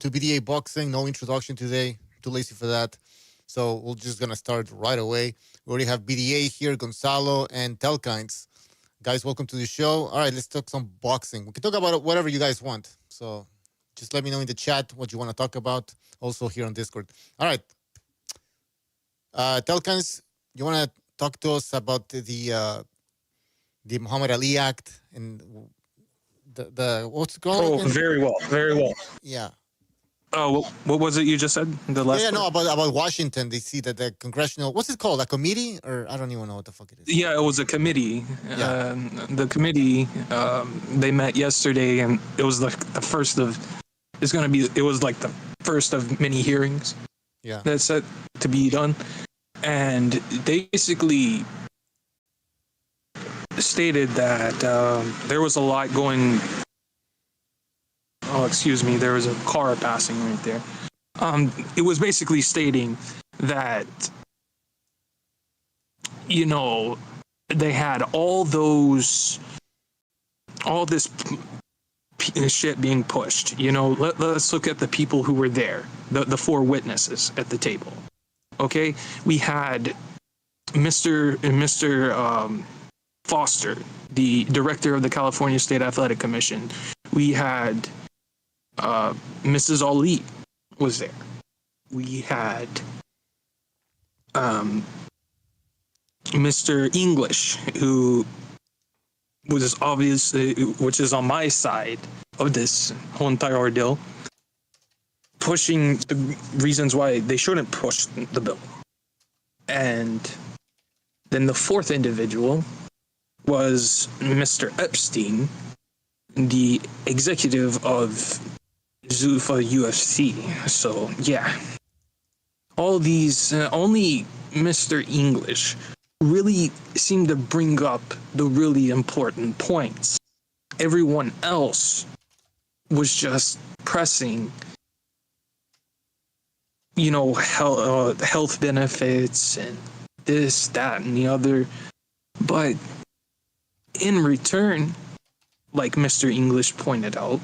to BDA boxing. No introduction today. Too lazy for that. So we're just gonna start right away. We already have BDA here, Gonzalo and Telkines. Guys, welcome to the show. All right, let's talk some boxing. We can talk about whatever you guys want. So just let me know in the chat what you want to talk about. Also here on Discord. All right. Telkines, you want to talk to us about the Muhammad Ali Act and the what's it called? Oh, again? very well, very well. Yeah. Oh, what was it you just said? The last. Yeah, no, about Washington. They see that the congressional, what's it called? A committee, or I don't even know what the fuck it is. Yeah, it was a committee. Yeah. The committee, they met yesterday, and it was like the first of. It was like the first of many hearings. Yeah. That's set to be done, and they basically stated that there was a lot going. Oh, excuse me. There was a car passing right there. It was basically stating that, you know, they had all this shit being pushed. You know, let's look at the people who were there, the four witnesses at the table. Okay, we had Mr. Foster, the director of the California State Athletic Commission. We had Mrs. Ali was there. We had Mr. English, who was obviously, which is on my side of this whole entire ordeal, pushing the reasons why they shouldn't push the bill. And then the fourth individual was Mr. Epstein, the executive of Zuffa UFC. So, yeah. All these, only Mr. English really seemed to bring up the really important points. Everyone else was just pressing, you know, health benefits and this, that, and the other. But in return, like Mr. English pointed out,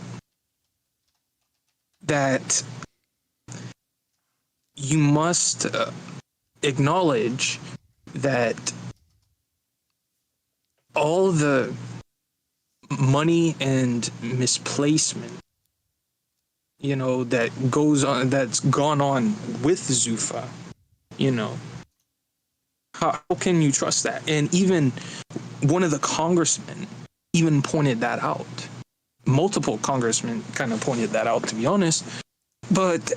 that you must acknowledge that all the money and misplacement, you know, that's gone on with Zuffa, you know, how can you trust that? And even one of the congressmen even pointed that out. Multiple congressmen kind of pointed that out, to be honest. But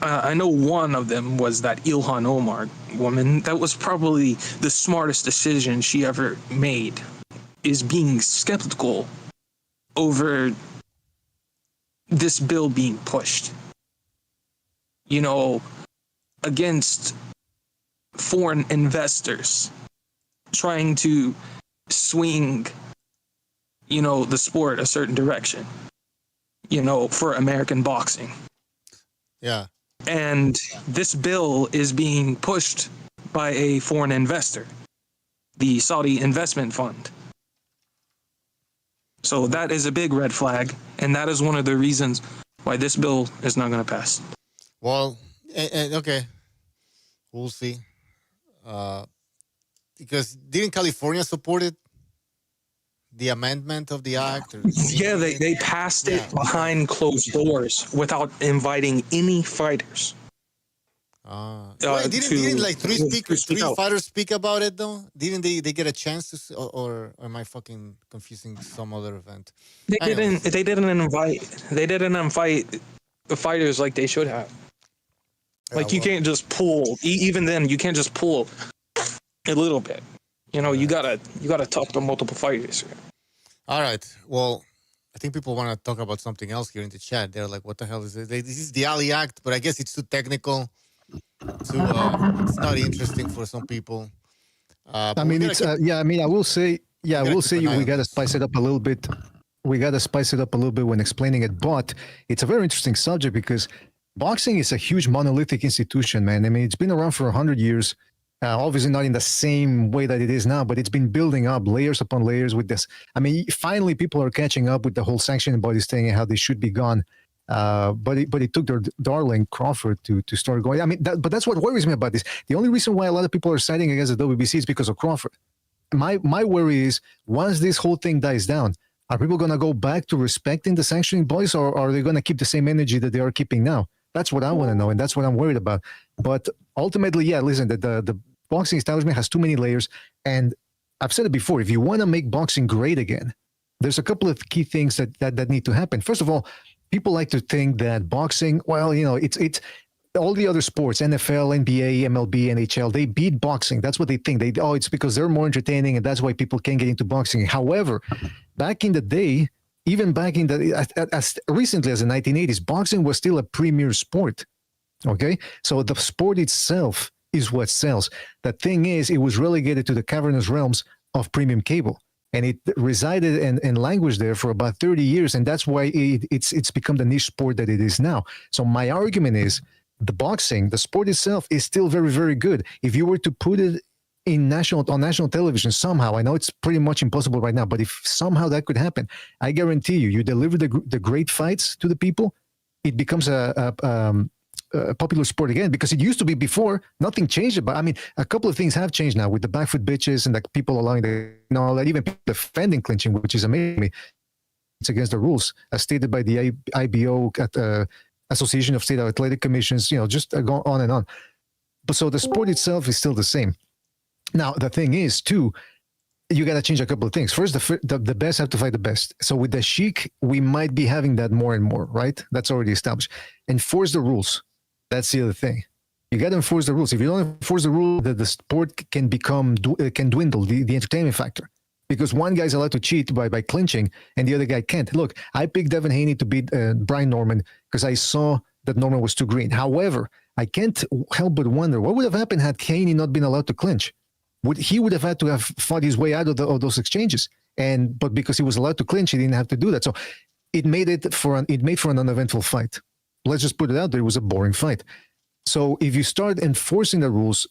I know one of them was that Ilhan Omar woman. That was probably the smartest decision she ever made, is being skeptical over this bill being pushed, you know, against foreign investors trying to swing, you know, the sport a certain direction, you know, for American boxing. Yeah. And this bill is being pushed by a foreign investor, the Saudi Investment Fund. So that is a big red flag, and that is one of the reasons why this bill is not going to pass. Well, okay. We'll see. Because didn't California support it? The amendment of the act? Yeah, they passed it behind closed doors without inviting any fighters. Didn't like three fighters speak about it though? Didn't they get a chance to? Or am I fucking confusing some other event? They didn't invite the fighters like they should have. Like you can't just pull. Even then, you can't just pull a little bit. You know, you gotta talk to multiple fighters. All right. Well, I think people want to talk about something else here in the chat. They're like, "What the hell is this? This is the Ali Act," but I guess it's too technical. It's not interesting for some people. I mean, it's I mean, I will say, we gotta spice it up a little bit. We gotta spice it up a little bit when explaining it. But it's a very interesting subject because boxing is a huge monolithic institution, man. I mean, it's been around for 100 years. Obviously not in the same way that it is now, but it's been building up layers upon layers with this. I mean, finally people are catching up with the whole sanctioning bodies thing and how they should be gone. But it took their darling Crawford to start going. I mean, but that's what worries me about this. The only reason why a lot of people are siding against the WBC is because of Crawford. My worry is once this whole thing dies down, are people going to go back to respecting the sanctioning boys, or are they going to keep the same energy that they are keeping now? That's what I want to know, and that's what I'm worried about. But ultimately, yeah, listen, the boxing establishment has too many layers, and I've said it before, if you want to make boxing great again, there's a couple of key things that need to happen. First of all, people like to think that boxing, well, it's all the other sports, NFL, NBA, MLB, NHL, they beat boxing. That's what they think. It's because they're more entertaining, and that's why people can't get into boxing. However, back in the day, even back in as recently as the 1980s, boxing was still a premier sport. Okay, so the sport itself is what sells. The thing is, it was relegated to the cavernous realms of premium cable, and it resided and languished there for about 30 years, and that's why it's become the niche sport that it is now. So my argument is, the sport itself is still very, very good. If you were to put it on national television somehow, I know it's pretty much impossible right now, but if somehow that could happen, I guarantee you deliver the great fights to the people, it becomes a popular sport again, because it used to be before, nothing changed. But I mean, a couple of things have changed now with the back foot bitches and the people allowing even people defending clinching, which is amazing. It's against the rules, as stated by the IBO at Association of State Athletic Commissions, just go on and on. But so the sport itself is still the same. Now, the thing is, too, you got to change a couple of things. First, the best have to fight the best. So with the Sheik, we might be having that more and more, right? That's already established. Enforce the rules. That's the other thing. You got to enforce the rules. If you don't enforce the rule, the sport can dwindle, the entertainment factor. Because one guy's allowed to cheat by clinching and the other guy can't. Look, I picked Devin Haney to beat Brian Norman because I saw that Norman was too green. However, I can't help but wonder what would have happened had Haney not been allowed to clinch. He would have had to have fought his way out of those exchanges. But because he was allowed to clinch, he didn't have to do that. So it made for an uneventful fight. Let's just put it out there. It was a boring fight. So if you start enforcing the rules,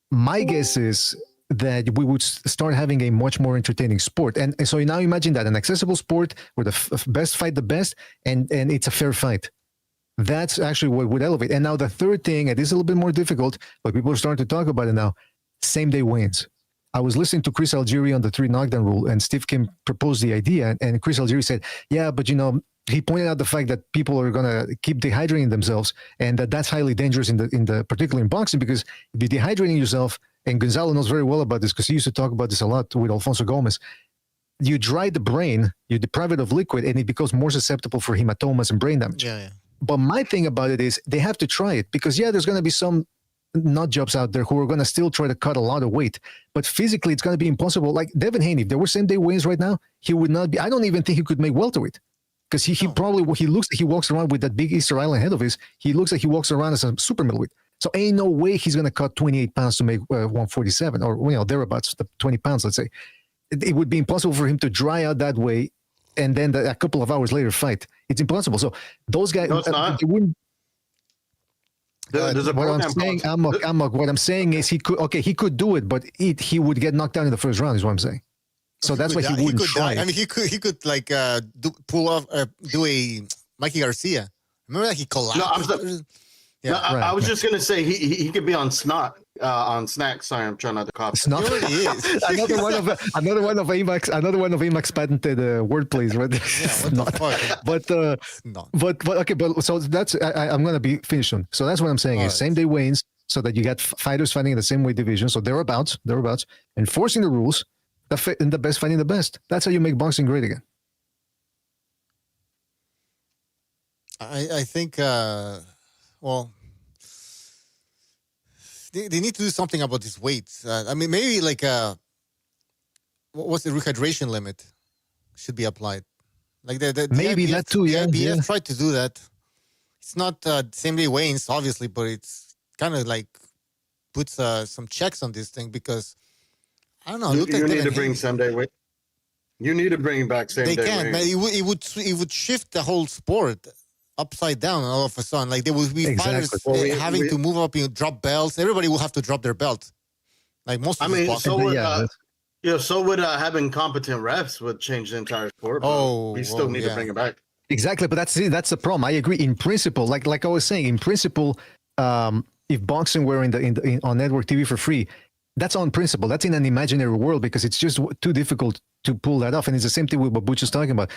my guess is that we would start having a much more entertaining sport. And so now imagine that, an accessible sport where the best fight the best, and it's a fair fight. That's actually what would elevate. And now the third thing, and this is a little bit more difficult, but people are starting to talk about it now, same-day weigh-ins. I was listening to Chris Algieri on the 3 knockdown rule, and Steve Kim proposed the idea, and Chris Algieri said, yeah, but he pointed out the fact that people are going to keep dehydrating themselves, and that's highly dangerous particularly in boxing, because if you're dehydrating yourself, and Gonzalo knows very well about this because he used to talk about this a lot with Alfonso Gomez, you dry the brain, you deprive it of liquid, and it becomes more susceptible for hematomas and brain damage. Yeah. But my thing about it is they have to try it, because there's going to be some nut jobs out there who are going to still try to cut a lot of weight, but physically it's going to be impossible. Like Devin Haney, if there were same-day weigh-ins right now, he would not be. I don't even think he could make welterweight, because he looks like he walks around with that big Easter Island head of his. He looks like he walks around as a super middleweight. So ain't no way he's going to cut 28 pounds to make 147 or thereabouts, the 20 pounds, let's say. It would be impossible for him to dry out that way and then a couple of hours later fight. It's impossible. So those guys, no, it's not. They wouldn't. There's a What I'm saying, Amok, what I'm saying is he could do it, but he would get knocked down in the first round, is what I'm saying. So that's why he wouldn't try. I mean, he could like do a Mikey Garcia. Remember that he collapsed? No, I was just gonna say he could be on on Snack. Sorry, I'm trying not to cough. Snot. another one of Amax patented wordplays, right? Yeah, but so that's I'm gonna be finished soon. So that's what I'm saying is same day weigh-ins, so that you got fighters fighting in the same weight division. So thereabouts, enforcing the rules, and the best fighting the best. That's how you make boxing great again. I think. Well, they need to do something about these weights. I mean, maybe like what's the rehydration limit should be applied. Like maybe IBF, that too. Yeah, the IBF tried to do that. It's not same day weigh-ins, obviously, but it's kind of like puts some checks on this thing, because I don't know. You need to bring same-day weight. You need to bring back same-day. They can, but it would shift the whole sport upside down all of a sudden. Like there will be fighters having to move up, drop belts. Everybody will have to drop their belt. Like most of so would having competent refs would change the entire sport. We still need to bring it back. Exactly, but that's the problem. I agree in principle. Like I was saying, in principle, if boxing were on network TV for free, that's on principle. That's in an imaginary world because it's just too difficult to pull that off. And it's the same thing with what Butch is talking about.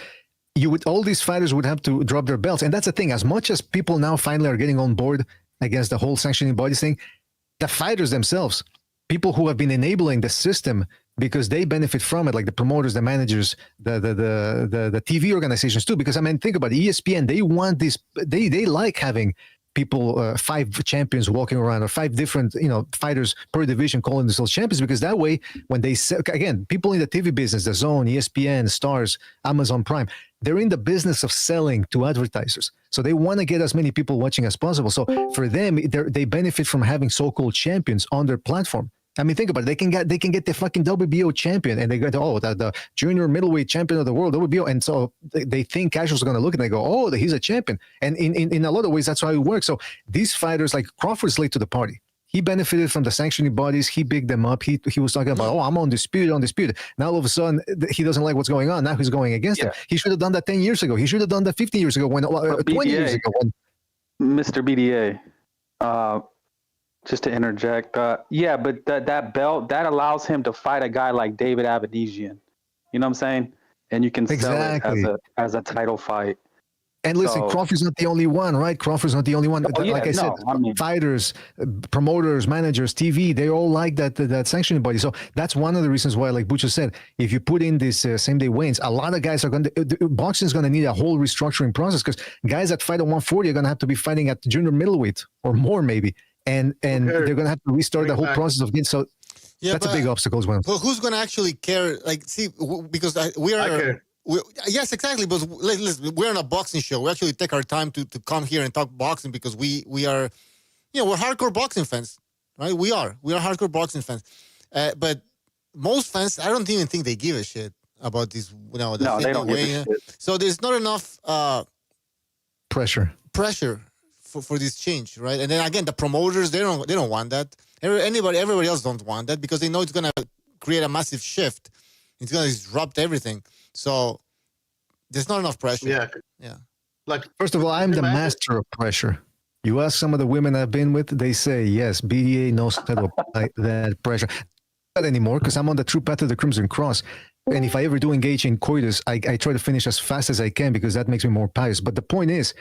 All these fighters would have to drop their belts, and that's the thing. As much as people now finally are getting on board against the whole sanctioning bodies thing, the fighters themselves, people who have been enabling the system because they benefit from it, like the promoters, the managers, the TV organizations too. Because I mean, think about it, ESPN. They want this. They like having people, 5 champions walking around, or 5 different fighters per division calling themselves champions. Because that way, when they again, people in the TV business, the Zone, ESPN, Stars, Amazon Prime, they're in the business of selling to advertisers. So they want to get as many people watching as possible. So for them, they benefit from having so-called champions on their platform. I mean, think about it. They can get the fucking WBO champion, and they go, the junior middleweight champion of the world, WBO, and so they think casuals are going to look and they go, oh, he's a champion. And in a lot of ways, that's how it works. So these fighters, like Crawford's late to the party. He benefited from the sanctioning bodies. He bigged them up. He was talking about, I'm undisputed. Now all of a sudden, he doesn't like what's going on. Now he's going against them. He should have done that 10 years ago. He should have done that 15 years ago, 20 years ago. Mr. BDA, just to interject, but that belt, that allows him to fight a guy like David Avedisian. You know what I'm saying? And you can sell it as a title fight. And listen, Crawford's not the only one, right? Crawford's not the only one. I said, fighters, promoters, managers, TV, they all like that sanctioning body. So that's one of the reasons why, like Butcher said, if you put in this same-day weigh-ins, a lot of guys are going to – boxing is going to need a whole restructuring process because guys that fight at 140 are going to have to be fighting at junior middleweight or more maybe. And they're going to have to restart the whole process of getting – so that's a big obstacle as well. Well, who's going to actually care? Like, see, because we are – yes, exactly. But listen, we're on a boxing show. We actually take our time to come here and talk boxing because we are, we're hardcore boxing fans, right? We are hardcore boxing fans. But most fans, I don't even think they give a shit about this. No, they don't give a shit. So there's not enough pressure for this change, right? And then again, the promoters, they don't want that. Everybody else don't want that because they know it's gonna create a massive shift. It's gonna disrupt everything. So there's not enough pressure. Yeah. Like, first of all, I'm the master of pressure. You ask some of the women I've been with, they say, yes, BDA knows how to apply that pressure. Not anymore because I'm on the true path of the Crimson Cross. And if I ever do engage in coitus, I try to finish as fast as I can because that makes me more pious. But the point is,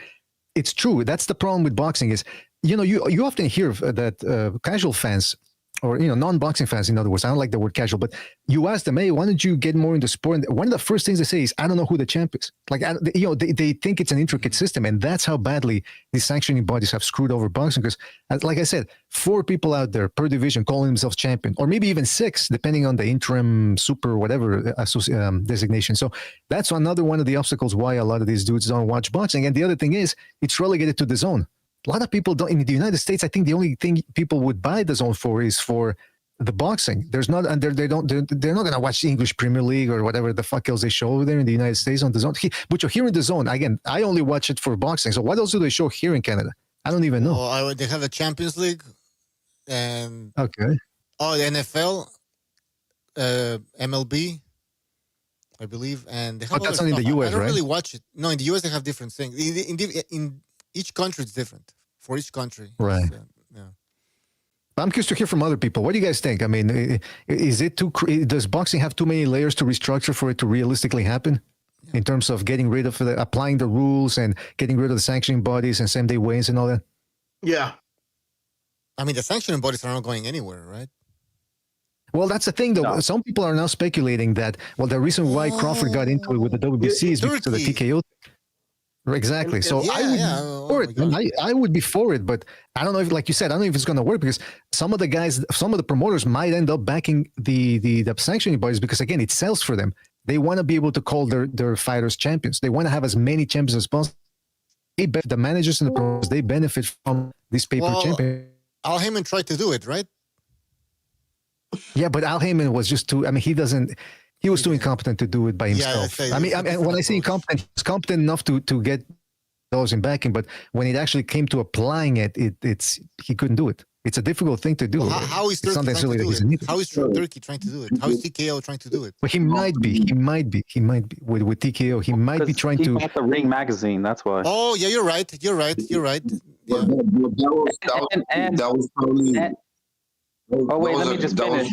it's true. That's the problem with boxing is, you often hear that casual fans, or non-boxing fans, in other words, I don't like the word casual, but you ask them, hey, why don't you get more into sport? And one of the first things they say is, I don't know who the champ is. Like, they think it's an intricate system, and that's how badly these sanctioning bodies have screwed over boxing. Because, like I said, 4 people out there per division calling themselves champion, or maybe even 6, depending on the interim, super, whatever designation. So that's another one of the obstacles why a lot of these dudes don't watch boxing. And the other thing is, it's relegated to the Zone. A lot of people don't. In the United States, I think the only thing people would buy the Zone for is for the boxing. There's not, and they're not going to watch the English Premier League or whatever the fuck else they show over there in the United States on the Zone. But you're here in the Zone again. I only watch it for boxing. So what else do they show here in Canada? I don't even know. Oh, they have the Champions League, and the NFL, MLB, I believe, and they have but that's only in the US, I don't right? really watch it. No, in the US they have different things. In each country it's different. For each country, right? I'm curious to hear from other people. What do you guys think? I mean, is it does boxing have too many layers to restructure for it to realistically happen? In terms of getting rid of applying the rules and getting rid of the sanctioning bodies and same-day weigh-ins and all that? Yeah. I mean, the sanctioning bodies are not going anywhere, right? Well, that's the thing, though. No. Some people are now speculating that, the reason why Crawford got into it with the WBC is because of the TKO. Exactly. So I would be for it, but I don't know if, like you said, I don't know if it's going to work because some of the promoters might end up backing the sanctioning bodies because, again, it sells for them. They want to be able to call their fighters champions. They want to have as many champions as possible. The managers and the promoters, they benefit from this paper champion. Al Heyman tried to do it, right? Yeah, but Al Heyman was just too. I mean, he was too incompetent to do it by himself. Yeah, when I say incompetent, he's competent enough to get those in backing, but when it actually came to applying it, he couldn't do it. It's a difficult thing to do. Well, how is Turkey trying to do it? How is Turkey trying to do it? How is TKO trying to do it? Well, he might be with TKO. He might be trying to. He bought the Ring magazine. That's why. Oh yeah, you're right. Yeah. That was probably. Oh wait, let me just finish.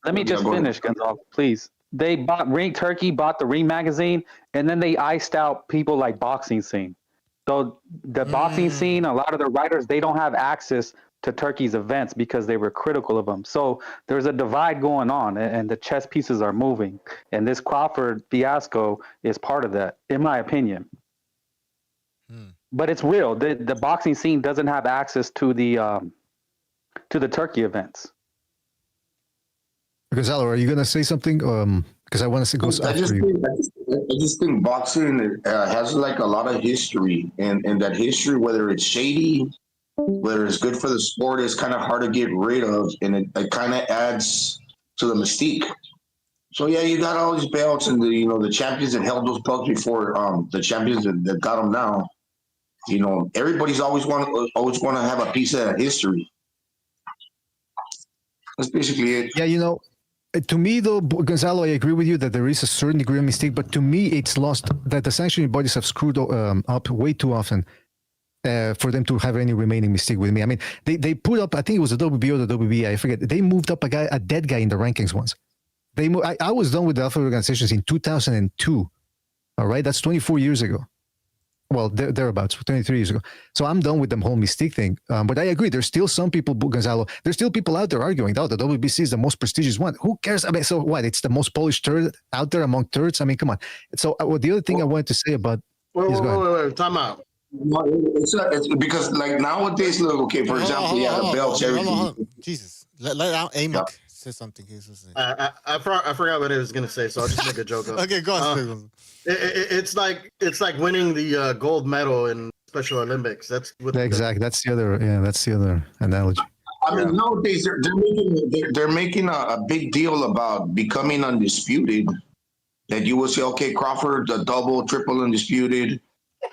Let me just finish, Gonzalo, please. Turkey bought the Ring magazine, and then they iced out people like boxing scene. So the boxing scene, a lot of the writers, they don't have access to Turkey's events because they were critical of them. So there's a divide going on, and the chess pieces are moving. And this Crawford fiasco is part of that, in my opinion. But it's real. The boxing scene doesn't have access to the Turkey events. Gonzalo, are you gonna say something? Because I want to go after you. I just think boxing has like a lot of history, and that history, whether it's shady, whether it's good for the sport, is kind of hard to get rid of, and it kind of adds to the mystique. So yeah, you got all these belts, and the champions that held those belts before, the champions that got them now. Everybody's always want to have a piece of that history. That's basically it. Yeah, to me, though, Gonzalo, I agree with you that there is a certain degree of mistake, but to me, it's lost that the sanctioning bodies have screwed up way too often for them to have any remaining mistake with me. I mean, they put up, I think it was the WBO or the WBA, I forget. They moved up a dead guy in the rankings once. I was done with the Alpha organizations in 2002. All right, that's 24 years ago. Well, thereabouts, 23 years ago. So I'm done with the whole mystique thing. But I agree. There's still some people, Gonzalo, there's still people out there arguing, oh, the WBC is the most prestigious one. Who cares? I mean, so what? It's the most polished third out there among thirds? I mean, come on. So the other thing I wanted to say about... Wait, time out. It's because, like, nowadays, look, okay, for example, the belts, everything. Jesus. Let Amak say something. I forgot what I was going to say, so I'll just make a joke of it. Okay, go on. It's like winning the gold medal in Special Olympics. That's what exactly. That's the other analogy. I mean, nowadays they're making a big deal about becoming undisputed. That you will say, okay, Crawford, the double, triple undisputed,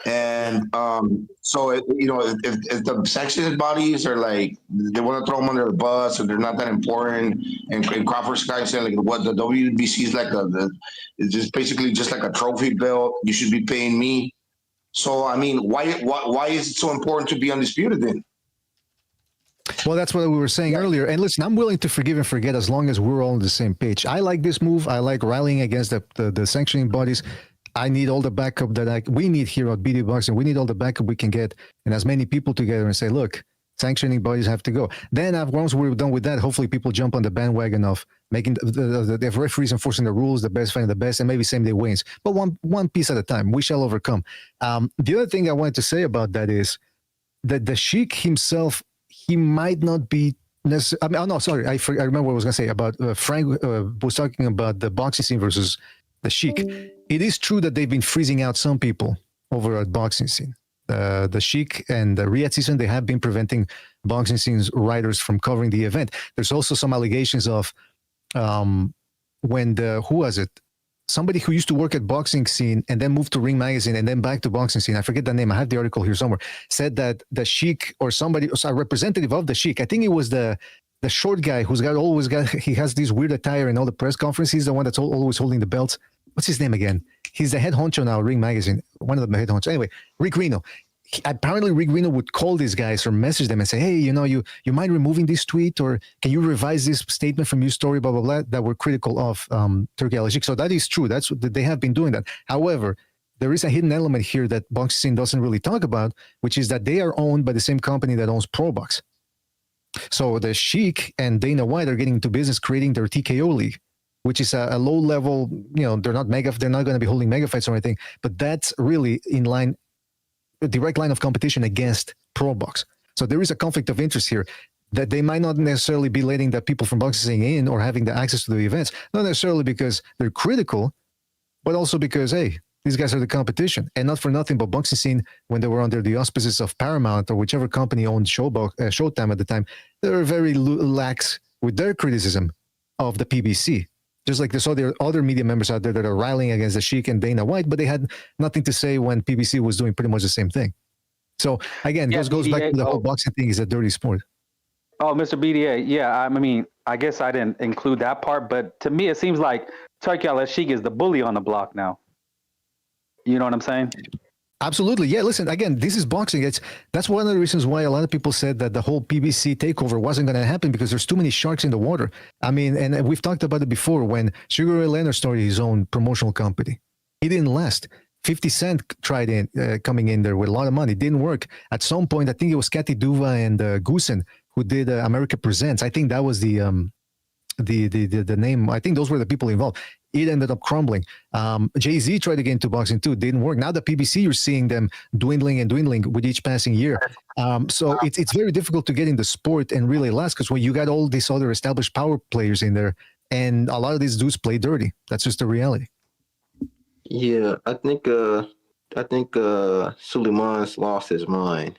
and so if the sanctioned bodies are like they want to throw them under the bus and they're not that important, and Crawford's kind of saying like what the WBC is like it's just basically just like a trophy belt. You should be paying me. So I mean, why is it so important to be undisputed then? Well, that's what we were saying earlier. And listen, I'm willing to forgive and forget as long as we're all on the same page. I like this move. I like rallying against the sanctioning bodies. I need all the backup that we need here at BD Boxing. We need all the backup we can get, and as many people together and say, look, sanctioning bodies have to go. Then once we're done with that, hopefully people jump on the bandwagon of making the referees enforcing the rules, the best fighting the best, and maybe same day wins. But one piece at a time. We shall overcome. The other thing I wanted to say about that is that the Sheik himself, he might not be necessarily... I remember what I was going to say about Frank was talking about the boxing scene versus the Sheik. It is true that they've been freezing out some people over at boxing scene. The Sheik and the Riyadh season, they have been preventing boxing scene's writers from covering the event. There's also some allegations of who was it? Somebody who used to work at boxing scene and then moved to Ring magazine and then back to boxing scene. I forget the name. I have the article here somewhere. Said that the Sheik or somebody, a representative of the Sheik, I think it was the short guy he has this weird attire in all the press conferences. He's the one that's always holding the belts. What's his name again? He's the head honcho now, Ring magazine. One of the head honchos. Anyway, Rick Reno. Apparently, Rick Reno would call these guys or message them and say, hey, you mind removing this tweet, or can you revise this statement from your story, blah, blah, blah, that were critical of Turkey Al-Sheikh. So that is true. That's what they have been doing that. However, there is a hidden element here that boxing scene doesn't really talk about, which is that they are owned by the same company that owns ProBox. So the Sheik and Dana White are getting into business creating their TKO league, which is a low level, they're not going to be holding mega fights or anything, but that's really a direct line of competition against ProBox. So there is a conflict of interest here that they might not necessarily be letting the people from boxing in or having the access to the events, not necessarily because they're critical, but also because, hey, these guys are the competition. And not for nothing, but boxing scene, when they were under the auspices of Paramount or whichever company owned Showtime at the time, they were very lax with their criticism of the PBC. Just like there's other media members out there that are rallying against the Sheik and Dana White, but they had nothing to say when PBC was doing pretty much the same thing. So again, this goes back to the whole boxing thing is a dirty sport. Oh, Mr. BDA. Yeah, I mean, I guess I didn't include that part, but to me, it seems like Turki Al-Sheikh is the bully on the block now. You know what I'm saying? Absolutely. Yeah, listen, again, this is boxing. That's one of the reasons why a lot of people said that the whole PBC takeover wasn't going to happen, because there's too many sharks in the water. I mean, and we've talked about it before when Sugar Ray Leonard started his own promotional company. He didn't last. 50 Cent tried coming in there with a lot of money. Didn't work. At some point, I think it was Kathy Duva and Goosen who did America Presents. I think that was the name. I think those were the people involved. It ended up crumbling. Jay-Z tried to get into boxing too. Didn't work. Now the PBC, you're seeing them dwindling and dwindling with each passing year. So it's very difficult to get in the sport and really last, because when you got all these other established power players in there, and a lot of these dudes play dirty. That's just the reality. Yeah, I think Suleiman's lost his mind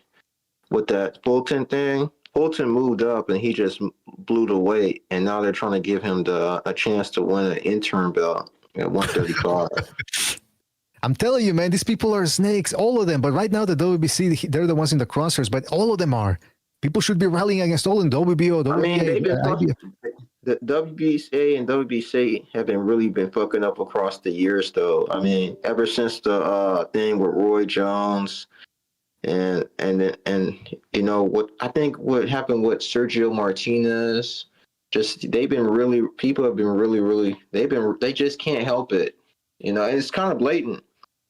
with that Fulton thing. Fulton moved up and he just blew the weight, and now they're trying to give him a chance to win an interim belt at 135. I'm telling you, man, these people are snakes, all of them. But right now, the WBC, they're the ones in the crosshairs, but all of them are. People should be rallying against all of them. WBO, WBA. I mean, they've been the WBA and WBC have really been fucking up across the years, though. I mean, ever since the thing with Roy Jones, and you know what happened with Sergio Martinez, just people have been really they just can't help it. You know, it's kind of blatant.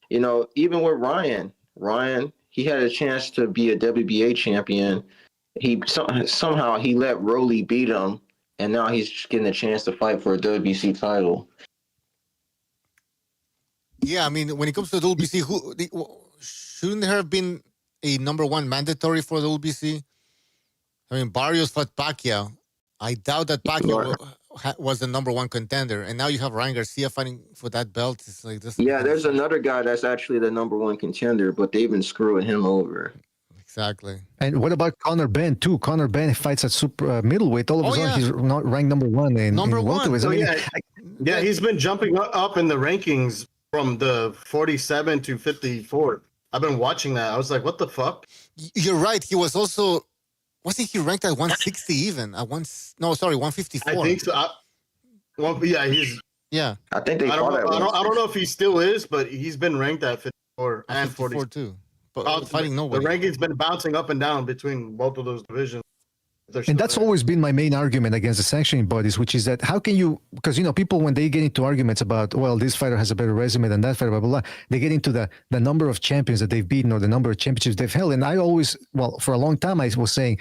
You know, even with Ryan, he had a chance to be a WBA champion. He somehow he let Rolly beat him, and now he's getting a chance to fight for a WBC title. Yeah, I mean, when it comes to the WBC, shouldn't there have been a number one mandatory for the WBC? I mean, Barrios fought Pacquiao. I doubt that Pacquiao was the number one contender, and now you have Ryan Garcia fighting for that belt. It's like this. Yeah, there's another guy that's actually the number one contender, but they've been screwing him over. Exactly. And what about Conor Benn too? Conor Benn fights at super middleweight. All of a sudden, he's not ranked number one in welterweight. So, yeah, he's been jumping up in the rankings from the 47 to 54. I've been watching that. I was like, what the fuck? You're right. He was also, wasn't he ranked at 160 even? 154. I think so. Yeah. I think they. I don't know if he still is, but he's been ranked at 54 and 40 too. But fighting nobody. The ranking's been bouncing up and down between both of those divisions. And that's always been my main argument against the sanctioning bodies, which is that how can you, because, you know, people, when they get into arguments about, well, this fighter has a better resume than that fighter, blah, blah, blah, they get into the number of champions that they've beaten or the number of championships they've held. And I always, for a long time, I was saying,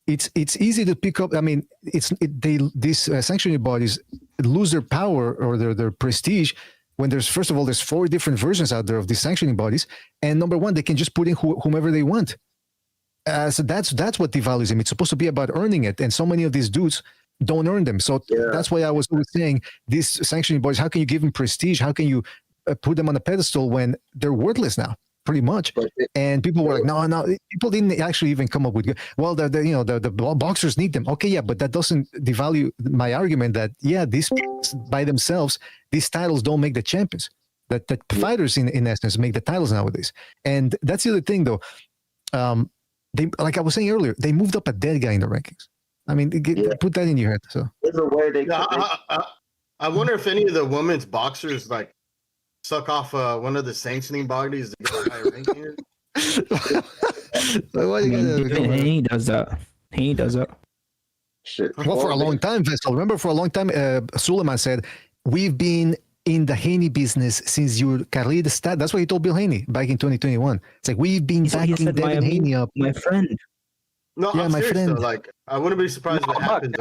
it's easy to pick up. I mean, these sanctioning bodies lose their power or their prestige when there's 4 different versions out there of these sanctioning bodies. And number one, they can just put in whomever they want. So that's what devalues him. It's supposed to be about earning it, and so many of these dudes don't earn them. So that's why I was always saying these sanctioning bodies. How can you give them prestige? How can you put them on a pedestal when they're worthless now, pretty much? And people were like, no. People didn't actually even come up with. Well, the boxers need them. Okay, yeah, but that doesn't devalue my argument that these by themselves, these titles don't make the champions. That fighters in essence make the titles nowadays. And that's the other thing, though. They, like I was saying earlier, they moved up a dead guy in the rankings. I mean, put that in your head. So there's a way they. I wonder if any of the women's boxers like suck off one of the sanctioning bodies to get a higher ranking. He does that. He does that. Shit. Well, for a long time, Vessel. Remember, for a long time, Suleiman said, "We've been in the Haney business since your Carlita stat." That's what he told Bill Haney back in 2021. It's like, we've been backing Devin Haney up. My friend. No, yeah, my friend. Though, like, I wouldn't be surprised if it happened.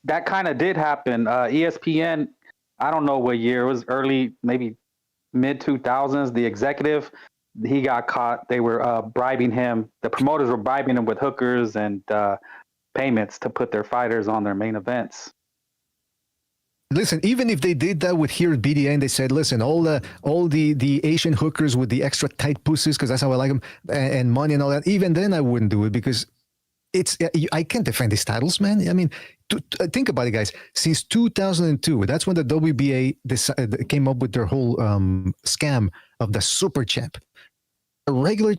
That kind of did happen. ESPN, I don't know what year. It was early, maybe mid 2000s. The executive, he got caught. They were bribing him. The promoters were bribing him with hookers and payments to put their fighters on their main events. Listen, even if they did that with here at BDA and they said, listen, all the Asian hookers with the extra tight pussies, because that's how I like them, and money and all that, even then I wouldn't do it, because I can't defend these titles, man. I mean, think about it, guys. Since 2002, that's when the WBA came up with their whole scam of the super champ. A regular,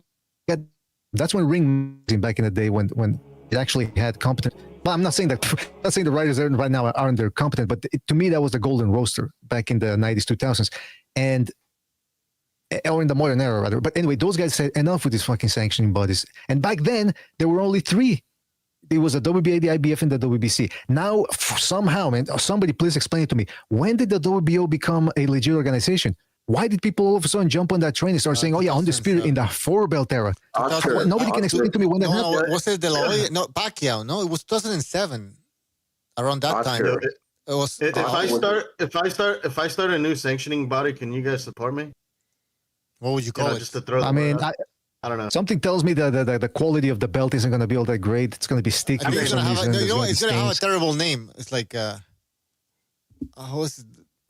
that's when Ring back in the day when it actually had competent. Well, I'm not saying that. Not saying the writers right now aren't competent, but to me that was the golden roaster back in the 90s, 2000s, or in the modern era rather. But anyway, those guys said enough with these fucking sanctioning bodies. And back then there were only three. There was the WBA, the IBF, and the WBC. Now somehow, man, somebody please explain it to me. When did the WBO become a legit organization? Why did people all of a sudden jump on that train and start saying, "Oh yeah, undisputed in the 4-belt era"? Nobody can explain to me when that happened. Was it no Pacquiao? No, it was 2007. Around that time, it was. If I start a new sanctioning body, can you guys support me? What would you call it? Just to throw. I don't know. Something tells me that the quality of the belt isn't going to be all that great. It's going to be sticky. I mean, it's going to have a terrible name. It's like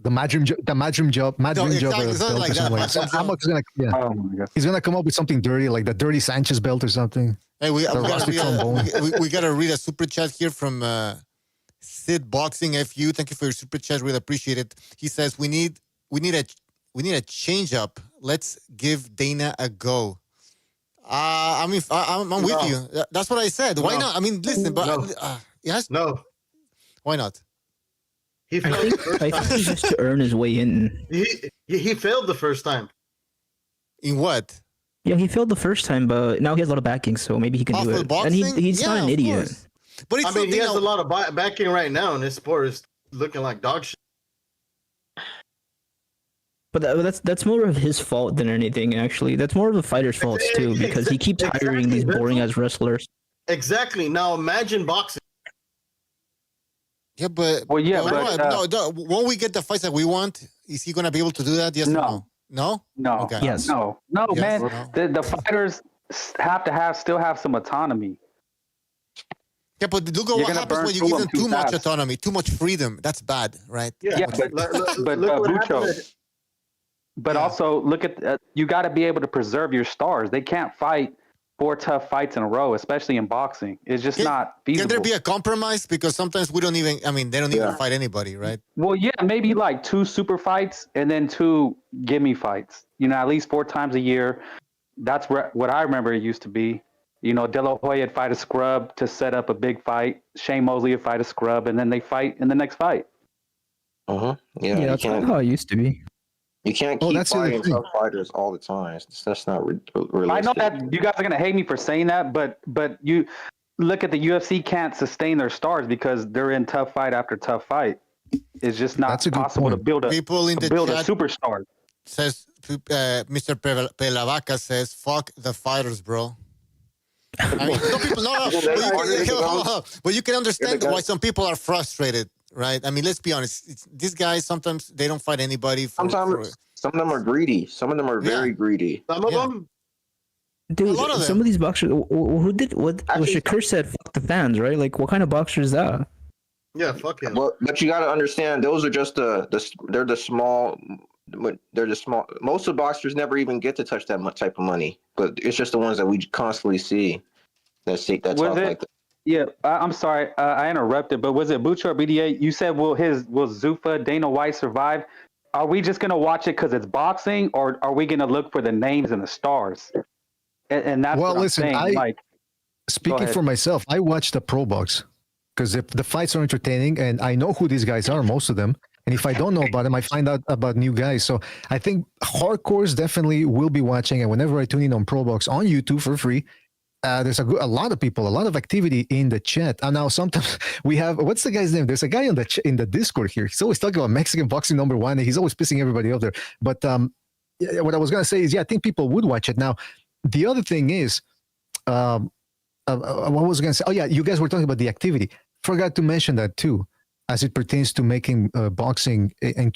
the Madrim job. Something like that. Oh my God. He's gonna come up with something dirty, like the Dirty Sanchez belt or something. Hey, we got to read a super chat here from Sid Boxing FU. Thank you for your super chat. Really appreciate it. He says we need a change up. Let's give Dana a go. I'm with you. That's what I said. Why not? I mean, listen, but yes, no. Why not? I think he's just to earn his way in. He failed the first time. In what? Yeah, he failed the first time, but now he has a lot of backing, so maybe he can do it. Boxing? And he's not an idiot. Course. But he has a lot of backing right now, and his sport is looking like dog shit. But that's more of his fault than anything, actually. That's more of the fighter's fault, too, because he keeps hiring these boring-ass wrestlers. Exactly. Now imagine boxing. Yeah, but won't we get the fights that we want? Is he gonna be able to do that? Yes. No. No. Okay. Yes. No, yes, man. The fighters still have some autonomy. Yeah, but look at what happens when you give them too much autonomy, too much freedom. That's bad, right? Yeah, but Bucho. But also look at you got to be able to preserve your stars. They can't fight 4 tough fights in a row, especially in boxing. It's just not feasible. Can there be a compromise? Because sometimes we don't even, they don't even fight anybody, right? Well, yeah, maybe like 2 super fights and then 2 gimme fights. At least 4 times a year. That's what I remember it used to be. De La Hoya would fight a scrub to set up a big fight. Shane Mosley would fight a scrub, and then they fight in the next fight. Yeah, that's kind of how it used to be. You can't keep fighting tough fighters all the time. That's not realistic. I know that you guys are gonna hate me for saying that, but you look at the UFC can't sustain their stars because they're in tough fight after tough fight. It's just not possible to build a superstar. Says Mr. Pelavaca says, "Fuck the fighters, bro." Some people but you can understand why some people are frustrated. Right. Let's be honest. These guys sometimes they don't fight anybody. Some of them are greedy. Some of them are very greedy. Some of them, dude. Some of these boxers. Who did what? Shakur said, "Fuck the fans," right? Like, what kind of boxer is that? Yeah, fuck him. Well, but you got to understand, those are just they're the small. They're the small. Most of the boxers never even get to touch that type of money. But it's just the ones that we constantly see. That talk like that. Yeah, I'm sorry, I interrupted, but was it Bucho or BDA? You said, will Zuffa, Dana White survive? Are we just going to watch it because it's boxing, or are we going to look for the names and the stars? And that's what I'm saying. Speaking for myself, I watch the pro box because the fights are entertaining, and I know who these guys are, most of them. And if I don't know about them, I find out about new guys. So I think hardcores definitely will be watching, and whenever I tune in on pro box on YouTube for free, there's a lot of people, a lot of activity in the chat. And now sometimes we have, what's the guy's name? There's a guy in the Discord here. He's always talking about Mexican boxing #1, and he's always pissing everybody off there. But what I was going to say is, I think people would watch it. Now, the other thing is, what was I going to say? Oh, yeah, you guys were talking about the activity. Forgot to mention that too, as it pertains to making boxing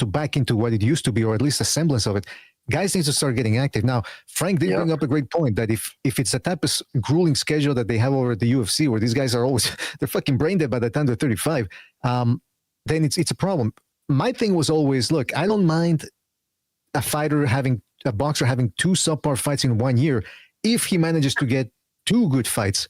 back into what it used to be, or at least a semblance of it. Guys need to start getting active. Now, Frank did bring up a great point that if it's the type of grueling schedule that they have over at the UFC, where these guys are always, they're fucking brain dead by the time they're 35, then it's a problem. My thing was always, look, I don't mind a boxer having 2 subpar fights in 1 year if he manages to get 2 good fights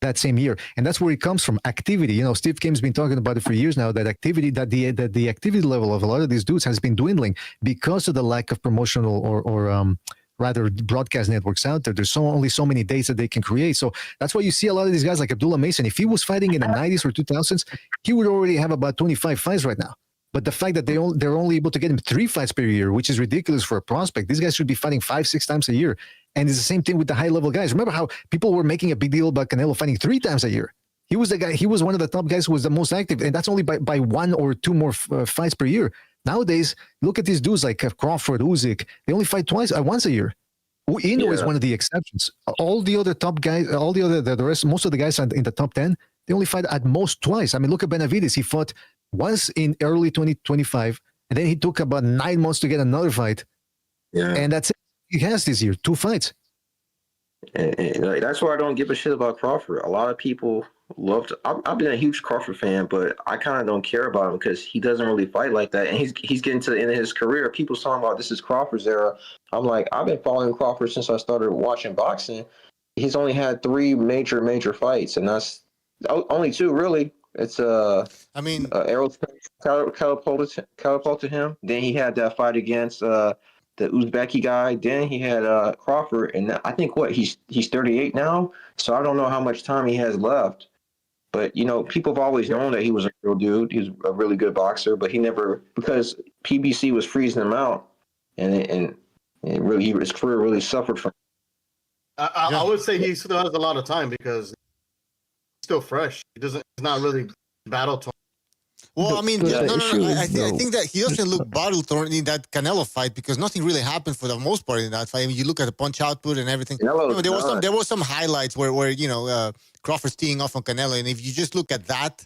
that same year. And that's where it comes from, activity. Steve Kim's been talking about it for years now, that activity, that the activity level of a lot of these dudes has been dwindling because of the lack of promotional or rather broadcast networks out there. There's only so many dates that they can create. So that's why you see a lot of these guys like Abdullah Mason. If he was fighting in the 90s or 2000s, he would already have about 25 fights right now. But the fact that they're only able to get him 3 fights per year, which is ridiculous for a prospect. These guys should be fighting 5-6 times a year. And it's the same thing with the high-level guys. Remember how people were making a big deal about Canelo fighting 3 times a year? He was the guy. He was one of the top guys who was the most active, and that's only by 1 or 2 more fights per year. Nowadays, look at these dudes like Crawford, Usyk. They only fight once a year. Ino is one of the exceptions. All the other top guys, the rest, most of the guys in the top 10, they only fight at most twice. I mean, look at Benavidez. He fought once in early 2025, and then he took about 9 months to get another fight. Yeah. And that's it. He has this year 2 fights. And like, that's why I don't give a shit about Crawford. A lot of people I've been a huge Crawford fan, but I kind of don't care about him because he doesn't really fight like that. And he's getting to the end of his career. People talking about this is Crawford's era. I'm like, I've been following Crawford since I started watching boxing. He's only had 3 major fights, and that's only 2 really. It's Errol catapulted him. Then he had that fight against the Uzbeki guy. Then he had Crawford, and I think he's 38 now. So I don't know how much time he has left. But people have always known that he was a real dude. He's a really good boxer, but he never, because PBC was freezing him out, and really his career really suffered from. I would say he still has a lot of time because he's still fresh. He's not really battle torn. Well, I mean, I think that he doesn't look battle torn in that Canelo fight because nothing really happened for the most part in that fight. I mean, you look at the punch output and everything. There were some highlights where Crawford's teeing off on Canelo, and if you just look at that,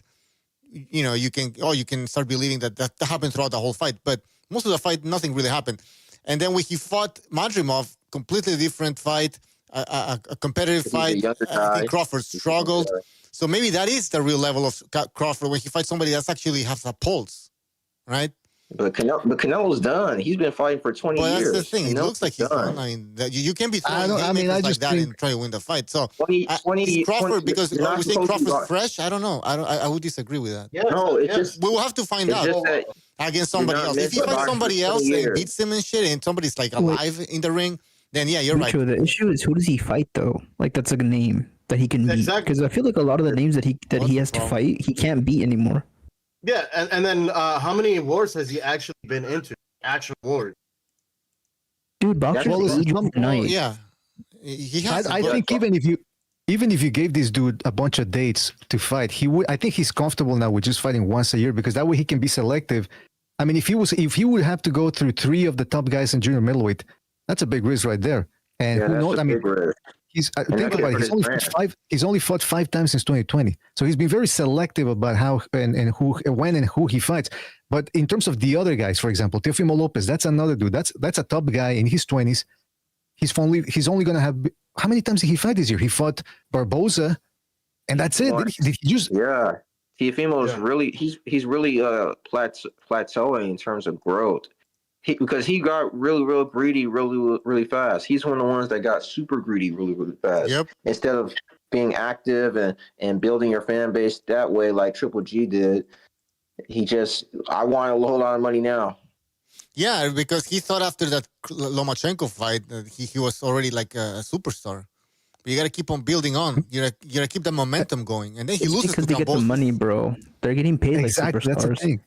you can start believing that happened throughout the whole fight. But most of the fight, nothing really happened. And then when he fought Madrimov, completely different fight, a competitive fight. I think Crawford struggled. So maybe that is the real level of Crawford when he fights somebody that's actually has a pulse, right? But Canelo's done. He's been fighting for 20 years. Well, that's the thing. It looks like he's done. I mean, you can be throwing haymakers like that and try to win the fight. So, Crawford, because are we saying Crawford's fresh? I don't know. I would disagree with that. Yeah, no, it's just... We will have to find out against somebody else. If he fights somebody else and beats him and shit, and somebody's like alive in the ring, then yeah, you're right. The issue is, who does he fight, though? Like, that's a name that he can beat. Because I feel like a lot of the names that he has to fight, he can't beat anymore. Yeah, and then how many wars has he actually been into? Actual wars. Dude, boxers age overnight. Yeah, he has. I think even if you gave this dude a bunch of dates to fight, he would. I think he's comfortable now with just fighting once a year because that way he can be selective. I mean, if he would have to go through 3 of the top guys in junior middleweight, that's a big risk right there. And who knows? I mean, think about it. He's only fought 5 times since 2020. So he's been very selective about how and who, when and who he fights. But in terms of the other guys, for example, Teofimo Lopez, that's another dude. That's a top guy in his 20s. He's only going to have, how many times did he fight this year? He fought Barboza, and that's it. Did he just? Yeah, Teofimo is really he's really plateauing in terms of growth. Because he got real greedy really fast. He's one of the ones that got super greedy really fast. Yep. Instead of being active and building your fan base that way like Triple G did, I want a whole lot of money now. Yeah, because he thought after that Lomachenko fight that he was already like a superstar. But you got to keep on building on. You got to keep the momentum going. And then he loses because they get the money, bro. They're getting paid like superstars. That's the thing.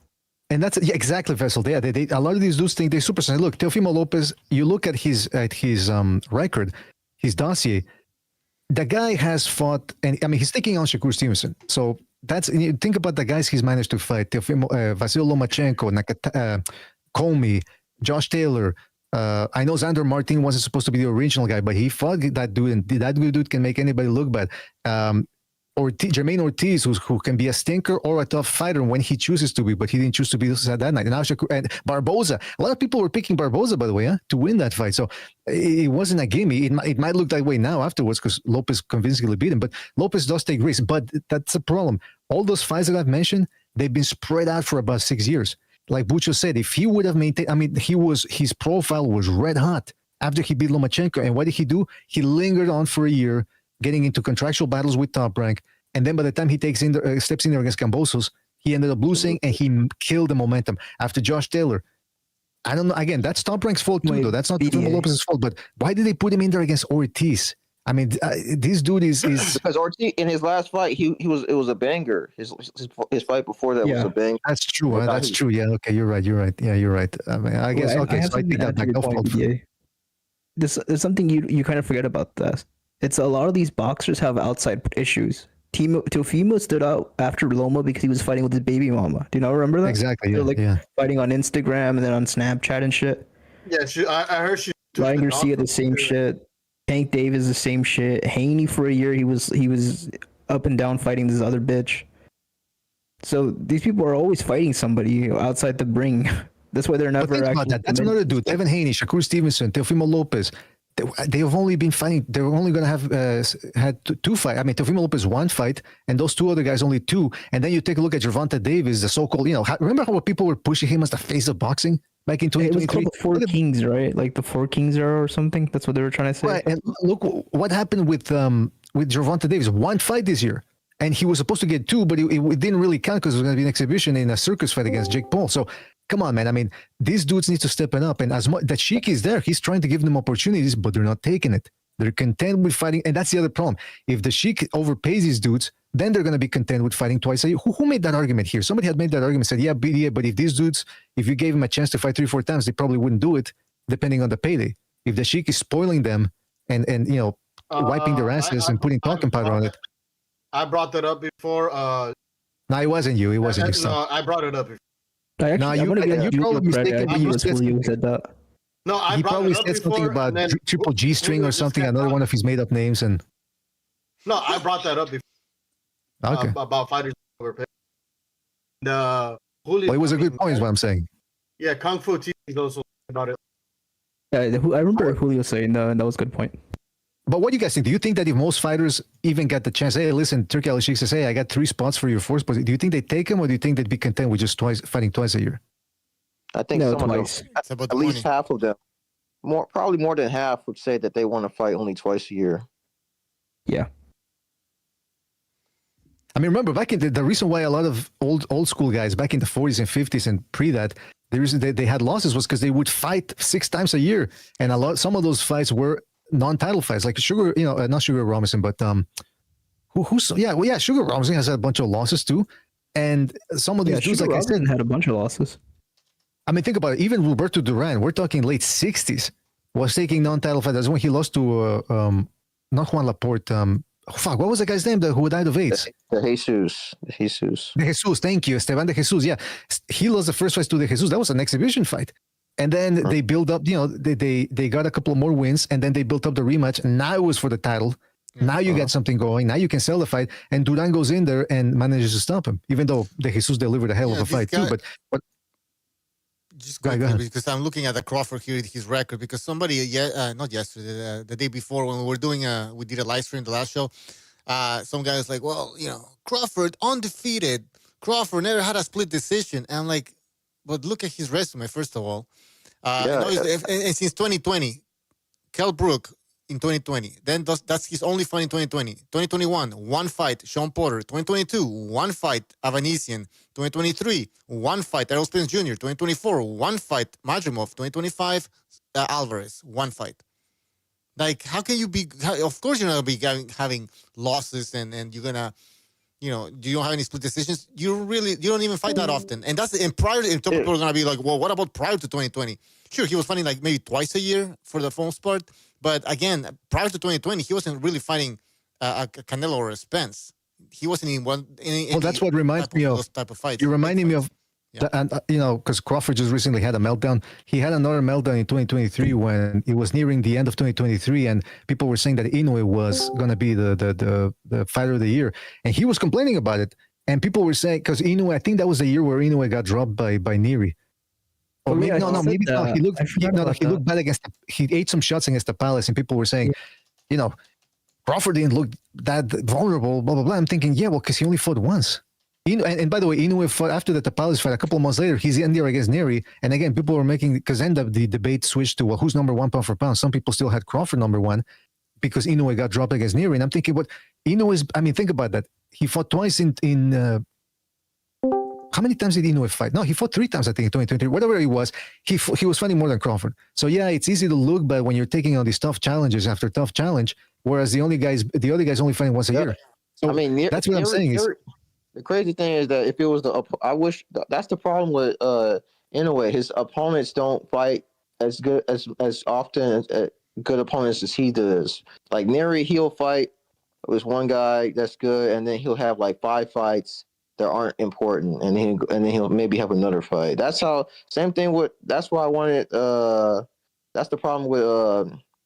And that's exactly, Vessel. Yeah, they a lot of these dudes think they're superstars. Look, Teofimo Lopez. You look at his record, his dossier. The guy has fought, and I mean, he's taking on Shakur Stevenson. So think about the guys he's managed to fight: Teofimo, Vasil Lomachenko, Comey, Josh Taylor. I know Xander Martin wasn't supposed to be the original guy, but he fought that dude, and that dude can make anybody look bad. Jermaine Ortiz, who can be a stinker or a tough fighter when he chooses to be, but he didn't choose to be that night. And Barboza, a lot of people were picking Barboza, by the way, to win that fight. So it wasn't a gimme. It might look that way now afterwards because Lopez convincingly beat him. But Lopez does take risks. But that's a problem. All those fights that I've mentioned, they've been spread out for about 6 years. Like Bucho said, if he would have maintained, I mean, his profile was red hot after he beat Lomachenko. And what did he do? He lingered on for a year, getting into contractual battles with Top Rank. And then by the time he steps in there against Cambosos, he ended up losing and he killed the momentum. After Josh Taylor, I don't know. Again, that's Top Rank's fault too, Wait, though. That's not BDA. Teofimo Lopez's fault. But why did they put him in there against Ortiz? I mean, this dude is because Ortiz in his last fight, it was a banger. His fight before that was a banger. That's true. That's true. Yeah. Okay. You're right. Yeah. You're right. I mean, I guess. I have So I something think to that add to back your off. point, BDA. There's something you kind of forget about this. It's a lot of these boxers have outside issues. Teofimo stood out after Loma because he was fighting with his baby mama. Do you not remember that? Exactly. They Yeah. were like fighting on Instagram and then on Snapchat and shit. Yeah, I heard she. Ryan Garcia the same shit. Tank Davis the same shit. Haney for a year he was up and down fighting this other bitch. So these people are always fighting somebody outside the ring. That's why they're never. But think about that. That's another dude. Evan Haney, Shakur Stevenson, Teofimo Lopez. They have only been fighting. They're only going to have had two fights. I mean, Teofimo Lopez one fight, and those two other guys only two. And then you take a look at Gervonta Davis, the so-called. Remember how people were pushing him as the face of boxing back in 2023? It was called the Four Kings, right? Like the Four Kings era or something. That's what they were trying to say. Right. And look what happened with Gervonta Davis. One fight this year, and he was supposed to get two, but it didn't really count because it was going to be an exhibition in a circus fight against Jake Paul. So. Come on, man. I mean, these dudes need to step it up. And as much that Sheik is there, he's trying to give them opportunities, but they're not taking it. They're content with fighting. And that's the other problem. If the Sheik overpays these dudes, then they're going to be content with fighting twice a year. Who made that argument here? Somebody had made that argument, said, yeah, BDA, but if these dudes, if you gave them a chance to fight 3-4 times, they probably wouldn't do it, depending on the payday. If the Sheik is spoiling them and wiping their asses and putting talcum powder on it. I brought that up before. No, it wasn't you. It wasn't you. No, I brought it up before. You probably mistaken. You said that. No, he probably said something about triple G string or something. Another one of his made up names. And no, I brought that up before. Okay. About fighters overpaid. Julio, it was a good point, is what I'm saying. Yeah, Kung Fu TV is also about it. Yeah, I remember Julio saying that. That was a good point. But what do you guys think? Do you think that if most fighters even get the chance, hey, listen, Turki Al-Sheikh says, hey, I got 3 spots for your 4th spot. Do you think they take him, or do you think they'd be content with just fighting twice a year? I think twice. At least half of them, probably more than half, would say that they want to fight only twice a year. Yeah. I mean, remember back in the reason why a lot of old school guys back in the 40s and 50s and pre that, the reason they had losses was because they would fight 6 times a year, and some of those fights were non-title fights, like Sugar, not Sugar Robinson, but Sugar Robinson has had a bunch of losses too, and some of these dudes, Sugar like Robinson I said, had a bunch of losses. I mean, think about it. Even Roberto Duran, we're talking late 60s, was taking non-title fights. That's when he lost to not Juan Laporte. What was the guy's name who died of AIDS? De Jesus. Thank you, Esteban de Jesus. Yeah, he lost the first fight to de Jesus. That was an exhibition fight. And then they build up, they got a couple more wins, and then they built up the rematch. And now it was for the title. Now you get something going. Now you can sell the fight. And Duran goes in there and manages to stop him, even though De Jesus delivered a hell of a fight too. But just quickly, because I'm looking at the Crawford here, his record, because somebody, not yesterday, the day before when we were doing, we did a live stream, the last show, some guy was like, well, Crawford undefeated. Crawford never had a split decision. And I'm like, but look at his resume, first of all. And since 2020, Kell Brook in 2020. Then that's his only fight in 2020. 2021, 1 fight, Sean Porter. 2022, 1 fight, Avanesian. 2023, 1 fight, Errol Spence Jr. 2024, 1 fight, Madrimov. 2025, Álvarez, 1 fight. Like, how can you be? Of course, you're not going to be having losses and you're going to. You don't have any split decisions. You don't even fight that often. And prior to people are going to be like, well, what about prior to 2020? Sure, he was fighting like maybe twice a year for the most part. But again, prior to 2020, he wasn't really fighting a Canelo or a Spence. He wasn't in one. Well, that's what reminds me of those type of fights. You're reminding me of. Yeah. And because Crawford just recently had a meltdown. He had another meltdown in 2023 when it was nearing the end of 2023, and people were saying that Inoue was going to be the fighter of the year, and he was complaining about it. And people were saying because Inoue, I think that was the year where Inoue got dropped by Neri. Or maybe maybe not. He looked bad against. He ate some shots against the Palace, and people were saying, Crawford didn't look that vulnerable. Blah blah blah. I'm thinking, yeah, well, because he only fought once. And by the way, Inoue fought after the Tapales fight a couple of months later. He's in there against Neri. And again, people were making, because then the debate switched to, well, who's number 1 pound for pound? Some people still had Crawford number 1 because Inoue got dropped against Neri. And I'm thinking, Inoue is, think about that. He fought twice in how many times did Inoue fight? No, he fought 3 times, I think, in 2023. Whatever he was fighting more than Crawford. So yeah, it's easy to look, but when you're taking on these tough challenges after tough challenge, whereas the other guy's only fighting once a year. So I mean, that's what I'm saying is. The crazy thing is that if it was that's the problem with Inoue. His opponents don't fight as good as often as good opponents as he does. Like Neri, he'll fight with one guy that's good, and then he'll have like 5 fights that aren't important, and then he'll maybe have another fight. That's how. Same thing with. That's why I wanted. That's the problem with.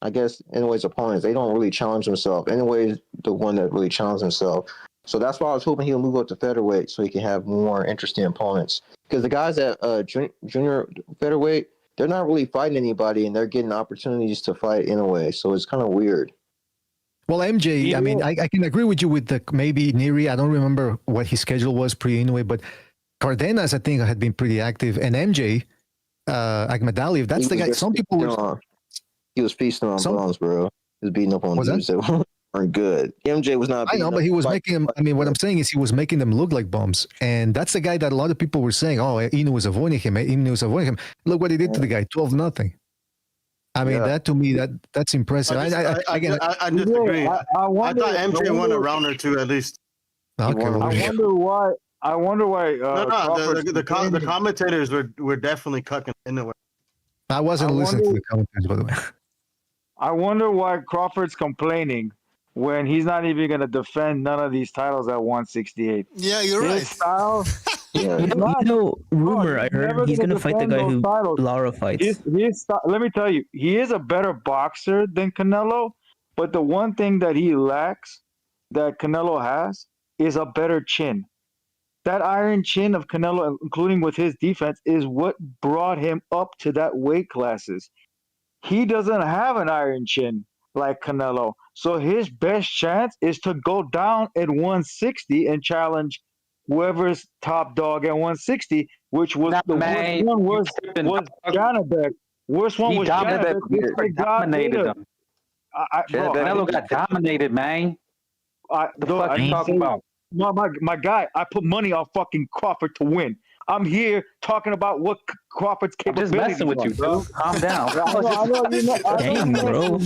I guess Inoue's opponents. They don't really challenge themselves. Inoue is the one that really challenges himself. So that's why I was hoping he'll move up to featherweight so he can have more interesting opponents. Because the guys at junior featherweight, they're not really fighting anybody, and they're getting opportunities to fight Inoue. So it's kind of weird. Well, MJ, I mean, I can agree with you with the maybe Neri. I don't remember what his schedule was pre-Inoue, but Cardenas, I think, had been pretty active. And MJ, Akhmadaliev, that's the guy. Some people were... He was feasting on bombs, bro. He was beating up on dudes that weren't good. MJ was not. I know, but he was making them. I mean, what I'm saying is he was making them look like bums, and that's the guy that a lot of people were saying, "Oh, Inoue was avoiding him. Inoue was avoiding him." Look what he did to the guy, 12-0. I mean, that to me, that's impressive. I disagree. I thought MJ won a round or 2 at least. Okay, I wonder why. The commentators were definitely cucking Inoue. I wasn't listening to the commentators, by the way. I wonder why Crawford's complaining when he's not even going to defend none of these titles at 168. Yeah, you're His right. Style, rumor I heard he's going to fight the guy who Lara fights. Let me tell you, he is a better boxer than Canelo, but the one thing that he lacks that Canelo has is a better chin. That iron chin of Canelo, including with his defense, is what brought him up to that weight classes. He doesn't have an iron chin like Canelo. So his best chance is to go down at 160 and challenge whoever's top dog at 160, which was the worst one was Janabek. Worst one was Janabek. He dominated him. Canelo got dominated, man. The fuck are you talking about? My guy, I put money on fucking Crawford to win. I'm here talking about what Crawford's capabilities are. I'm just messing with you, dude. Calm down. Dang, bro.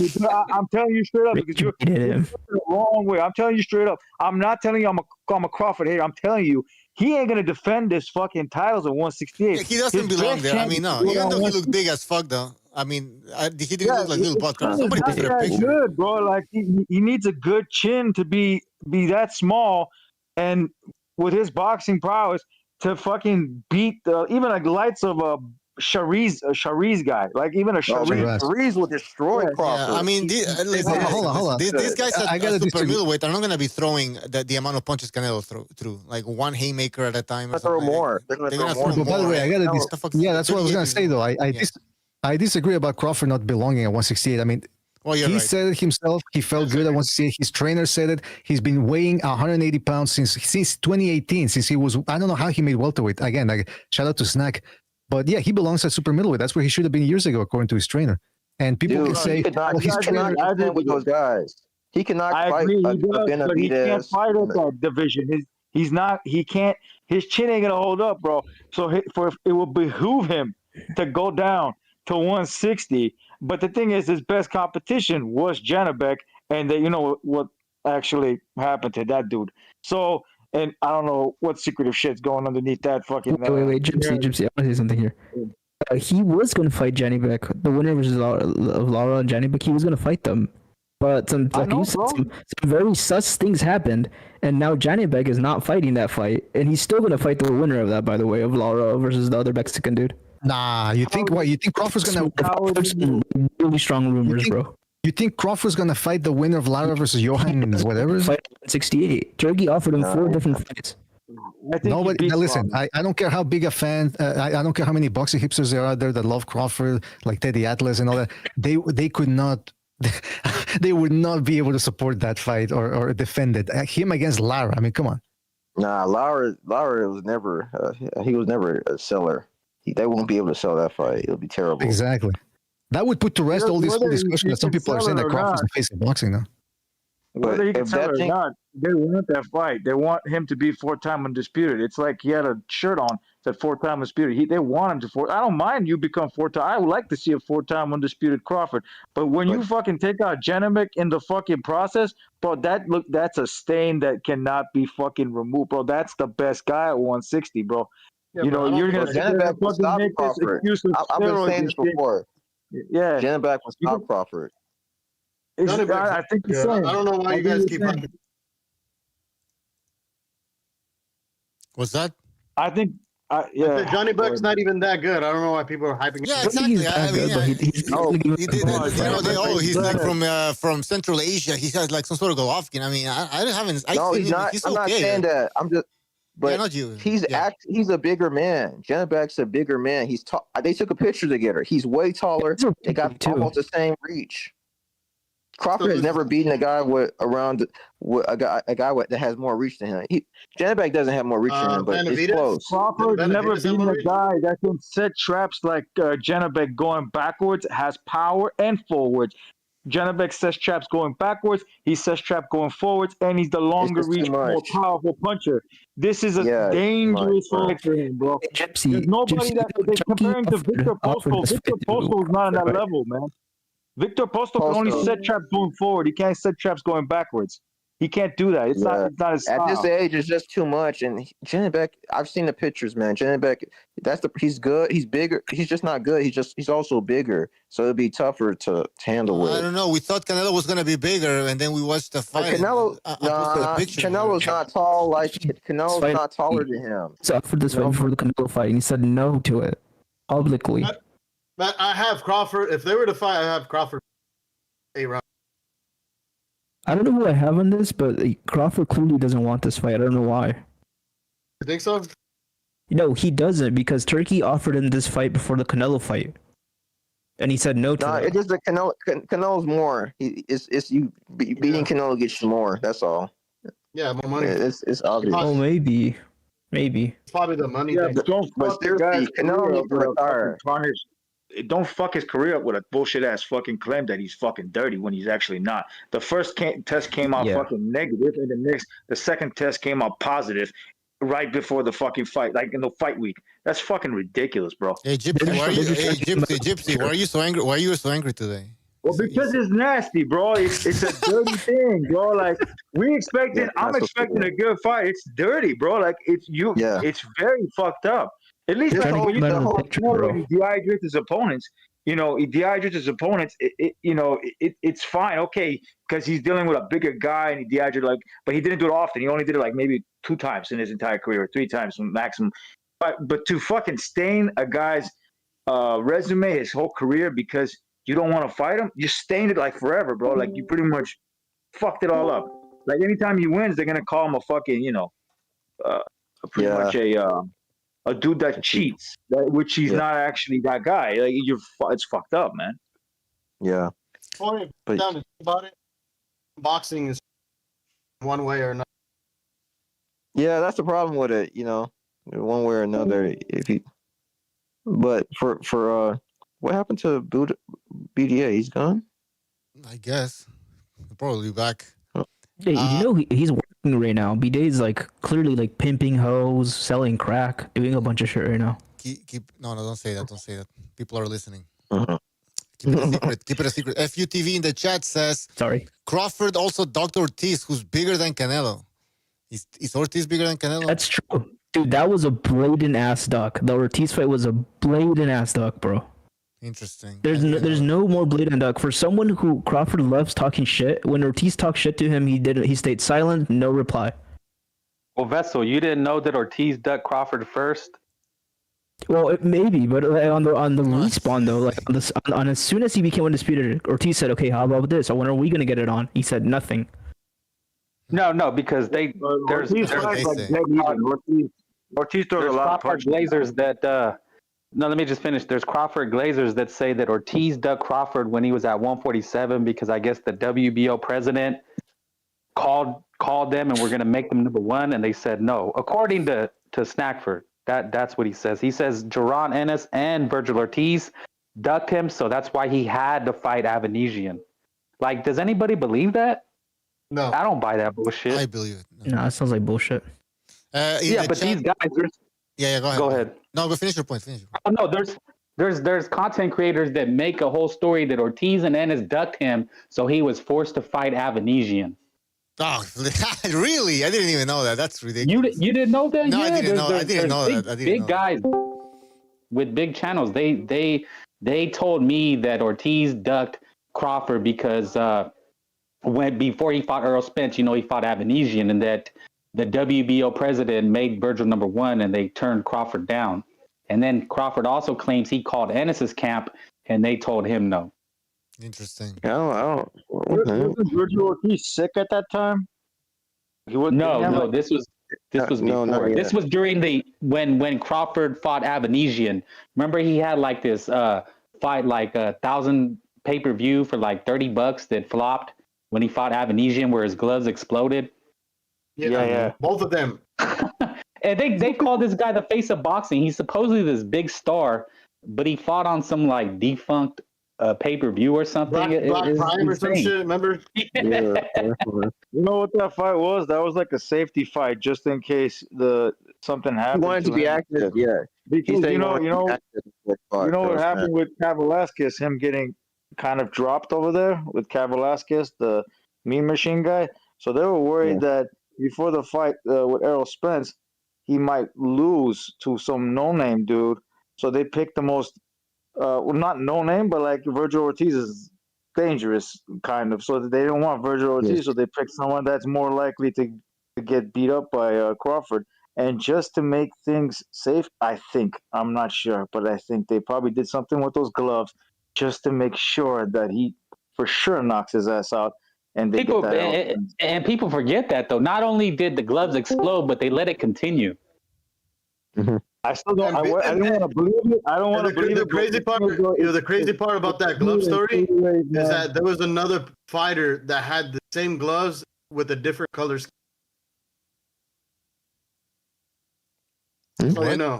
I'm telling you straight up because you're the wrong way. I'm telling you straight up. I'm not telling you I'm a Crawford hater. I'm telling you he ain't gonna defend his fucking titles at 168. Yeah, he doesn't belong there. I mean, no. Even though he looked big as fuck, though. I mean, he didn't look like little podcast. Somebody posted a picture. Good, bro. Like he needs a good chin to be that small, and with his boxing prowess to fucking beat even like lights of a Shariz guy. Like even a Shariz will destroy Crawford. Yeah, I mean, hold on. These guys at super middleweight are not going to be throwing the amount of punches Canelo through. Like one haymaker at a time. They're going to throw more. By the way, I got to. Yeah, that's what I was going to say though. I disagree about Crawford not belonging at 168. I mean, he said it himself. He felt good at 168. His trainer said it. He's been weighing 180 pounds since 2018. Since he was, I don't know how he made welterweight. Again, like, shout out to Snack. But yeah, he belongs at super middleweight. That's where he should have been years ago, according to his trainer. And people can say, his trainer with those guys. He cannot fight but he can't fight at that division. He's not. He can't. His chin ain't gonna hold up, bro. So it will behoove him to go down to 160. But the thing is, his best competition was Janabek, and you know what actually happened to that dude. So, and I don't know what secretive shit's going underneath that fucking. Wait, Gypsy, I want to say something here. He was going to fight Janibek, the winner versus of Lara and Janibek. He was going to fight them, but some very sus things happened, and now Janibek is not fighting that fight, and he's still going to fight the winner of that, by the way, of Lara versus the other Mexican dude. Nah, you think what? You think Crawford's gonna? Really strong rumors, bro. You think Crawford's gonna fight the winner of Lara versus Johan, whatever? Fight 68. Turkey offered him 4 different fights. Nobody. Now listen, I don't care how big a fan. I don't care how many boxing hipsters there are out there that love Crawford, like Teddy Atlas and all that. They could not. They would not be able to support that fight or defend it. Him against Lara. I mean, come on. Nah, Lara was never. He was never a seller. They won't be able to sell that fight. It'll be terrible. Exactly. That would put to rest all this whole discussion that some people are saying that Crawford's the face of boxing now. Whether he can if sell it that or thing, not, they want that fight. They want him to be 4-time undisputed. It's like he had a shirt on that 4-time undisputed. They want him to four. I don't mind you become 4-time. I would like to see a 4-time undisputed Crawford. But when you fucking take out Janovich in the fucking process, bro, that's a stain that cannot be fucking removed, bro. That's the best guy at 160, bro. Yeah, you but know, I don't you're think gonna that- sit there Janovich and will fucking stop make this Crawford. excuse of I've been steroids saying and this shit. before. Yeah, Janovich will stop Crawford. Johnny Black's I think the good. same. I don't know why I you think guys the keep same. hyping. What's that? I think, I yeah. said Johnny Black's not even that good. I don't know why people are hyping. Yeah, I don't think he's exactly. I that mean, good, but he's No, clearly giving he it a did. bad You know, fight. he's like better. from Central Asia. He has like some sort of Golovkin. I mean, I haven't. I no, seen he's him. not. He's I'm not okay. saying that. I'm just. Yeah, But not you. he's Yeah. he's a bigger man. Janovich's a bigger man. He's tall. They took a picture together. He's way taller. They got too. almost the same reach. Crawford has So- never beaten a guy with a guy that has more reach than him. Janovich doesn't have more reach than him, but it's Benavidez? close. Crawford's Benavidez never have been more a reach? guy that can set traps like Janovich going backwards, has power and forwards. Janovich sets traps going backwards, he sets trap going forwards, and he's the longer just too reach, more much. powerful puncher. This is a Yeah, dangerous right, fight for him, bro. Gypsy, There's nobody Gypsy, that they Turkey compare him to Victor offered Postol. this Victor fight to Postol is not on that Crawford. level, man. Victor Postol can only Postol. set traps going forward. He can't set traps going backwards. He can't do that. It's Yeah. not his At this style. age, it's just too much. And Janovich, I've seen the pictures, man. Janovich, he's good. He's bigger. He's just not good. He's also bigger, so it'd be tougher to handle with. I don't know. We thought Canelo was gonna be bigger, and then we watched the But fight. Canelo, I posted a picture. Canelo's not tall. Like Canelo's Fight- not taller than him. So offered this fight before the Canelo fight, and he said no to it publicly. But I have Crawford. If they were to fight, I have Crawford. 8 rounds. I don't know who I have on this, but Crawford clearly doesn't want this fight. I don't know why. You think so? No, he doesn't, because Turkey offered him this fight before the Canelo fight, and he said no to No, it. it's just that Canelo's more. It's you beating Canelo gets you more. That's all. Yeah, more money. It's obvious. Oh, maybe. It's probably the money Yeah, thing. but don't But fuck the guy's seriously, Canelo career needs to up with a retire. fucking tarnish. Don't fuck his career up with a bullshit ass fucking claim that he's fucking dirty when he's actually not. The first test came out Yeah. fucking negative, and the second test came out positive right before the fucking fight, like in the fight week. That's fucking ridiculous, bro. Hey, Gypsy, why are you? Hey, Gypsy, why are you so angry? Why are you so angry today? Well, because it's nasty, bro. It's a dirty thing, bro. Like I'm expecting a good fight. It's dirty, bro. Like it's very fucked up. At least Just like, hold when you the talk whole about picture, Canelo bro. when he dehydrates his opponents, he dehydrates his opponents. It's fine, okay, because he's dealing with a bigger guy and he dehydrated but he didn't do it often. He only did it like maybe 2 times in his entire career, or 3 times maximum. But to fucking stain a guy's resume, his whole career, because you don't want to fight him, you stained it like forever, bro. Like you pretty much fucked it all up. Like anytime he wins, they're gonna call him a fucking, pretty much a dude that cheats, which he's not actually that guy. Like it's fucked up, man. Yeah. Point But- down to think about it. Boxing is one way or another. Yeah, that's the problem with it, one way or another. But for what happened to BDA? He's gone. I guess he'll probably be back. Yeah, he's working right now. B-Day's like clearly like pimping hoes, selling crack, doing a bunch of shit right now. No, don't say that. Don't say that. People are listening. Uh-huh. Keep it a secret. Keep it a secret. FUTV in the chat says Sorry. Crawford also Dr. Ortiz, who's bigger than Canelo. Is Ortiz bigger than Canelo? That's true. Dude, that was a blatant ass duck. The Ortiz fight was a blatant ass duck, bro. Interesting. There's no more blatant duck. For someone who Crawford loves talking shit, when Ortiz talked shit to him, he stayed silent, no reply. Well, Vessel, you didn't know that Ortiz ducked Crawford first? Well, maybe, but on the respawn though, like on as soon as he became undisputed, Ortiz said, "Okay, how about this? When are we gonna get it on?" He said nothing. No, because there's Ortiz fights like say. dead even. Ortiz throws a lot of Crawford punches. Glazers that no, let me just finish. There's Crawford Glazers that say that Ortiz ducked Crawford when he was at 147 because I guess the WBO president called them and we're going to make them number 1, and they said no. According to Snackford, that's what he says. He says Jaron Ennis and Virgil Ortiz ducked him, so that's why he had to fight Avanesian. Like, does anybody believe that? No. I don't buy that bullshit. I believe it. No. No, it sounds like bullshit. Yeah, but these guys, Yeah, go ahead. go ahead. No, go finish your point. Finish. Oh, no, there's content creators that make a whole story that Ortiz and Ennis ducked him, so he was forced to fight Avanesian. Oh, really? I didn't even know that. That's ridiculous. You didn't know that? No, yeah, I didn't know. I didn't know big, that. I didn't big know guys with big channels. They told me that Ortiz ducked Crawford because before he fought Earl Spence, he fought Avanesian, and that the WBO president made Virgil #1, and they turned Crawford down. And then Crawford also claims he called Ennis's camp, and they told him no. Interesting. I don't. Wasn't Virgil Ortiz sick at that time? No. This was before. not yet. This was during when Crawford fought Avanesian. Remember, he had like this fight, like 1,000 pay-per-view for like $30 that flopped when he fought Avanesian, where his gloves exploded. Yeah. Both of them. And they call this guy the face of boxing. He's supposedly this big star, but he fought on some like defunct pay-per-view or something. Black Prime or some shit, remember? You know what that fight was? That was like a safety fight, just in case something He happened. wanted to be him. active, yeah. Because said he you know wanted to be active before he fought what Earl happened Spence. with Cav Velasquez, him getting kind of dropped over there with Cav Velasquez, the Mean Machine guy. So they were worried that before the fight with Errol Spence, he might lose to some no-name dude. So they picked the most, not no-name, but like Virgil Ortiz is dangerous, kind of. So they don't want Virgil Ortiz, so they picked someone that's more likely to get beat up by Crawford. And just to make things safe, I think, I'm not sure, but I think they probably did something with those gloves just to make sure that he for sure knocks his ass out. And they People get that and people forget that though. Not only did the gloves explode, but they let it continue. I still don't. I don't want to believe it. I don't want to believe the it. crazy part, the crazy part about that glove story is that there was another fighter that had the same gloves with a different color scheme. So you know,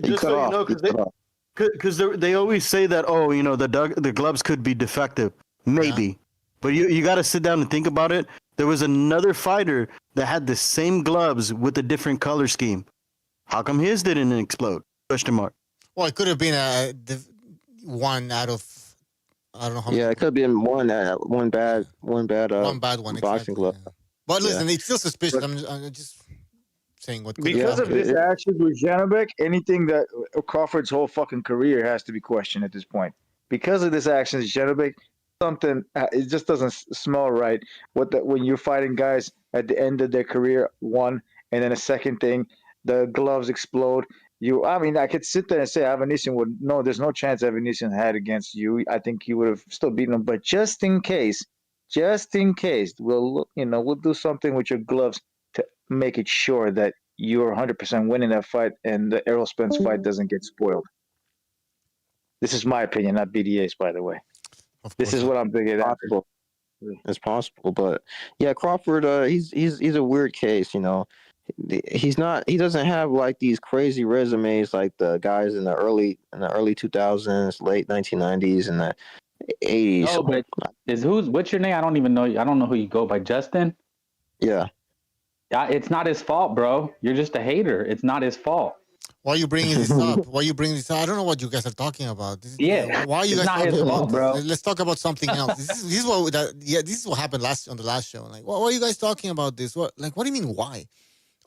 just so you know, because they always say that the gloves could be defective, maybe, but you got to sit down and think about it. There was another fighter that had the same gloves with a different color scheme. How come his didn't explode? Question mark. Well, it could have been one out of I don't know how many. Yeah, it could have been one bad one bad one boxing exactly, glove. yeah. But listen, it's still suspicious. I'm just saying what could because of this action with Janibek, anything that Crawford's whole fucking career has to be questioned at this point. Because of this action, Janibek, something it just doesn't smell right. When you're fighting guys at the end of their career, one, and then a second thing, the gloves explode. I could sit there and say Avanesian there's no chance Avanesian had against you. I think he would have still beaten him. But just in case, we'll do something with your gloves to make it sure that you're 100% winning that fight and the Errol Spence fight doesn't get spoiled. This is my opinion, not BDA's, by the way. This is what I'm thinking. It's possible, but yeah, Crawford, he's a weird case, He doesn't have like these crazy resumes like the guys in the early 2000s, late 1990s, and the 80s. Oh, but what's your name? I don't even know. I don't know who you go by. Justin? Yeah. It's not his fault, bro. You're just a hater. It's not his fault. Why are you bringing this up? I don't know what you guys are talking about. Why are you guys talking about bro? Let's talk about something else. This is what happened on the last show. Like, why are you guys talking about this? What do you mean why?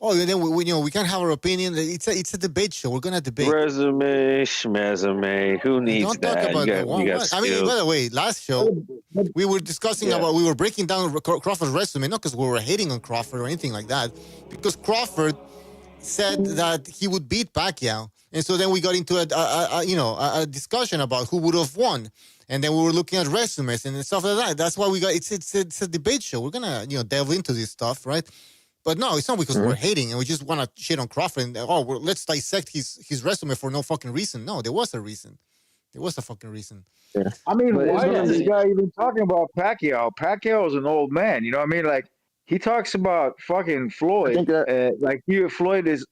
Oh, and then we can't have our opinion. It's a debate show. We're gonna debate. Resume, schmesume. Who needs Don't talk that? about that. I mean, by the way, last show we were discussing we were breaking down Crawford's resume, not because we were hating on Crawford or anything like that, because Crawford said that he would beat Pacquiao, and so then we got into a discussion about who would have won, and then we were looking at resumes and stuff like that. That's why we got it's a debate show. We're gonna delve into this stuff, right? But no, it's not because we're hating and we just want to shit on Crawford and let's dissect his resume for no fucking reason. No, there was a reason. There was a fucking reason. Yeah. I mean, why is this guy even talking about Pacquiao? Pacquiao is an old man. You know what I mean? Like, he talks about fucking Floyd. Floyd is,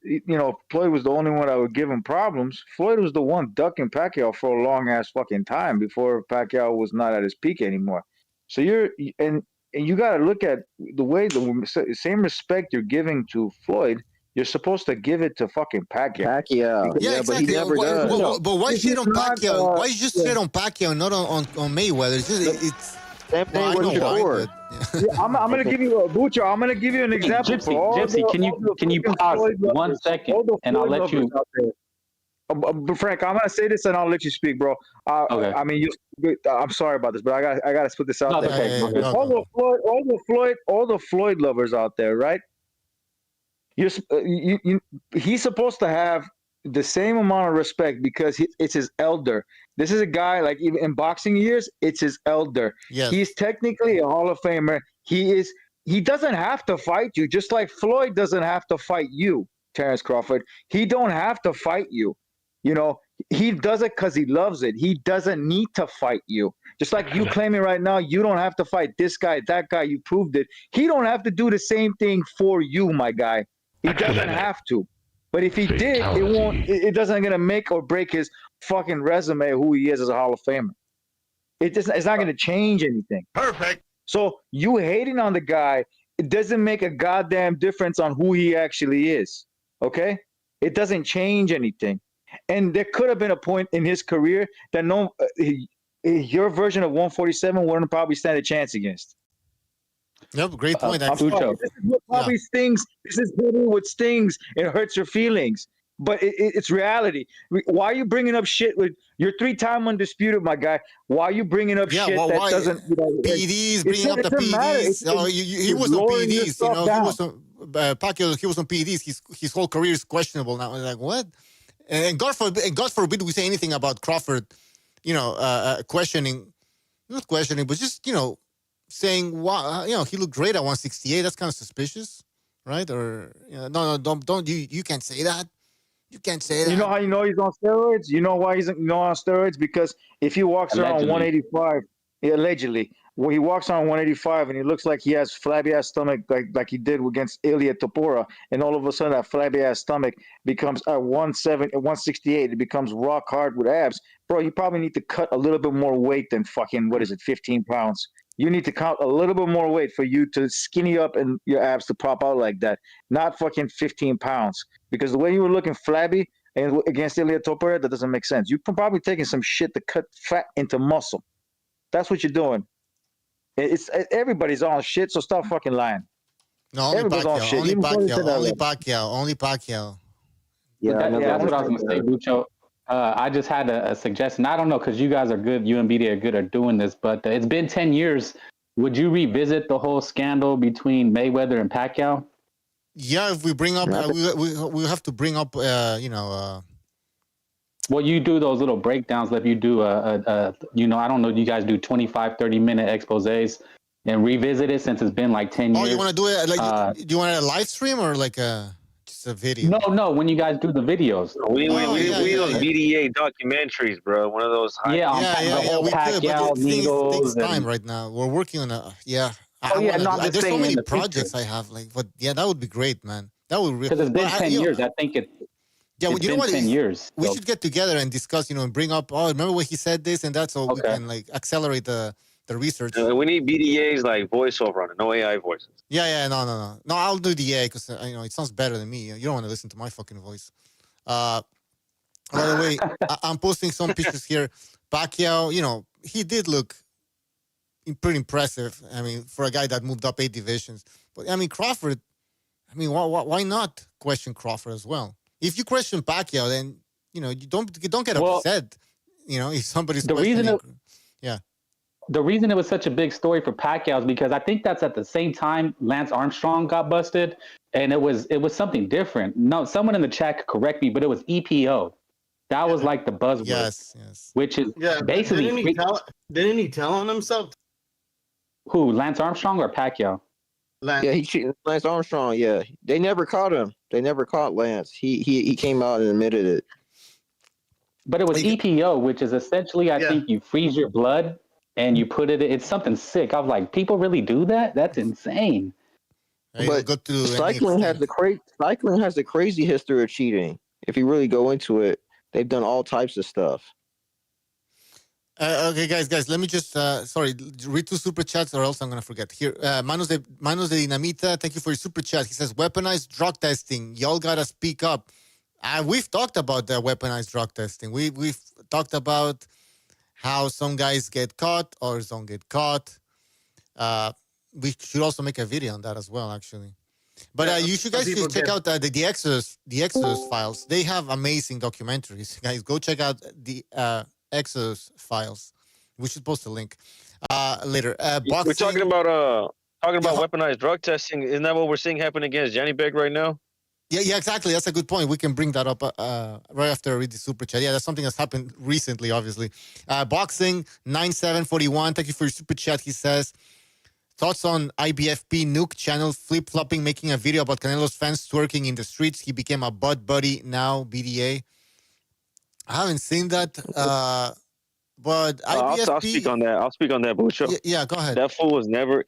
Floyd was the only one that would give him problems. Floyd was the one ducking Pacquiao for a long ass fucking time before Pacquiao was not at his peak anymore. So and you got to look at the way the same respect you're giving to Floyd, you're supposed to give it to fucking Pacquiao. Pacquiao. Yeah, But he exactly. never does. But why This shit is on not, Pacquiao? Why just shit on Pacquiao, not on Mayweather? It's Same well, thing I with know why, Shakur. but Yeah, I'm gonna give you a Bucho. I'm gonna give you an example. Gypsy, can you pause Floyd 1 lovers, second, all the and I'll Floyd let you. lovers out there. Frank, I'm gonna say this and I'll let you speak, bro. Okay. I mean, I'm sorry about this, but I gotta put this out No, there. it's okay. Yeah, Go ahead. All the Floyd lovers out there, right? He's supposed to have the same amount of respect because it's his elder. This is a guy, like, even in boxing years, it's his elder. yes. He's technically a Hall of Famer. He doesn't have to fight you, just like Floyd doesn't have to fight you, Terence Crawford. He don't have to fight you. You know, he does it because he loves it. He doesn't need to fight you. Just like you claiming right now, you don't have to fight this guy, that guy, you proved it. He don't have to do the same thing for you, my guy. He doesn't have to. But if he did, it doesn't gonna make or break his fucking resume who he is as a Hall of Famer. It's not gonna change anything. Perfect. So you hating on the guy, it doesn't make a goddamn difference on who he actually is. Okay? It doesn't change anything. And there could have been a point in his career that your version of 147 wouldn't probably stand a chance against. Yep, great point. I'm sorry. This is what probably stings. This is what stings. It hurts your feelings. But it's reality. Why are you bringing up shit with you're 3-time undisputed, my guy? Why are you bringing up shit that doesn't? PEDs, bringing up the PEDs. He was on PEDs. You know, he was on Pacquiao. He was on PEDs. His whole career is questionable now. Like what? And God forbid we say anything about Crawford. You know, questioning, not questioning, but just saying wow, he looked great at 168. That's kind of suspicious, right? Or no, don't you can't say that. You can't say that. You know how you know he's on steroids? You know why he's on steroids? Because if he walks around 185, allegedly, when he walks around 185 and he looks like he has flabby ass stomach, like he did against Ilia Topuria, and all of a sudden that flabby ass stomach becomes at 168, it becomes rock hard with abs. Bro, you probably need to cut a little bit more weight than fucking 15 pounds. You need to count a little bit more weight for you to skinny up and your abs to pop out like that. Not fucking 15 pounds. Because the way you were looking flabby and against Ilia Topuria, that doesn't make sense. You're probably taking some shit to cut fat into muscle. That's what you're doing. Everybody's on shit, so stop fucking lying. No, only Pacquiao. Only Pacquiao. Yeah, that's what I was gonna say, Lucho. I just had a suggestion. I don't know, because you guys are good. You and BD are good at doing this, but it's been 10 years. Would you revisit the whole scandal between Mayweather and Pacquiao? Yeah, if we bring up, we have to bring up, Well, you do those little breakdowns. Like you do I don't know. You guys do 25, 30-minute exposés and revisit it since it's been like 10 years. Oh, you want to do it like? Do you want a live stream or like just a video? No. When you guys do the videos, we those BDA documentaries, bro. One of those. We could, but it takes time right now. We're working on there's so many projects I have. But that would be great, man. That would really. Because it's been 10 years. I think it's. Yeah, you know what? 10 years. We should get together and discuss, and bring up. Oh, remember when he said this and that, so we can accelerate the research. We need BDAs like voiceover on it, no AI voices. Yeah, no. I'll do the AI because it sounds better than me. You don't want to listen to my fucking voice. By the way, I'm posting some pictures here. Pacquiao, he did look pretty impressive. I mean, for a guy that moved up 8 divisions. But I mean, Crawford. I mean, why not question Crawford as well? If you question Pacquiao, then you don't get upset. If somebody's the reason it was such a big story for Pacquiao is because I think that's at the same time Lance Armstrong got busted, and it was something different. No, someone in the chat could correct me, but it was EPO. That was like the buzzword. Yes. Which is basically. Didn't he tell on himself? Who, Lance Armstrong or Pacquiao? Lance. Yeah, he cheated. Lance Armstrong. Yeah, they never caught him. They never caught Lance. He came out and admitted it. But it was EPO, which is essentially, I think you freeze your blood and you put it. It's something sick. I was like, people really do that? That's insane. But cycling has the crazy history of cheating. If you really go into it, they've done all types of stuff. Okay, guys, let me just, read 2 super chats or else I'm going to forget. Here, Manos de Dinamita, thank you for your super chat. He says, weaponized drug testing. Y'all got to speak up. We've talked about the weaponized drug testing. We've talked about how some guys get caught or don't get caught. We should also make a video on that as well, actually. But you should guys should check out the Exodus files. They have amazing documentaries. Guys, go check out the Exodus files. We should post a link later. We're talking about weaponized drug testing. Isn't that what we're seeing happen against Johnny Beck right now? Yeah, exactly. That's a good point. We can bring that up right after I read the super chat. Yeah, that's something that's happened recently, obviously. Boxing 9741. Thank you for your super chat. He says, thoughts on IBFP Nuke channel flip-flopping, making a video about Canelo's fans twerking in the streets. He became a butt buddy now, BDA. I haven't seen that, but IBFP... I'll speak on that. Bucho. Yeah, go ahead. That fool was never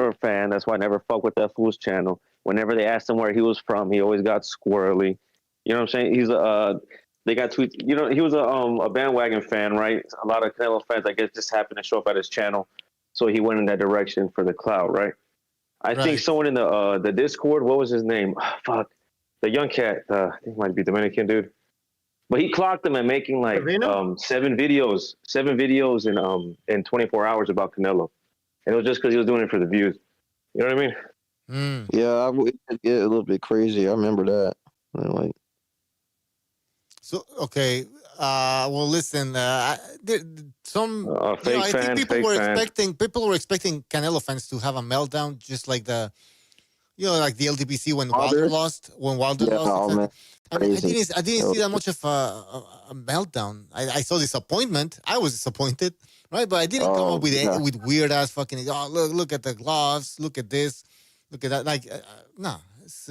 a fan. That's why I never fuck with that fool's channel. Whenever they asked him where he was from, he always got squirrely. You know what I'm saying? He's they got tweets. You know, he was a bandwagon fan, right? A lot of Canelo fans, I guess, just happened to show up at his channel, so he went in that direction for the clout, right? I think someone in the Discord, what was his name? Fuck, the young cat. I think it might be Dominican dude, but he clocked him at making like 7 videos in 24 hours about Canelo, and it was just because he was doing it for the views. You know what I mean? Yeah, I would get a little bit crazy. I remember that. Like, so okay. Well, listen. I think people were expecting Canelo fans to have a meltdown, just like the LDBC when Wilder lost. I didn't see that much of a meltdown. I saw disappointment. I was disappointed, right? But I didn't come up with weird ass fucking. Oh, look at the gloves. Look at this. Look at that. Like, no, it's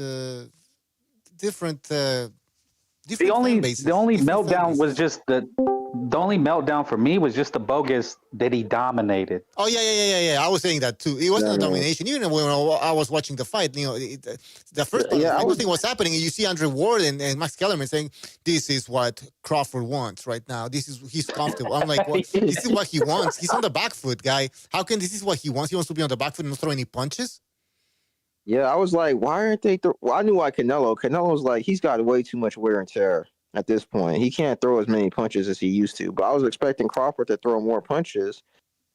different. The only meltdown was just the only meltdown for me was just the bogus that he dominated. Oh yeah. I was saying that too. It wasn't a domination. Even when I was watching the fight, the first part, I don't think what's happening. You see Andre Ward and Max Kellerman saying, "This is what Crawford wants right now. He's comfortable." I'm like, well, this is what he wants. He's on the back foot, guy. How can this is what he wants? He wants to be on the back foot and not throw any punches. Yeah, I was like, why aren't they? I knew why Canelo was like, he's got way too much wear and tear at this point. He can't throw as many punches as he used to. But I was expecting Crawford to throw more punches.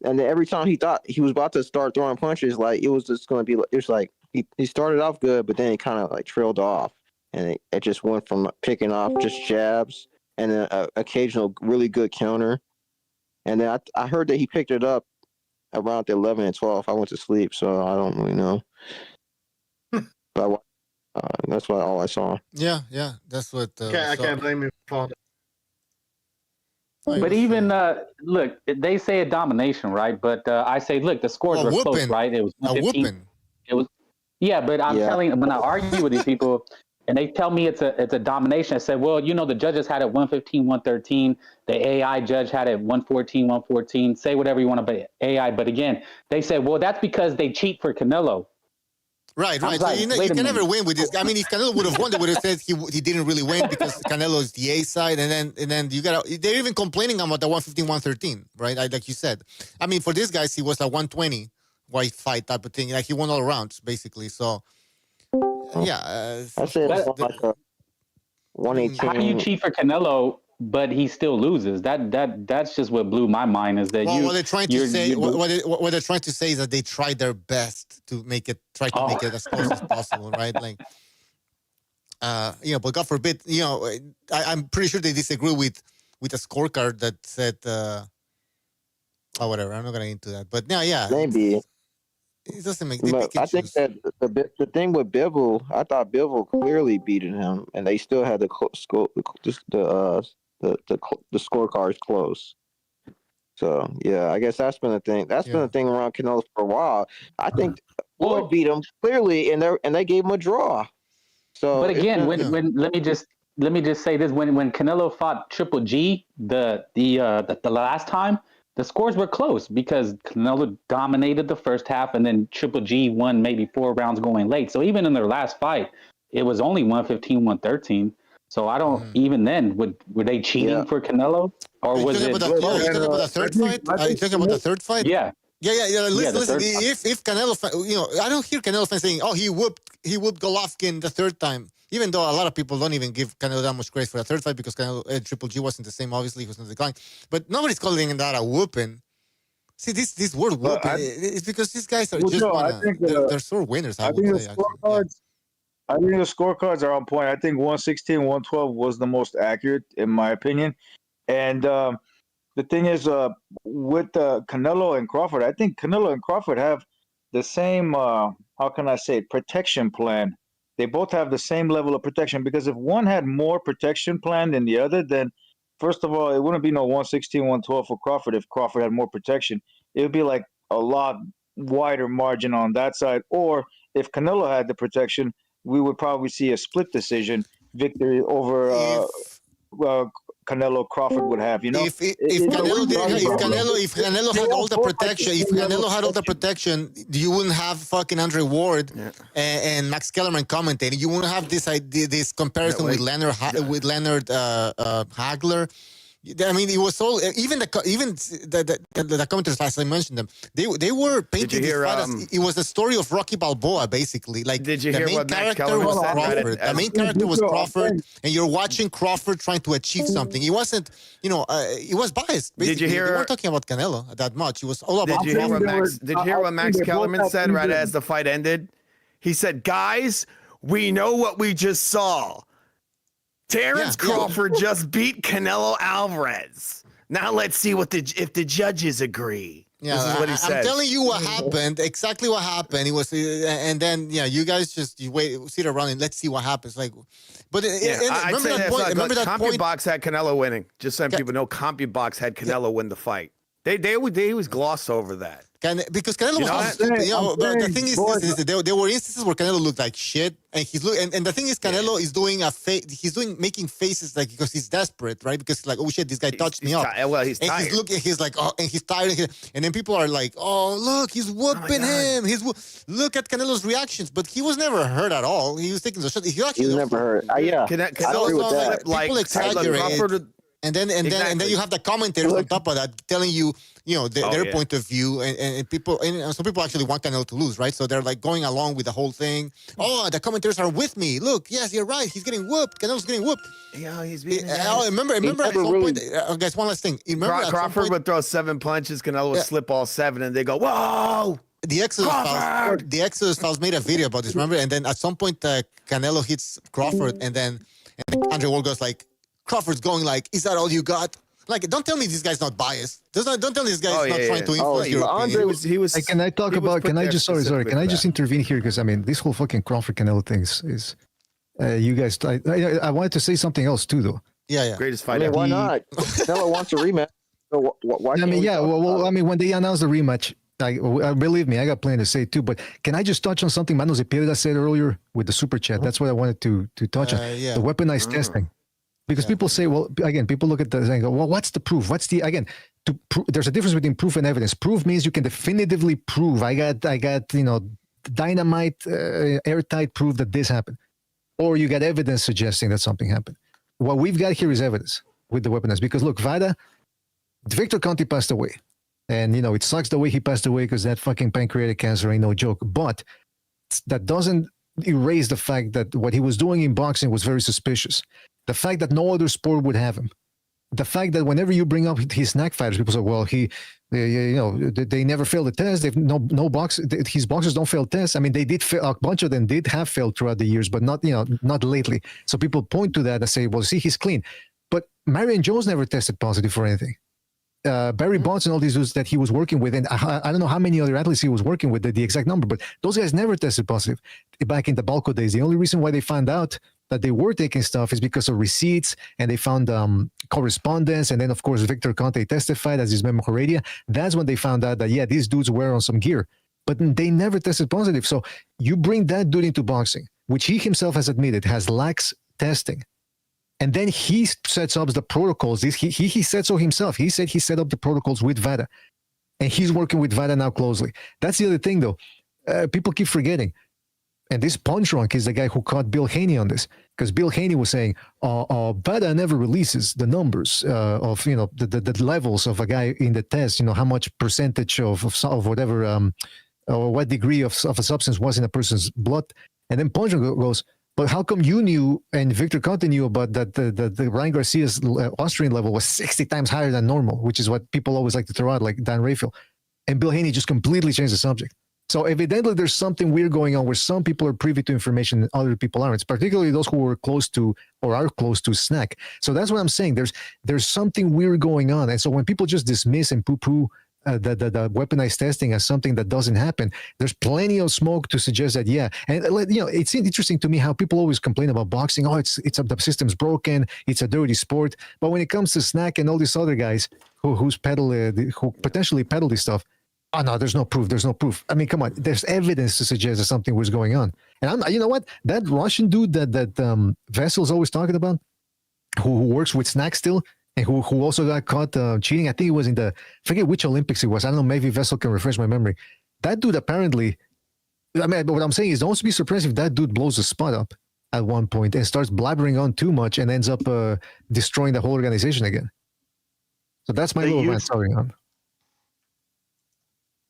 And then every time he thought he was about to start throwing punches, like it was just going to be, it was like he started off good, but then it kind of like trailed off. And it just went from picking off just jabs and then an occasional really good counter. And then I heard that he picked it up around the 11 and 12. I went to sleep, so I don't really know. But that's all I saw. Yeah, that's what. I can't blame you for that. But even look, they say a domination, right? But I say, look, the scores were close, right? It was 115. It was, yeah. But I'm telling, when I argue with these people, and they tell me it's a domination, I said, well, the judges had it 115, 113. The AI judge had it 114, 114. Say whatever you want about AI, but again, they said, well, that's because they cheat for Canelo. Right. So you can never win with this. I mean, if Canelo would have won, they would have said he didn't really win because Canelo is the A side, and then they're even complaining about the 115, 113, right? Like you said. I mean, for these guys, he was a 120 white fight type of thing. Like he won all rounds basically. So yeah, I said like a 118. How do you cheat for Canelo? But he still loses. That's just what blew my mind is that what they're trying to say. What they're trying to say is that they tried their best to make it as close as possible, right? Like, but God forbid, I'm pretty sure they disagree with a scorecard that said, whatever. I'm not gonna get into that, but yeah, maybe it doesn't make. I think that the thing with Bivol, I thought Bivol clearly beaten him, and they still had the scorecards close. So yeah, I guess that's been the thing. That's been the thing around Canelo for a while. I think Floyd beat him clearly, and they gave him a draw. So, but again, when let me just say this: when Canelo fought Triple G the last time, the scores were close because Canelo dominated the first half, and then Triple G won maybe 4 rounds going late. So even in their last fight, it was only 115, 113. So I don't even then were they cheating for Canelo? Or Are you was talking it? about the, you talking about the third fight? Are you talking about the third fight? Yeah. Yeah. Listen, the listen. third If Canelo, I don't hear Canelo fans saying, "Oh, he whooped Golovkin the third time." Even though a lot of people don't even give Canelo that much credit for the third fight because Canelo Triple G wasn't the same. Obviously, he was in decline. But nobody's calling that a whooping. See, this word whooping, it's because these guys are just they're sore winners. I would say. I think the scorecards are on point. I think 116, 112 was the most accurate, in my opinion. And the thing is, with Canelo and Crawford, I think Canelo and Crawford have the same, how can I say, protection plan. They both have the same level of protection because if one had more protection plan than the other, then first of all, it wouldn't be no 116, 112 for Crawford if Crawford had more protection. It would be like a lot wider margin on that side. Or if Canelo had the protection, we would probably see a split decision victory over Canelo Crawford would have, If Canelo had all the protection, you wouldn't have fucking Andre Ward and Max Kellerman commentating. You wouldn't have this comparison with Leonard Hagler. I mean, it was all even the commentators, as I mentioned them, they were painting this fight as it was the story of Rocky Balboa, basically. Like, did you hear what Max Kellerman was said? Crawford. The main character was Crawford, and you're watching Crawford trying to achieve something. He wasn't, it was biased. Basically. Did you hear? They weren't talking about Canelo that much. It was all about. Did you hear what Max Kellerman said right as the fight ended? He said, "Guys, we know what we just saw. Terence Crawford just beat Canelo Álvarez. Now let's see if the judges agree." Yeah, this is what he said. I'm telling you what happened. Exactly what happened. It was, and then you guys you sit around and let's see what happens. Like, but remember that point. Remember that point. CompuBox had Canelo winning. Just so people know, CompuBox had Canelo win the fight. They always gloss over that. Because Canelo was stupid. But the thing is, there were instances where Canelo looked like shit, and and the thing is, Canelo is doing making faces like because he's desperate, right? Because like, oh shit, this guy touched me up. Well, he's tired. He's like, oh, and he's tired, and then people are like, oh look, he's whooping him. Look at Canelo's reactions, but he was never hurt at all. He was taking the shot. He was never hurt. Yeah, Canelo agree with that. People exaggerate. And then you have the commentators on top of that telling you, their point of view, and people, and some people actually want Canelo to lose, right? So they're like going along with the whole thing. Oh, the commentators are with me. Look, yes, you're right. He's getting whooped. Canelo's getting whooped. Yeah, he's being. Remember at some point, guys, one last thing. Remember Crawford would throw 7 punches. Canelo would slip all 7, and they go, "Whoa!" The Exodus Files made a video about this. Remember, and then at some point, Canelo hits Crawford, and Andre Ward goes like, Crawford's going like, "Is that all you got?" Like, don't tell me this guy's not biased. Don't tell me this guy's not trying to influence your opinion. He was. Can I talk about? Can I just Can I just intervene here? Because I mean, this whole fucking Crawford Canelo thing is you guys. I wanted to say something else too, though. Yeah. Greatest fight. Why not? Canelo wants a rematch. So why I mean, Well, I mean, when they announced the rematch, believe me, I got plenty to say too. But can I just touch on something Manos Zepeda said earlier with the super chat? That's what I wanted to touch on. The weaponized testing. Because people say, well, again, people look at this and go, well, what's the proof? There's a difference between proof and evidence. Proof means you can definitively prove. I got, dynamite, airtight proof that this happened. Or you got evidence suggesting that something happened. What we've got here is evidence with the weaponized. Because look, Victor Conte passed away. And, it sucks the way he passed away because that fucking pancreatic cancer ain't no joke. But that doesn't erase the fact that what he was doing in boxing was very suspicious. The fact that no other sport would have him. The fact that whenever you bring up his snack fighters, people say, well, they never failed the test. His boxers don't fail tests. I mean, they did fail. A bunch of them did have failed throughout the years, but not lately. So people point to that and say, well, see, he's clean. But Marion Jones never tested positive for anything. Barry Bonds and all these dudes that he was working with, and I don't know how many other athletes he was working with, the exact number, but those guys never tested positive back in the Balco days. The only reason why they found out that they were taking stuff is because of receipts, and they found correspondence, and then of course Victor Conte testified as his memoradia. That's when they found out that these dudes were on some gear, but they never tested positive. So you bring that dude into boxing, which he himself has admitted has lax testing. And then he sets up the protocols. He said so himself. He said he set up the protocols with VADA. And he's working with VADA now closely. That's the other thing, though. People keep forgetting. And this punch drunk is the guy who caught Bill Haney on this, because Bill Haney was saying, Bada never releases the numbers of, you know, the levels of a guy in the test, you know, how much percentage of whatever, or what degree of a substance was in a person's blood. And then punch drunk goes, but how come you knew and Victor Conte knew about that the Ryan Garcia's Austrian level was 60 times higher than normal, which is what people always like to throw out, like Dan Raphael. And Bill Haney just completely changed the subject. So evidently there's something weird going on where some people are privy to information and other people aren't, particularly those who were close to or are close to Snack. So that's what I'm saying. There's something weird going on. And so when people just dismiss and poo-poo the weaponized testing as something that doesn't happen, there's plenty of smoke to suggest that, yeah. And, you know, it's interesting to me how people always complain about boxing. Oh, the system's broken. It's a dirty sport. But when it comes to Snack and all these other guys who potentially peddle this stuff, oh no, there's no proof. There's no proof. I mean, come on. There's evidence to suggest that something was going on. And you know what? That Russian dude that Vessel's always talking about, who works with Snack still, and who also got caught cheating. I think it was I forget which Olympics it was. I don't know. Maybe Vessel can refresh my memory. That dude apparently, I mean, what I'm saying is, don't be surprised if that dude blows the spot up at one point and starts blabbering on too much and ends up destroying the whole organization again. So that's my little rant. Sorry, on.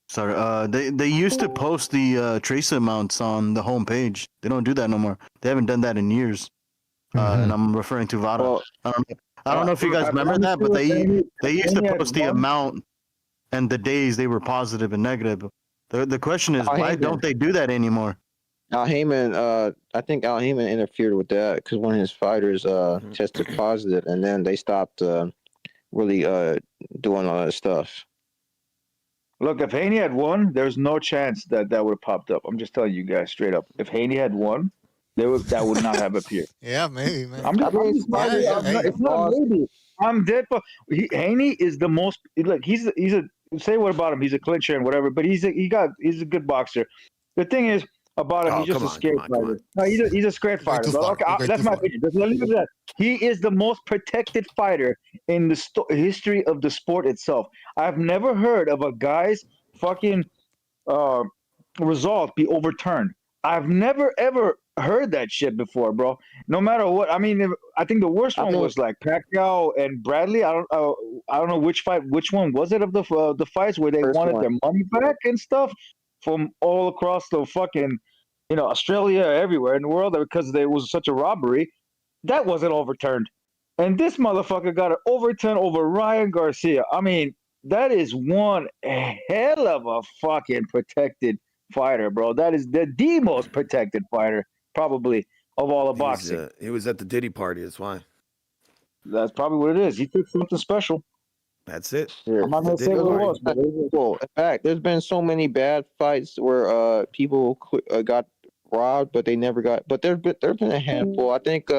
Sorry, they used to post the trace amounts on the homepage. They don't do that no more. They haven't done that in years. And I'm referring to Vada. Well, I don't know if you guys remember that, but they used to post the amount and the days they were positive and negative. The question is, why don't they do that anymore? Al Heyman, I think Al Heyman interfered with that because one of his fighters tested positive, and then they stopped really doing all that stuff. Look, if Haney had won, there's no chance that would have popped up. I'm just telling you guys straight up. If Haney had won, that would not have appeared. Yeah, maybe, man. I'm dead. But Haney is the most, like, he's a say what about him? He's a clincher and whatever, but he's a good boxer. The thing is about him, he's just a scared fighter. No, he's a scared fighter. Okay, that's my opinion. Let's leave it at that. He is the most protected fighter in the history of the sport itself. I've never heard of a guy's fucking result be overturned. I've never ever heard that shit before, bro. No matter what. I mean, I think the worst one was like Pacquiao and Bradley. I don't know which one was it of the fights where they wanted their money back and stuff from all across the fucking, you know, Australia, everywhere in the world, because there was such a robbery. That wasn't overturned. And this motherfucker got it overturned over Ryan Garcia. I mean, that is one hell of a fucking protected fighter, bro. That is the most protected fighter, probably, of all of boxing. He was at the Diddy party, that's why. That's probably what it is. He took something special. That's it. I'm not going to say what it was. But well, in fact, there's been so many bad fights where people got robbed, but they never got. But there's been a handful. I think.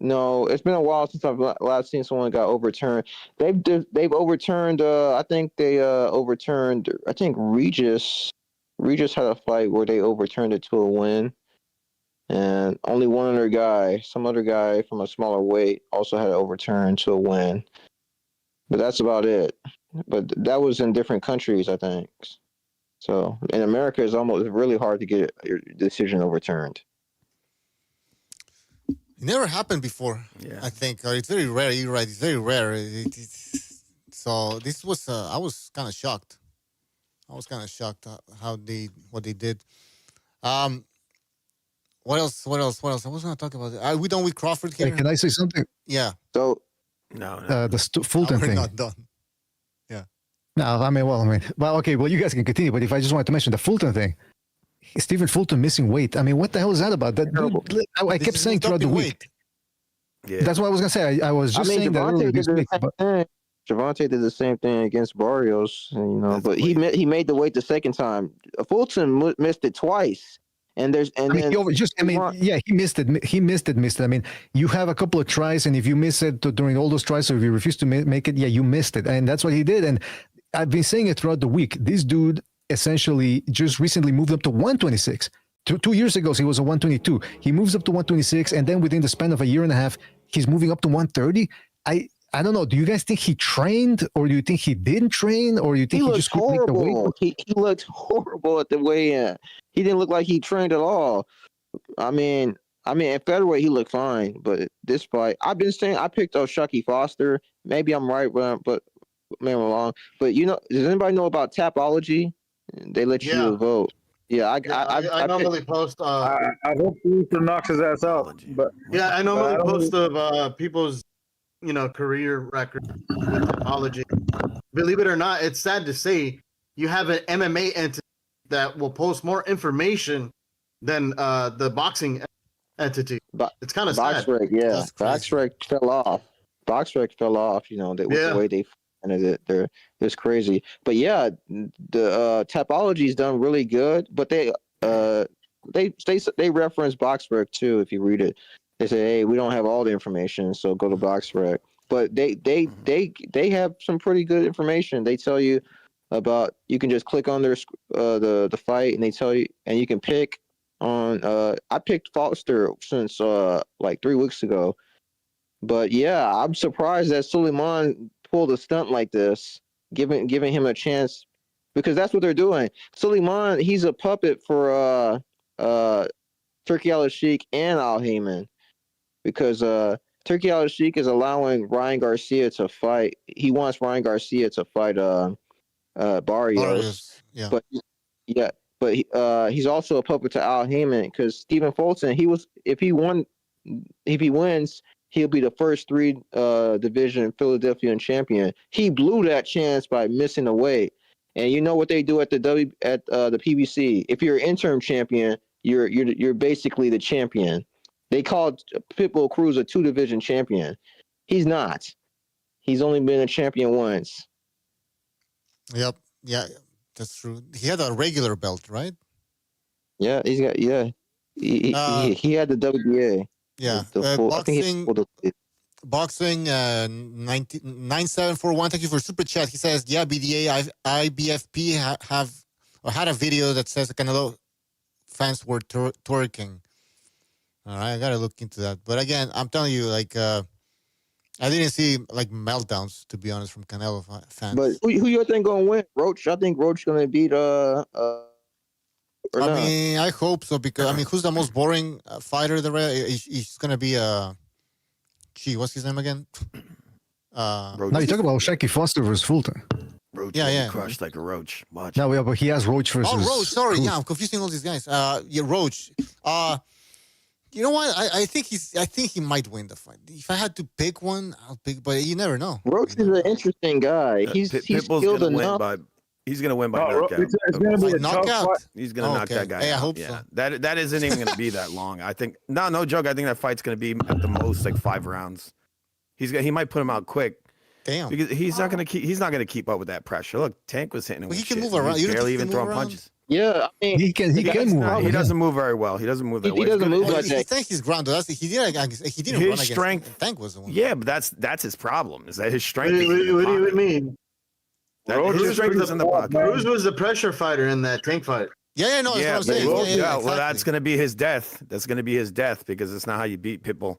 No, it's been a while since I've last seen someone got overturned. They've overturned. I think they overturned. I think Regis had a fight where they overturned it to a win, and only one other guy, some other guy from a smaller weight, also had it overturned to a win. But that's about it. But that was in different countries, I think. So in America, it's really hard to get your decision overturned. It never happened before. Yeah. I think it's very rare. You're right. It's very rare. So this was. I was kind of shocked. What they did. What else? I was going to talk about. Are we done with Crawford here? Hey, can I say something? Yeah. So the Fulton thing. We're not done. Yeah. No, I mean, okay. Well, you guys can continue. But if I just wanted to mention the Fulton thing. Stephen Fulton missing weight. I mean, what the hell is that about? That dude, I kept saying throughout the week. Yeah. That's what I was gonna say. I was just saying that earlier this week. Gervonta did the same thing against Barrios, but he made the weight the second time. Fulton missed it twice, he missed it. He missed it. I mean, you have a couple of tries, and if you miss it during all those tries, or if you refuse to make it, you missed it, and that's what he did. And I've been saying it throughout the week. This dude essentially just recently moved up to 126. 2 years ago, he was a 122. He moves up to 126, and then within the span of a year and a half, he's moving up to 130. I don't know. Do you guys think he trained, or do you think he didn't train, or do you think he just couldn't make the weight? Horrible. He looked horrible at the weigh-in. He didn't look like he trained at all. I mean, at featherweight he looked fine, but this fight, I've been saying I picked up Shucky Foster. Maybe I'm right, but maybe I'm wrong. But does anybody know about Tapology? They let you vote. Yeah, I normally post. I hope Luther knocks his ass out. But I normally post of people's, career record with Tapology. Believe it or not, it's sad to say you have an MMA entity that will post more information than the boxing entity. It's kind of sad. BoxRec fell off. BoxRec fell off. With the way they ended it, it's crazy. But yeah, the Tapology's done really good. But they reference BoxRec too. If you read it, they say, "Hey, we don't have all the information, so go to BoxRec." But they have some pretty good information. They tell you about. You can just click on their the fight, and they tell you, and you can pick on. I picked Foster since like 3 weeks ago. But yeah, I'm surprised that Suleiman pulled a stunt like this, giving him a chance, because that's what they're doing. Suleiman, he's a puppet for Turki Al-Sheikh and Al Heyman, because Turki Al-Sheikh is allowing Ryan Garcia to fight. He wants Ryan Garcia to fight Barrios. But he's also a puppet to Al Heyman, because Stephen Fulton, if he wins, he'll be the first 3 division Philadelphian champion. He blew that chance by missing the weight. And you know what they do at the PBC? If you're an interim champion, you're basically the champion. They called Pitbull Cruz a 2 division champion. He's not. He's only been a champion once. Yep. Yeah, that's true. He had a regular belt, right? Yeah, he's got. Yeah, he had the WBA. Yeah, boxing 9741. Thank you for super chat. He says, yeah, BDA, IBFP had a video that says Canelo fans were twerking. All right, I gotta look into that. But again, I'm telling you, like, I didn't see like meltdowns, to be honest, from Canelo fans. But who you think gonna win? Roach? I think Roach gonna beat I mean, I hope so, because who's the most boring fighter? He's gonna be what's his name again? No, you talk about Shucky Foster versus Fulton. Roach crushed like a roach. Watch. No, but he has Roach versus. Oh, Roach. Sorry, Cruz. yeah, I'm confusing all these guys. Roach. You know what? I think he might win the fight. If I had to pick one, I'll pick. But you never know. Roach is an interesting guy. He's skilled enough. He's gonna win by knockout. It's gonna be a knockout. He's gonna knock that guy out. Hey, I hope so. That isn't even gonna be that long. I think no joke. I think that fight's gonna be at the most like 5 rounds. He might put him out quick. Damn. Because he's not gonna keep up with that pressure. Look, Tank was hitting him. Well, with he can shit. move around. He's barely even throwing punches. Yeah, I mean, he can move around. He doesn't move very well. He doesn't move that way. He doesn't move like He that. thinks he's grounded. He didn't His run strength. against Tank was the one. Yeah, but that's his problem. Is that his strength? What do you mean? His strength is in the pocket. Cruz was the pressure fighter in that Tank fight. Yeah, no, that's what I'm saying. Well, that's going to be his death. That's going to be his death, because it's not how you beat Pitbull.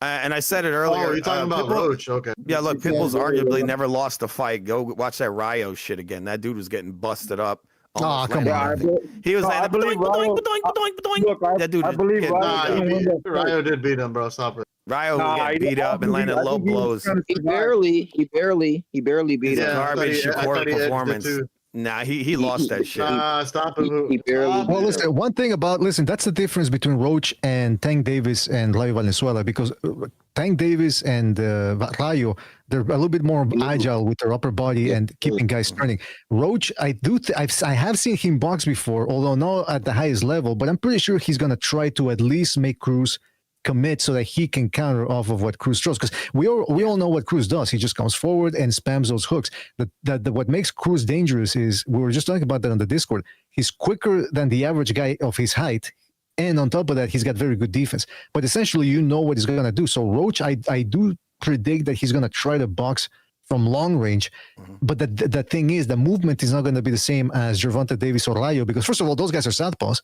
And I said it earlier. Oh, you're talking about Pitbull, Roach. Okay. Yeah, look, Pitbull's arguably never lost a fight. Go watch that Rayo shit again. That dude was getting busted up. Oh, come on. He was I landing. believe Rayo. Look, That dude. I believe Rayo. Rayo did beat him, bro. Stop it. Rayo was getting beat up and landed low blows. He barely beat He's him. a garbage Shakur performance. Nah, he lost that shit. Stop it. He barely. Well, listen, one thing that's the difference between Roach and Tank Davis and Rayo Valenzuela, because Tank Davis and Rayo, they're a little bit more agile with their upper body and keeping guys turning. Roach, I have seen him box before, although not at the highest level, but I'm pretty sure he's going to try to at least make Cruz commit so that he can counter off of what Cruz throws, because we all know what Cruz does. He just comes forward and spams those hooks. What makes Cruz dangerous is, we were just talking about that on the Discord, he's quicker than the average guy of his height, and on top of that, he's got very good defense. But essentially, you know what he's going to do. So Roach, I do predict that he's going to try to box from long range, but the thing is, the movement is not going to be the same as Gervonta Davis or Rayo, because first of all, those guys are southpaws,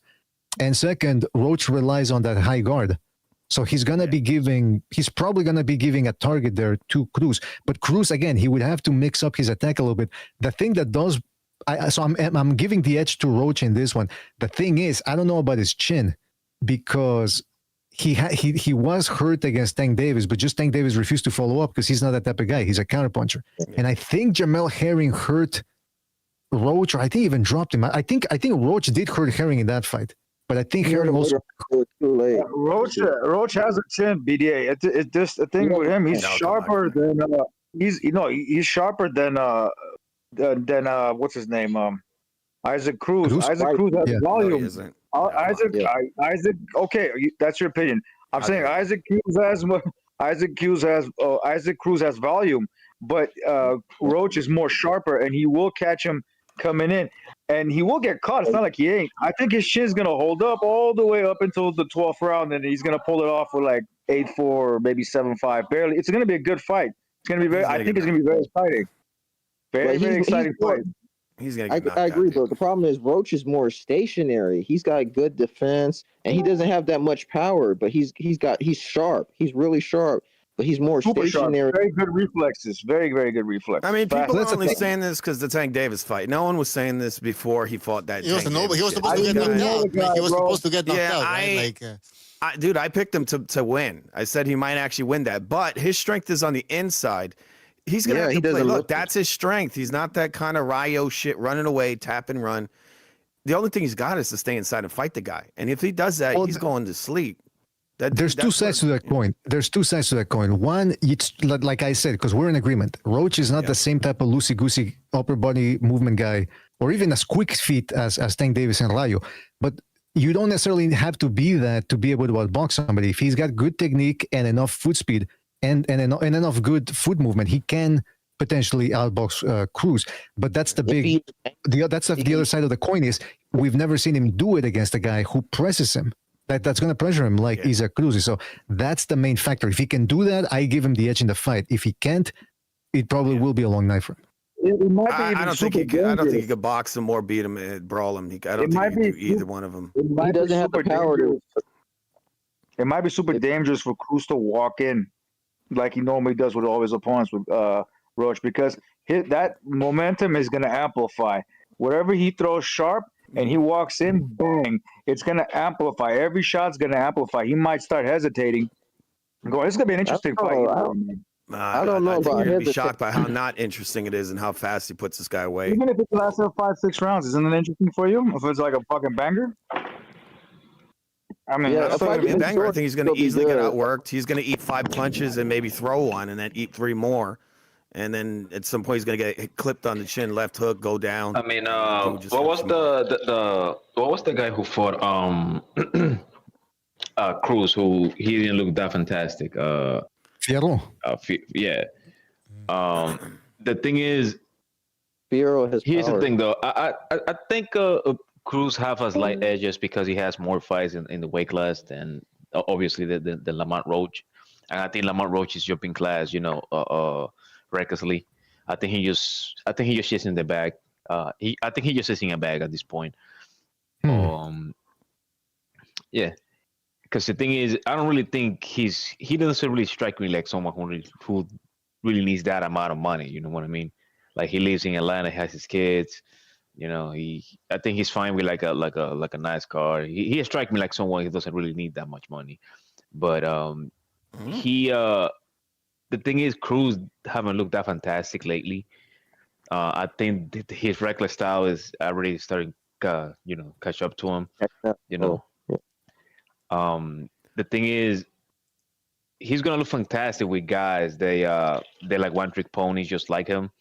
and second, Roach relies on that high guard. So he's gonna be giving. He's probably gonna be giving a target there to Cruz. But Cruz again, he would have to mix up his attack a little bit. The thing that does, I'm giving the edge to Roach in this one. The thing is, I don't know about his chin because he was hurt against Tank Davis, but just Tank Davis refused to follow up because he's not that type of guy. He's a counterpuncher, and I think Jamel Herring hurt Roach, or I think even dropped him. I think Roach did hurt Herring in that fight. But I think Herring also Roach has a chin, BDA. It's just the thing with him. He's sharper than he's sharper than what's his name? Isaac Cruz. Isaac Cruz has volume. No, Isaac. Okay, that's your opinion. I'm saying Isaac Cruz has volume, but Roach is more sharper, and he will catch him coming in. And he will get caught. It's not like he ain't. I think his chin's going to hold up all the way up until the 12th round, and he's going to pull it off with like 8-4 or maybe 7-5. Barely. It's going to be a good fight. It's going to be very. I think it's going to be very exciting. Very exciting fight. He's going to get I agree, but the problem is Roach is more stationary. He's got good defense, and he doesn't have that much power, but he's sharp. He's really sharp. But he's more Super stationary. Sharp. Very good reflexes. Very good reflexes. I mean, people are only saying this because the Tank Davis fight. No one was saying this before he fought that. He was supposed to get knocked out. He was supposed to get knocked out. Right? Dude, I picked him to win. I said he might actually win that, but his strength is on the inside. He's gonna have to play. Look, that's his strength. He's not that kind of Ryo shit, running away, tap and run. The only thing he's got is to stay inside and fight the guy. And if he does that, he's going to sleep. There's two sides to that coin. There's two sides to that coin. One, it's like I said, because we're in agreement. Roach is not the same type of loosey-goosey upper body movement guy, or even as quick feet as Tank Davis and Rayo. But you don't necessarily have to be that to be able to outbox somebody. If he's got good technique and enough foot speed and enough good foot movement, he can potentially outbox Cruz. But that's the other side of the coin is we've never seen him do it against a guy who presses him. That's going to pressure him like Isaac Cruz. So that's the main factor. If he can do that, I give him the edge in the fight. If he can't, it probably will be a long night for him. I don't think he could box him or beat him, brawl him. I don't think he can do either one of them. He doesn't have the power to. It might be super dangerous for Cruz to walk in like he normally does with all his opponents with Roach, because that momentum is going to amplify. Whatever he throws sharp, and he walks in, bang, it's going to amplify. Every shot's going to amplify. He might start hesitating. It's going to be an interesting fight. I don't know. I think you're going to be shocked by how not interesting it is and how fast he puts this guy away. Even if it lasts 5-6 rounds, isn't it interesting for you? If it's like a fucking banger? I mean, I don't think it's going to be a banger. I think he's going to easily get outworked. He's going to eat 5 punches and maybe throw one and then eat 3 more. And then at some point he's gonna get clipped on the chin, left hook, go down. I mean, what was the guy who fought Cruz, who he didn't look that fantastic? Fierro. Yeah. The thing is, Fierro has. Here's the thing, though. I think Cruz have a slight edge just because he has more fights in the weight class than obviously the Lamont Roach, and I think Lamont Roach is jumping class, recklessly. I think he just shits in the bag. I think he just sits in a bag at this point. Yeah, because the thing is, I don't really think he doesn't really strike me like someone who really needs that amount of money. You know what I mean? Like, he lives in Atlanta, has his kids. I think he's fine with like a nice car. He strike me like someone who doesn't really need that much money. But the thing is, Cruz haven't looked that fantastic lately. I think his reckless style is already starting, catch up to him. The thing is, he's gonna look fantastic with guys. They're like one-trick ponies, just like him,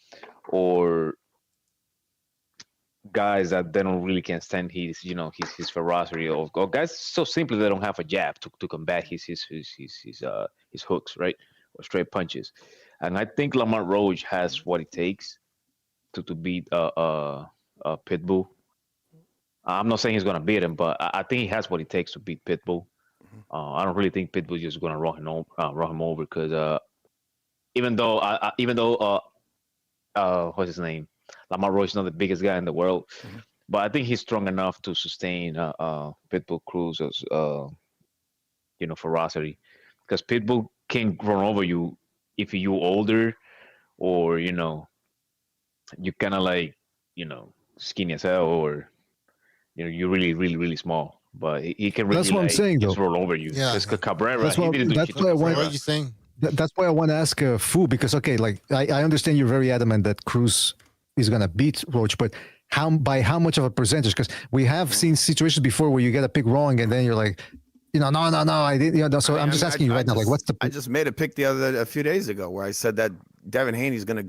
or guys that they don't really can stand his ferocity, or guys so simply they don't have a jab to combat his hooks, right? Or straight punches. And I think Lamont Roach has what it takes to beat Pitbull. I'm not saying he's gonna beat him, but I think he has what it takes to beat Pitbull. I don't really think Pitbull is just gonna run him over, because even though what's his name, Lamont Roach is not the biggest guy in the world, but I think he's strong enough to sustain Pitbull Cruz ferocity. Because Pitbull can run over you if you older, or you kind of like skinny as hell, or you're really really really small. But he can really That's what I'm saying, just though. roll over you. Yeah. Because Cabrera, That's he what, didn't do that's shit why to I What are want. you saying? That's why I want to ask Fu, because okay, like I understand you're very adamant that Cruz is gonna beat Roach, but by how much of a percentage? Because we have seen situations before where you get a pick wrong and then you're like, no, I didn't. So I'm just asking you right now, like, what's the? I just made a pick a few days ago where I said that Devin Haney's gonna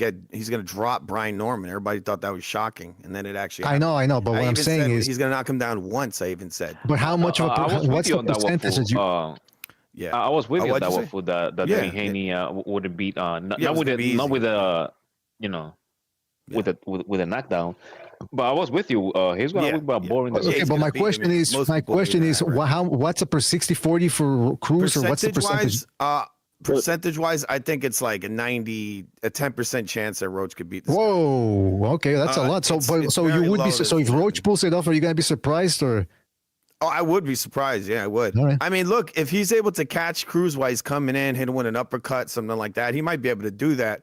drop Brian Norman. Everybody thought that was shocking, and then it actually. I know, but what I'm saying is he's gonna knock him down once. I even said. But how much of a what's the percentage that you? Yeah, I was with you on what'd that you one say? for that Devin Haney wouldn't beat not it was with gonna be not easy. with a with a knockdown. But I was with you. He's gonna win by boring. Okay, but my question is, what's a 60-40 for Cruz, or what's the percentage? Percentage-wise, I think it's like a 10% chance that Roach could beat this. Whoa, okay, that's a lot. So, so you would be so if Roach pulls it off, are you gonna be surprised or? Oh, I would be surprised. Yeah, I would. All right. I mean, look, if he's able to catch Cruz while he's coming in, hit him with an uppercut, something like that, he might be able to do that.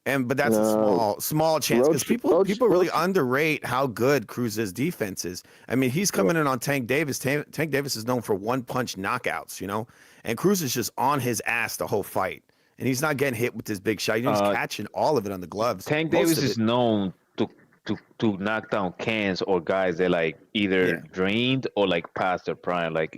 But that's a small chance, because people really underrate how good Cruz's defense is. I mean, he's coming in on Tank Davis. Tank Davis is known for one-punch knockouts, and Cruz is just on his ass the whole fight, and he's not getting hit with this big shot. He's catching all of it on the gloves. Tank Davis is known to knock down cans or guys that like either drained or like past their prime, like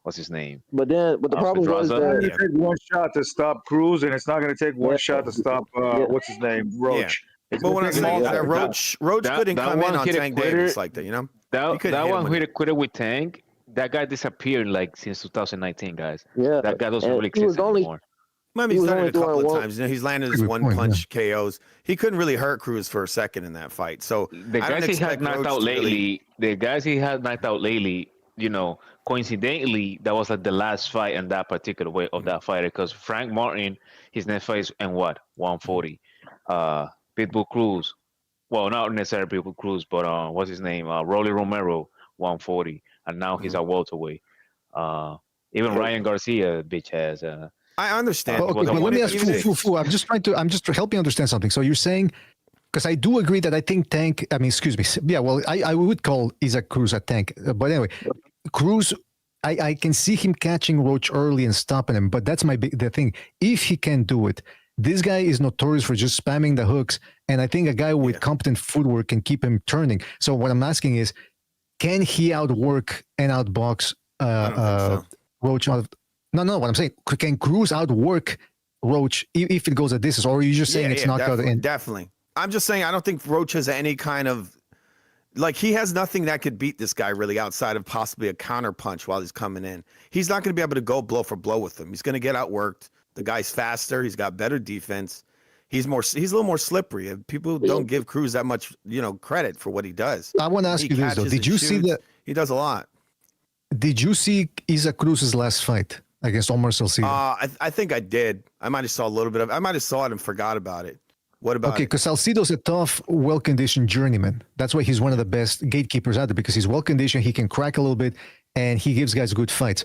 what's his name? But the problem was that it take one shot to stop Cruz, and it's not going to take one shot to stop what's his name, Roach. Yeah. But when I say that Roach couldn't come in on Tank Davis like that, That one hit a quitter with Tank. That guy disappeared like since 2019, guys. Yeah, that guy doesn't really exist anymore. I mean, he's done it a couple of times. He's landed his one-punch KOs. He couldn't really hurt Cruz for a second in that fight. So the guys he had knocked out lately, coincidentally, that was like the last fight in that particular way of that fighter, because Frank Martin, his next fight is in 140. Pitbull Cruz, well, not necessarily Pitbull Cruz, but what's his name? Rolly Romero, 140, and now he's at welterweight. Even Ryan Garcia, bitch, has. I understand. Okay, but let me ask Fu. I'm just to help you understand something. So you're saying, because I do agree that I think Tank. I mean, excuse me. Yeah, well, I would call Isaac Cruz a Tank, but anyway, Cruz. I can see him catching Roach early and stopping him, but that's the thing. If he can do it, this guy is notorious for just spamming the hooks, and I think a guy with competent footwork can keep him turning. So what I'm asking is, can he outwork and outbox Roach? No. What I'm saying, can Cruz outwork Roach if it goes at distance, or are you just saying it's not going to end? Definitely. I'm just saying I don't think Roach has any kind of he has nothing that could beat this guy really outside of possibly a counter punch while he's coming in. He's not going to be able to go blow for blow with him. He's going to get outworked. The guy's faster. He's got better defense. He's a little more slippery. People don't give Cruz that much credit for what he does. I want to ask you this though: did you see that? He does a lot. Did you see Isaac Cruz's last fight against Omar Salcido? I think I did. I might have saw a little bit of. I might have saw it and forgot about it. What about? Okay, because Salcido's a tough, well-conditioned journeyman. That's why he's one of the best gatekeepers out there, because he's well-conditioned. He can crack a little bit, and he gives guys good fights.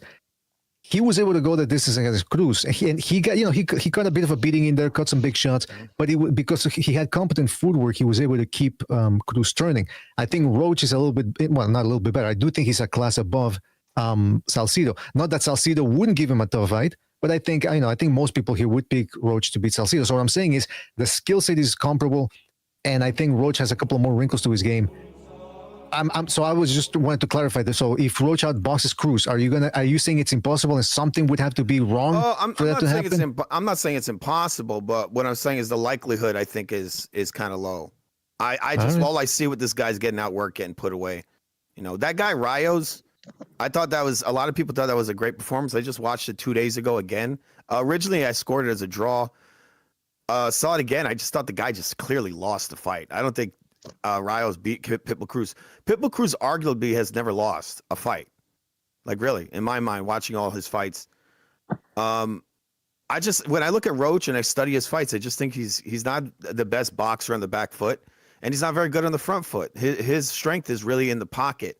He was able to go the distance against Cruz, and he got he got a bit of a beating in there, cut some big shots, but because he had competent footwork, he was able to keep Cruz turning. I think Roach is a little bit, well, not a little bit better. I do think he's a class above Salcido. Not that Salcido wouldn't give him a tough fight, but I think most people here would pick Roach to beat Salcido. So what I'm saying is the skill set is comparable, and I think Roach has a couple more wrinkles to his game. So I was just wanted to clarify this. So if Roach outboxes Cruz, are you saying it's impossible and something would have to be wrong for that to happen? I'm not saying it's impossible, but what I'm saying is the likelihood I think is kind of low. All I see with this guy's getting outworked, getting put away. That guy Rios. I thought that was, a lot of people thought that was a great performance. I just watched it 2 days ago again. Originally, I scored it as a draw. Saw it again. I just thought the guy just clearly lost the fight. I don't think Rios beat Pitbull Cruz. Pitbull Cruz arguably has never lost a fight. Like really, in my mind, watching all his fights. When I look at Roach and I study his fights, I just think he's not the best boxer on the back foot, and he's not very good on the front foot. His strength is really in the pocket.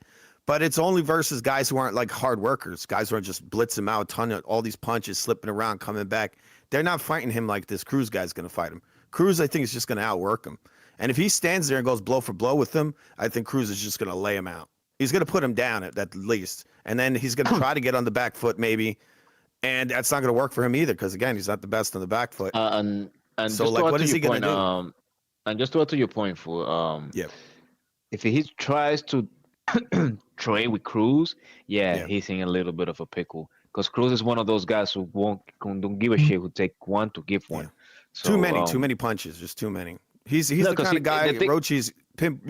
But it's only versus guys who aren't like hard workers, guys who are just blitz him out, ton of all these punches, slipping around, coming back. They're not fighting him like this Cruz guy's going to fight him. Cruz, I think, is just going to outwork him. And if he stands there and goes blow for blow with him, I think Cruz is just going to lay him out. He's going to put him down at least. And then he's going to try to get on the back foot maybe. And that's not going to work for him either because, again, he's not the best on the back foot. And so, just like, to what is he going to do? And just to add to your point, yeah. If he tries to trade with Cruz, he's in a little bit of a pickle because Cruz is one of those guys who don't give a shit, who take one to give one. So, too many punches, just too many. He's the kind of guy. Roach, he's kind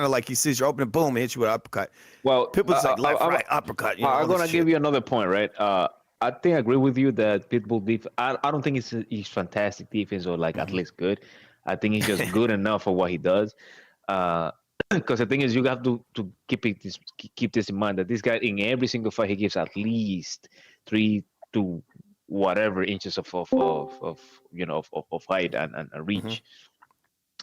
of like he sees you opening, boom, he hits you with an uppercut. Well, Pitbull's like left, right, uppercut. I'm gonna give you another point, right? I think I agree with you that Pitbull I don't think he's fantastic defense or like at least good. I think he's just good enough for what he does. Because the thing is, you have to keep this in mind that this guy in every single fight he gives at least 3 to whatever inches of height and reach.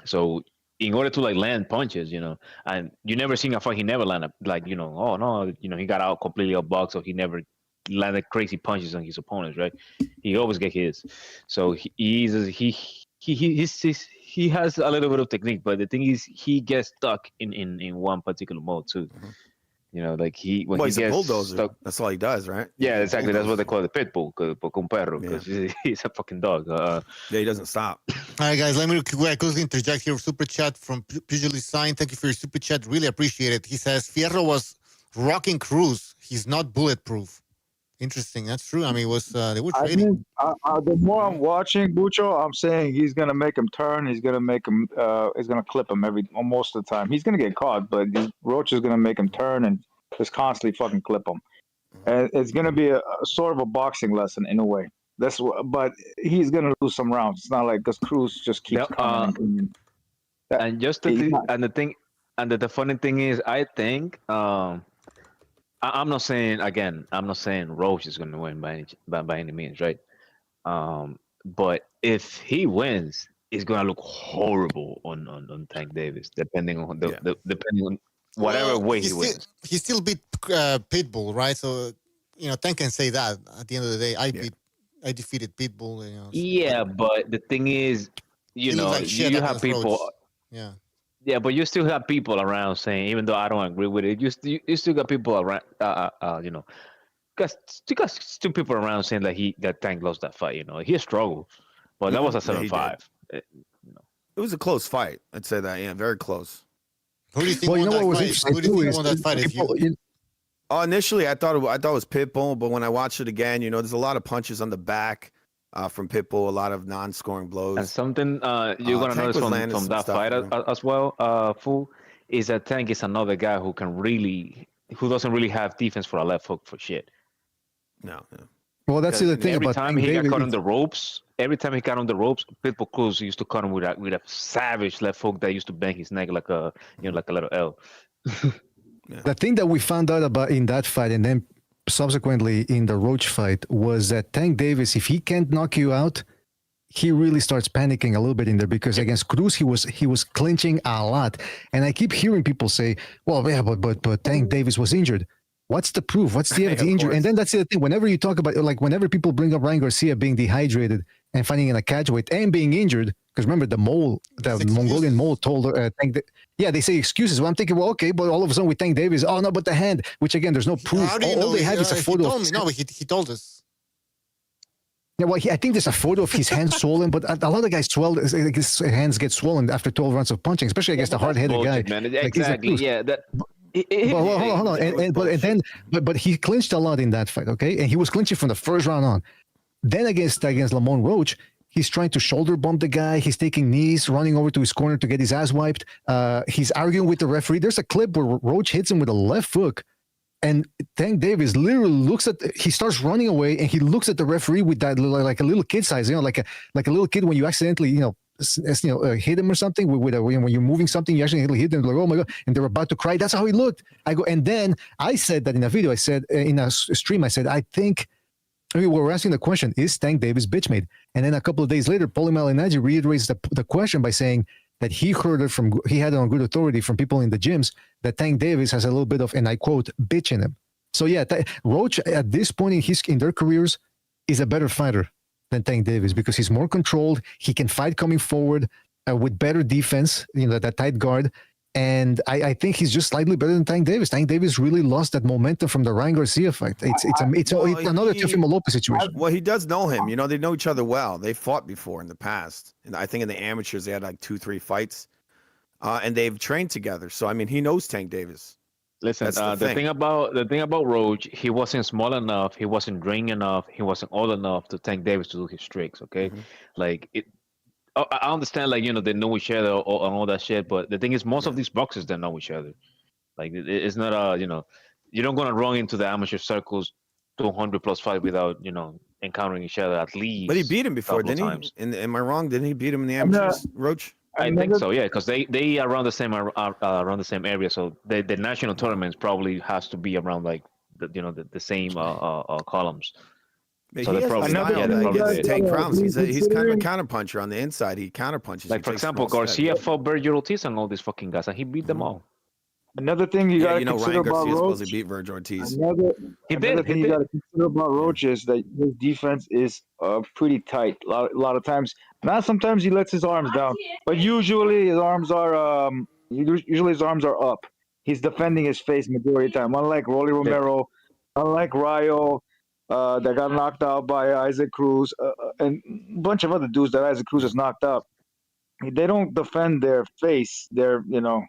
So in order to like land punches, and you never seen a fight he never landed like he got out completely outboxed, so he never landed crazy punches on his opponents, right? He always get his. So he has a little bit of technique, but the thing is, he gets stuck in one particular mode too. Like he's he a gets bulldozer. stuck. That's all he does, right? Yeah, exactly. That's what they call the pit bull, con perro, because he's a fucking dog. He doesn't stop. All right, guys, let me quickly interject here. Super chat from Pugily Sign. Thank you for your super chat. Really appreciate it. He says Fierro was rocking Cruz. He's not bulletproof. Interesting. That's true. I mean, they were trading. The more I'm watching Bucho, I'm saying he's gonna make him turn. He's gonna make him. He's gonna clip him most of the time. He's gonna get caught, but Roach is gonna make him turn and just constantly fucking clip him. And it's gonna be a sort of a boxing lesson in a way. But he's gonna lose some rounds. It's not like because Cruz just keeps coming. And just the funny thing is, I think. I'm not saying Roach is going to win by any means, right? But if he wins, it's going to look horrible on Tank Davis, depending on whatever way he wins. He still beat Pitbull, right? So Tank can say that at the end of the day, I defeated Pitbull. Yeah, but the thing is, you have people. Yeah. Yeah, but you still have people around saying, even though I don't agree with it, you still got people around, you got still people around saying that Tank lost that fight. He struggled, but that was a 7-5. It was a close fight. I'd say that. Yeah, very close. Who do you think won that fight? Initially, I thought it was Pitbull, but when I watched it again, there's a lot of punches on the back. From Pitbull, a lot of non-scoring blows. And something you're gonna notice from that fight as well, Fool, is that Tank is another guy who doesn't really have defense for a left hook for shit. No. Well, that's the thing. Every time he got caught on the ropes, Pitbull Cruz used to cut him with a savage left hook that used to bang his neck like a little L. The thing that we found out about in that fight, and then subsequently in the Roach fight, was that Tank Davis, if he can't knock you out, he really starts panicking a little bit in there, because against Cruz he was clinching a lot. And I keep hearing people say, well, yeah, but Tank Davis was injured. What's the proof? What's the evidence? Injured? And then that's the other thing. Whenever you talk about, like, whenever people bring up Ryan Garcia being dehydrated and fighting in a catchweight and being injured, because remember the Mongolian mole told Tank they say excuses. Well, I'm thinking, well, okay, but all of a sudden with Tank Davis, oh no, but the hand, which again, there's no proof. All they have is a photo. He told us. Yeah, well, I think there's a photo of his hands swollen, but a lot of guys swelled. His hands get swollen after 12 rounds of punching, especially against a hard-headed guy. Man. Exactly. Yeah. Hold on. But he clinched a lot in that fight, okay? And he was clinching from the first round on. Then against Lamont Roach, he's trying to shoulder bump the guy. He's taking knees, running over to his corner to get his ass wiped. He's arguing with the referee. There's a clip where Roach hits him with a left hook, and Tank Davis literally he starts running away, and he looks at the referee with that, like a little kid size, like a little kid when you accidentally, hit him or something when you're moving something, you actually hit them, like, oh my God, and they're about to cry. That's how he looked. And then I said that in a video. I said in a stream, I think. We were asking the question, is Tank Davis bitch made? And then a couple of days later, Paulie Malignaggi reiterates the question by saying that he heard it from, he had it on good authority from people in the gyms, that Tank Davis has a little bit of, and I quote, bitch in him. So yeah, Roach at this point in their careers is a better fighter than Tank Davis because he's more controlled. He can fight coming forward with better defense, that tight guard. And I think he's just slightly better than Tank Davis. Tank Davis really lost that momentum from the Ryan Garcia fight. It's another Teofimo Lopez situation. Well, he does know him. They know each other well. They fought before in the past. And I think in the amateurs, they had like 2-3 fights. And they've trained together. So, I mean, he knows Tank Davis. Listen, the thing about Roach, he wasn't small enough. He wasn't drained enough. He wasn't old enough to Tank Davis to do his tricks, okay? I understand, they know each other and all that shit, but the thing is, most of these boxers, they know each other. Like, it's not you're not going to run into the amateur circles 200-plus fight without, encountering each other at least. But he beat him before, didn't he? Am I wrong? Didn't he beat him in the amateurs, Roach? I think so, yeah, because they are around the same area. So the national tournaments probably has to be around the same columns. So he has a style that gets Tank problems. He's kind of a counterpuncher on the inside. He counterpunches. Like, for example, Garcia fought Virgil Ortiz and all these fucking guys, and he beat them all. Another thing you got to consider Ryan about Garcia Roach. supposed to beat Virgil Ortiz. Another thing you got to consider about Roach is that his defense is pretty tight. A lot of times, not sometimes he lets his arms down, but usually his arms are up. He's defending his face majority of the time. Unlike Rolly Romero, unlike Rayo. That got knocked out by Isaac Cruz and a bunch of other dudes that Isaac Cruz has knocked out. They don't defend their face. They don't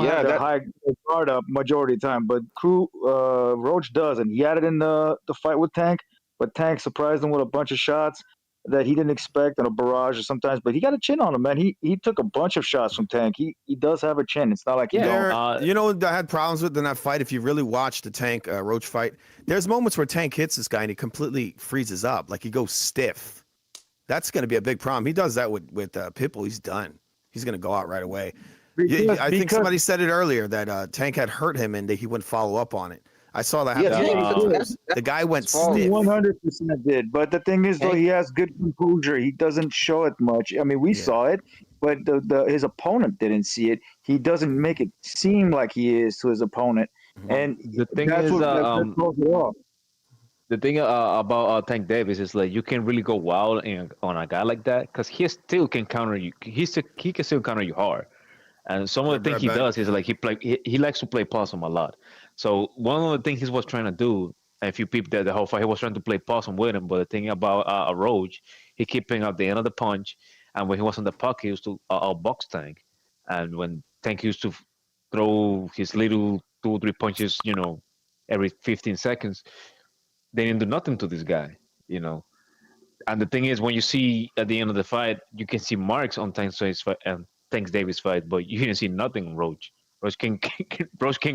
have their high guard up majority of the time. But Roach does, and he had it in the fight with Tank. But Tank surprised him with a bunch of shots that he didn't expect and a barrage sometimes. But he got a chin on him, man. He took a bunch of shots from Tank. He does have a chin. It's not like he don't. I had problems with in that fight. If you really watch the Tank Roach fight, there's moments where Tank hits this guy and he completely freezes up, like he goes stiff. That's going to be a big problem. He does that with Pitbull. He's done. He's going to go out right away. I think somebody said it earlier that Tank had hurt him and that he wouldn't follow up on it. I saw that happen. The guy went stiff. 100% did. But the thing is, though, he has good composure. He doesn't show it much. I mean, we saw it, but his opponent didn't see it. He doesn't make it seem like he is to his opponent. And the thing is, the thing about Tank Davis is like you can really go wild on a guy like that because he still can counter you. He can still counter you hard. And some of the things he does is like he likes to play possum a lot. So one of the things he was trying to do, and if you peep the whole fight, he was trying to play possum with him. But the thing about Roach, he kept picking up the end of the punch, and when he was on the puck, he used to outbox Tank. And when Tank used to throw his little 2 or 3 punches, every 15 seconds, they didn't do nothing to this guy, And the thing is, when you see at the end of the fight, you can see marks on Tank Davis fight, but you didn't see nothing. Roach can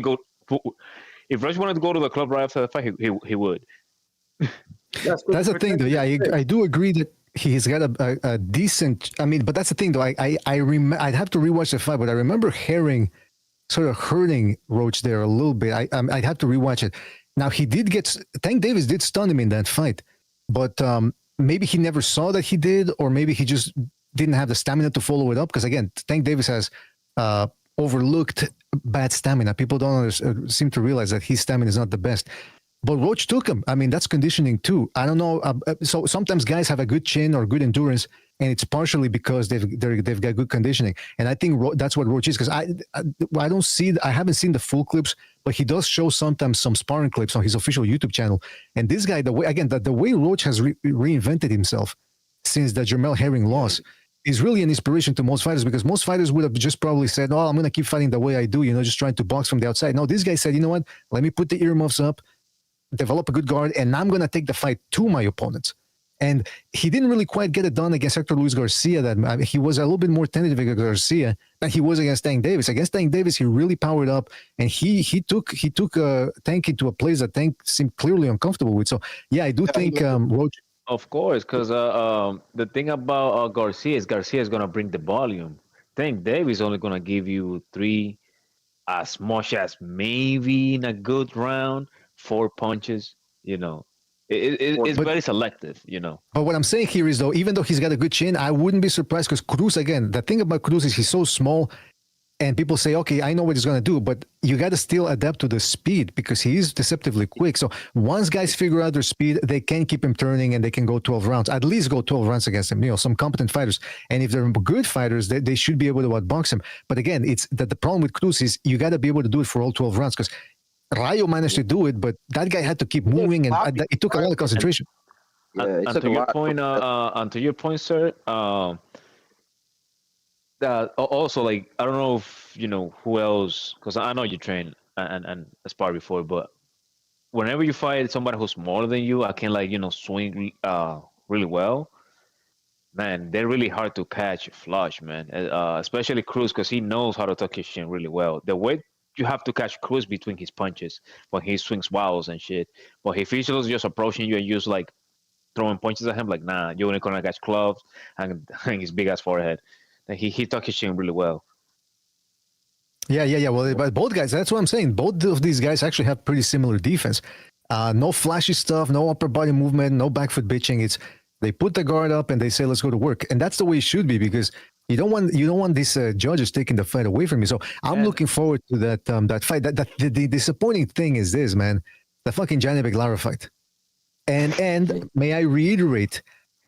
go. If Roach wanted to go to the club right after the fight, he would. That's the thing, though. Yeah, I do agree that he's got a decent. I mean, but that's the thing, though. I'd have to rewatch the fight, but I remember Herring sort of hurting Roach there a little bit. I'd have to rewatch it. Now Tank Davis did stun him in that fight, but maybe he never saw that he did, or maybe he just didn't have the stamina to follow it up. Because again, Tank Davis has overlooked bad stamina. People don't seem to realize that his stamina is not the best. But Roach took him. I mean, that's conditioning too. I don't know. So sometimes guys have a good chin or good endurance, and it's partially because they've got good conditioning. And I think that's what Roach is. Because I haven't seen the full clips, but he does show sometimes some sparring clips on his official YouTube channel. And this guy, the way Roach has reinvented himself since the Jermell Herring loss is really an inspiration to most fighters, because most fighters would have just probably said, "Oh, I'm going to keep fighting the way I do, just trying to box from the outside." No, this guy said, "You know what? Let me put the earmuffs up, develop a good guard, and I'm going to take the fight to my opponents." And he didn't really quite get it done against Hector Luis Garcia. He was a little bit more tentative against Garcia than he was against Tank Davis. Against Tank Davis, he really powered up, and he took Tank into a place that Tank seemed clearly uncomfortable with. So yeah, I do think Roach. Of course, because the thing about Garcia is going to bring the volume. Tank Davis only going to give you 3, as much as maybe in a good round, 4 punches. It's But- very selective, you know. But what I'm saying here is, though, even though he's got a good chin, I wouldn't be surprised because Cruz, again, the thing about Cruz is he's so small, and people say, okay, I know what he's going to do, but you got to still adapt to the speed because he is deceptively quick. So once guys figure out their speed, they can keep him turning and they can go 12 rounds, at least go 12 rounds against him, some competent fighters. And if they're good fighters, they should be able to outbox him. But again, it's that the problem with Cruz is you got to be able to do it for all 12 rounds because Rayo managed to do it, but that guy had to keep moving and it took a lot of concentration. Yeah, And to your point, sir. Also, like, I don't know if you know who else, because I know you train and spar before, but whenever you fight somebody who's smaller than you, I can swing really well. Man, they're really hard to catch flush, man. Especially Cruz, because he knows how to tuck his chin really well. The way you have to catch Cruz between his punches when he swings wows and shit. But if he's just approaching you and just like throwing punches at him, like, nah, you're only gonna catch clubs and his big ass forehead. And he tuck his chin really well. Yeah. Well, but both guys, that's what I'm saying. Both of these guys actually have pretty similar defense. No flashy stuff, no upper body movement, no back foot bitching. It's they put the guard up and they say, let's go to work. And that's the way it should be because you don't want these judges taking the fight away from you. So I'm looking forward to that fight. The disappointing thing is this, man, the fucking Janibek Lara fight. And may I reiterate,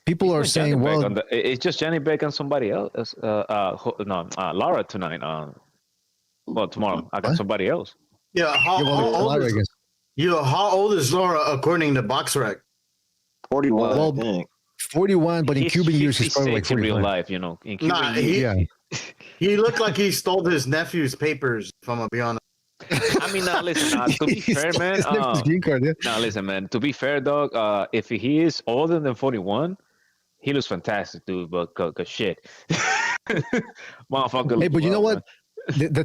people are saying, well, it's just Janibek and somebody else. Lara tonight. Well, tomorrow I got somebody else. Yeah, how old is Laura according to BoxRec? 41. Well, 41, but in Cuban years he's probably like 45. In real life, in Cuban years. He looked like he stole his nephew's papers, if I'm gonna be honest. I mean, listen, to be fair, man. Now, listen, man. To be fair, dog, if he is older than 41, he looks fantastic, dude. But cause shit, motherfucker. Hey, but you know what?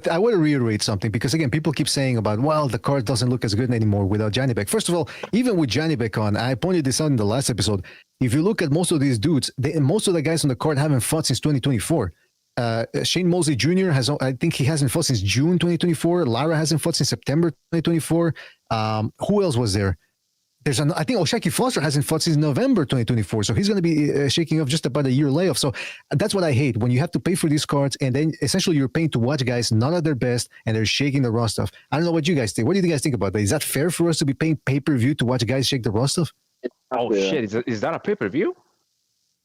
I want to reiterate something because again, people keep saying about, well, the card doesn't look as good anymore without Janibek. First of all, even with Janibek on, I pointed this out in the last episode. If you look at most of these dudes, most of the guys on the card haven't fought since 2024. Shane Mosley Jr. I think he hasn't fought since June 2024. Lara hasn't fought since September 2024. Who else was there? I think Oshaki Foster hasn't fought since November 2024. So he's going to be shaking off just about a year layoff. So that's what I hate when you have to pay for these cards and then essentially you're paying to watch guys not at their best and they're shaking the raw stuff. I don't know what you guys think. What do you guys think about that? Is that fair for us to be paying pay-per-view to watch guys shake the raw stuff? Oh, shit. Is that a pay-per-view?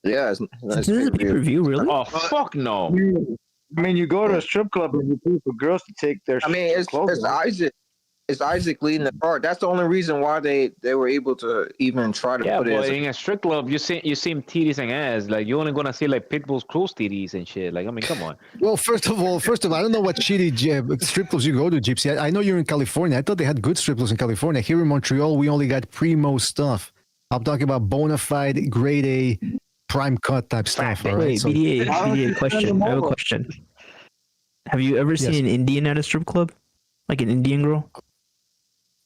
Yeah, it's a pay-per-view, really? Oh, fuck no. I mean, you go to a strip club and you pay for girls to take their it's Isaac. It's Isaac leading the card. That's the only reason why they were able to even try to put it. Yeah, but in a strip club, you see titties and ass. Like you're only gonna see like Pitbull's Cruz titties and shit. Like, I mean, come on. Well, first of all, I don't know what shitty strip clubs you go to, Gypsy. I know you're in California. I thought they had good strip clubs in California. Here in Montreal, we only got primo stuff. I'm talking about bona fide, grade A, prime cut type stuff. All right. Wait, BDA question. I have a question. Have you ever seen an Indian at a strip club? Like an Indian girl?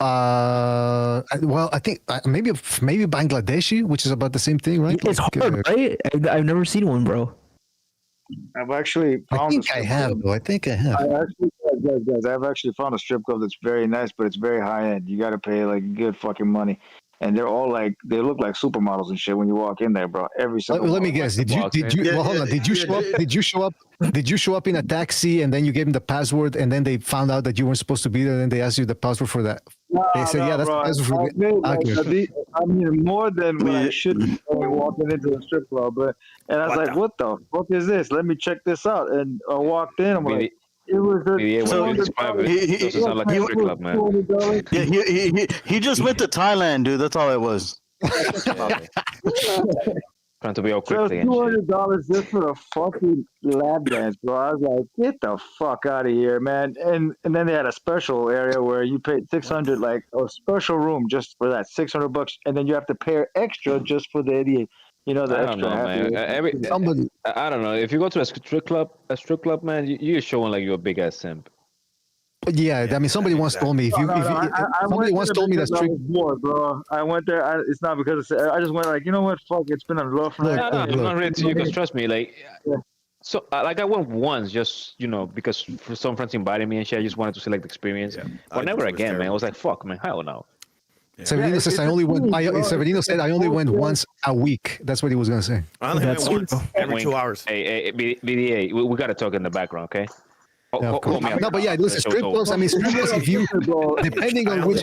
Well, I think maybe Bangladeshi, which is about the same thing, right? It's hard, right? I've never seen one, bro. I've actually found I think I have. I've actually found a strip club that's very nice, but it's very high end. You got to pay like good fucking money. And they're all like, they look like supermodels and shit when you walk in there, bro. Every single. Let me guess. Did you show up in a taxi and then you gave them the password and then they found out that you weren't supposed to be there and they asked you the password for that? They said, yeah, that's bro, the password. I mean, more than what I should be walking into a strip club. And I was like, what the fuck is this? Let me check this out. And I walked in. I'm like, it was he just went to Thailand, dude. That's all it was. Trying to be all quick. $200 just for a fucking lap dance, bro. I was like, get the fuck out of here, man. And then they had a special area where you paid $600, like a special room just for that, $600, and then you have to pay extra just for the extra. I don't know, man. I don't know. If you go to a strip club, man, you're showing like you're a big ass simp. Yeah, I mean, somebody once told me somebody once told me that's true, bro. I went there. It's not because I just went like, you know what? Fuck, it's been a rough night. I'm not ready to you. Because trust me, like, so like I went once, just because for some friends invited me and shit. I just wanted to see like the experience, but never again, man. I was like, fuck, man, hell no. Severino says I only went. Severino said I only went once a week. That's what he was gonna say. I only went once every 2 hours. Hey, BDA, we got to talk in the background, okay? Yeah, of course. No, but yeah, listen, strip clubs. I mean, strip clubs. If you, depending on which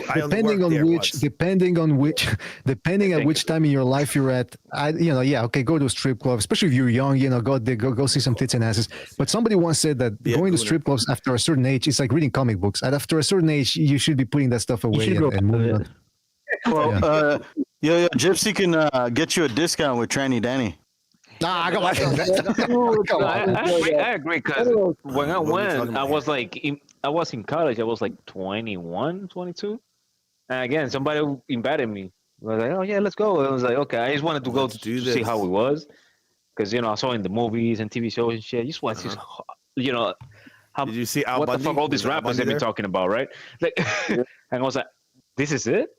time in your life you're at, okay, go to a strip club. Especially if you're young, go see some tits and asses. But somebody once said that going to strip clubs after a certain age, it's like reading comic books. And after a certain age, you should be putting that stuff away and moving on. Well, Gypsy can get you a discount with Tranny Danny. Nah, come on. I agree because when I went, I was in college. I was like 21, 22. And again, somebody invited me. I was like, oh yeah, let's go. And I was like, okay. I just wanted to go to see how it was because I saw in the movies and TV shows and shit. I just want to see, how. Did you see Al what Bundy? the fuck all these rappers have been talking about, right? Like, and I was like, this is it.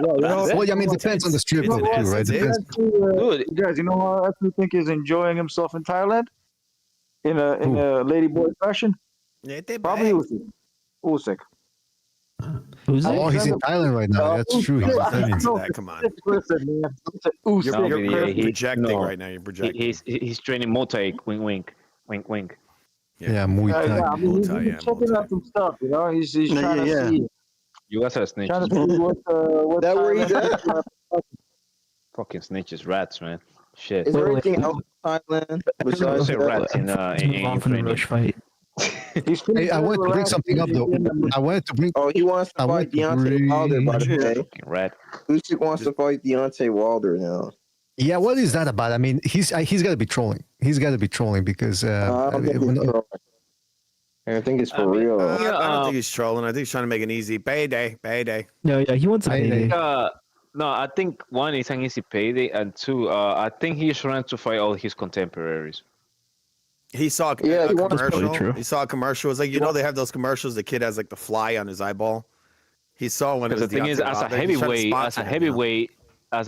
Well, I mean, it depends on the strip club too, right? Dude, guys, you know what I actually think is enjoying himself in Thailand in a ladyboy fashion? Probably Usyk. He's in Thailand right now. That's true. Come on. You're projecting right now. You're projecting. He's training Muay Thai. Wink, wink, wink, wink. Yeah, Muay Thai. I mean, he's checking out some stuff. He's trying to see. You guys are snitches. Trying to see what that where he's at? Fucking snitches, rats, man. Shit. Is there anything else in Thailand besides rats in the Roach fight? Hey, I wanted to bring something up though. He wants to fight Deontay Wilder, by the way. Rat. Usyk wants to fight Deontay Wilder now. Yeah, what is that about? I mean, he's got to be trolling. He's got to be trolling because I think it's for real. I don't think he's trolling. I think he's trying to make an easy payday. Yeah, he wants a payday. No, I think one is an easy payday, and two, I think he's trying to fight all his contemporaries. He saw a commercial. He saw a commercial. It's like they have those commercials. The kid has like the fly on his eyeball. He saw one. Because the thing is, as a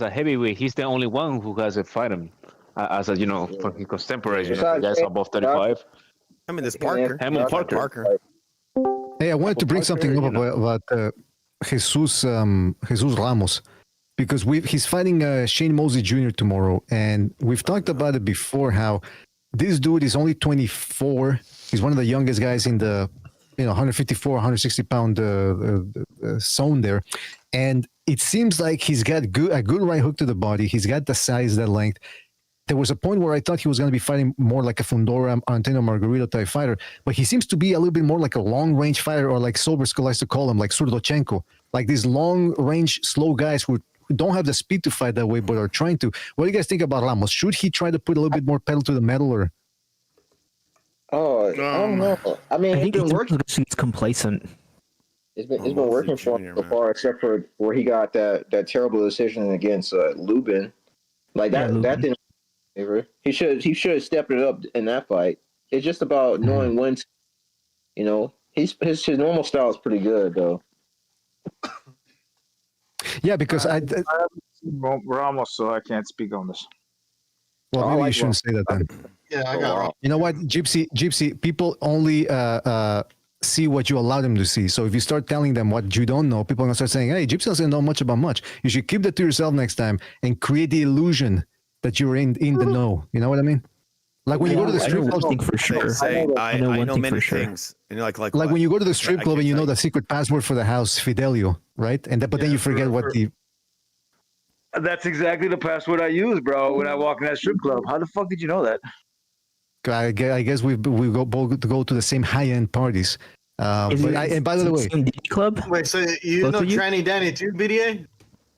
heavyweight, he's the only one who has a fight him. As a fucking contemporaries, guys above 35. I mean, there's Parker. Parker. Hey, I wanted to bring something up about Jesus Ramos because he's fighting Shane Mosley Jr. tomorrow, and we've talked about it before. How this dude is only 24. He's one of the youngest guys in the 154, 160 pound zone there, and it seems like he's got a good right hook to the body. He's got the size, the length. There was a point where I thought he was going to be fighting more like a Fundora, Antonio Margarito type fighter, but he seems to be a little bit more like a long-range fighter, or like Sobersko likes to call him, like Surdochenko, like these long-range, slow guys who don't have the speed to fight that way, but are trying to. What do you guys think about Ramos? Should he try to put a little bit more pedal to the metal, or? Oh, I don't know. I mean, I think it's working. He's complacent. It's been working for him so far, except for where he got that terrible decision against Lubin. Like that didn't. He should have stepped it up in that fight. It's just about knowing when. His normal style is pretty good though. Yeah, because I haven't seen Ramos, so I can't speak on this. Well, maybe you shouldn't say that then. Yeah, I got it. You know what, Gypsy, people only see what you allow them to see. So if you start telling them what you don't know, people are gonna start saying, "Hey, Gypsy doesn't know much about much." You should keep that to yourself next time and create the illusion that you're in the know. You know what I mean? Like when you go to the strip club, for sure. I know many things. And you're like when you go to the strip club and you know the secret password for the house, Fidelio, right? And then you forget what the. That's exactly the password I use, bro. When I walk in that strip club, how the fuck did you know that? I guess we go to the same high end parties. And by the way, club. Wait, so you know Tranny Danny too, BDA?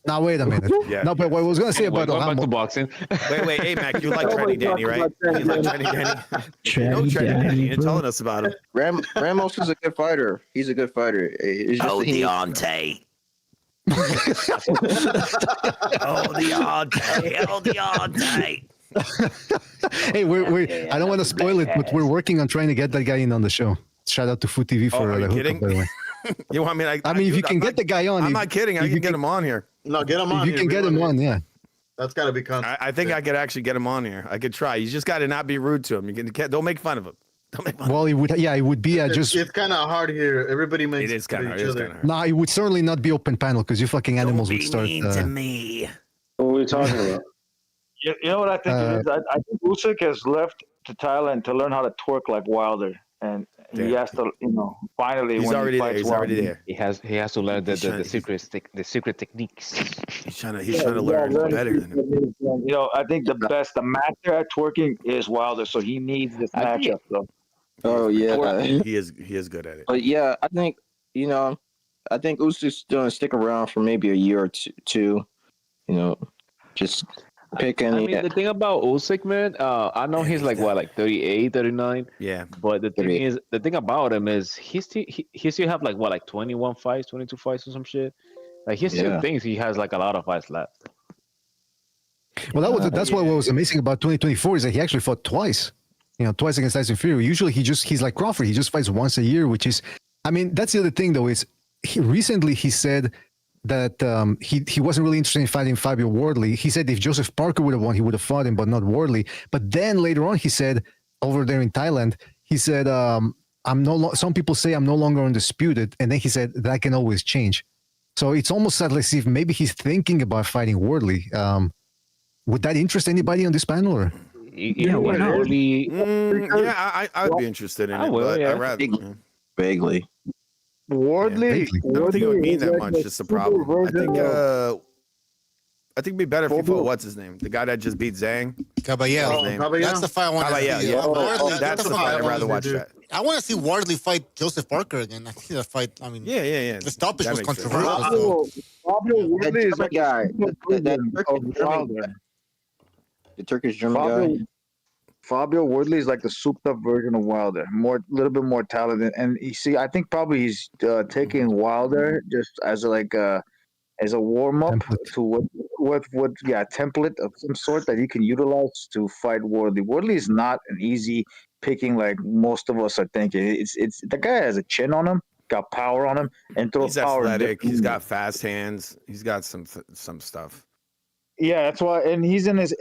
Now wait a minute. No, but what I was gonna say about back to boxing. Wait, hey Mac, you like Tranny Danny, right? You like Tranny Danny. You know Tranny Danny. You're telling us about him. Ramos is a good fighter. He's a good fighter. It's just Deontay. Deontay. Hey, I don't want to spoil it, but we're working on trying to get that guy in on the show. Shout out to Food TV for the hookup, by the way. You want me? I mean, if you can get the guy on, I'm not kidding. I can get him on here. No, get him on. If you can get him on, yeah. That's got to be. I think I could actually get him on here. I could try. You just got to not be rude to him. You don't make fun of him. Well, it would. Yeah, it would be just. It's kind of hard here. Everybody makes It is kind of hard. each It's other. kind of hard. Nah, it would certainly not be open panel because you fucking animals would start. to me. What are we talking about? You know what I think it is? I think Usyk has left to Thailand to learn how to twerk like Wilder, and he has to, finally. He's when already he there. fights He's already Wilder. there. He has to learn He's trying- the secret techniques. He's trying to learn better than him. I think the master at twerking is Wilder, so he needs this matchup. So. Oh yeah, He is good at it. but yeah, I think Usyk's gonna stick around for maybe a year or two. Just pick any. I mean, the thing about Usyk, man, I know he's like 38, 39. Yeah. But the thing about him is he still have like 21 fights, 22 fights or some shit. Like he still thinks he has like a lot of fights left. Well, that's what was amazing about 2024 is that he actually fought twice. Twice against Tyson Fury. Usually he's like Crawford. He just fights once a year, which is, I mean, that's the other thing though. Is recently he said that he wasn't really interested in fighting Fabio Wardley. He said if Joseph Parker would have won, he would have fought him, but not Wardley. But then later on, he said over there in Thailand, he said, some people say I'm no longer undisputed. And then he said that can always change. So it's almost like if maybe he's thinking about fighting Wardley. Would that interest anybody on this panel? Or? Wardley. I would be interested in it. But I'd rather. Vaguely. Wardley. I don't think it would mean that much. That's the problem. I think it'd be better if he fought what's his name, the guy that just beat Zhang. Caballero. That's the fight I want to see. Wardley, that's the fight I'd rather watch. That. I want to see Wardley fight Joseph Parker again. I think that fight. I mean, yeah. The stoppage was makes sense. controversial. Fabio Wardley is like guy. The Turkish German guy. Fabio Wardley is like the souped-up version of Wilder, a little bit more talented. And you see, I think probably he's taking Wilder just as as a warm-up to template of some sort that he can utilize to fight Wardley. Wardley is not an easy picking like most of us are thinking. It's the guy has a chin on him, got power on him, and throws power. He's athletic. He's got fast hands. He's got some stuff. Yeah, that's why, and he's in his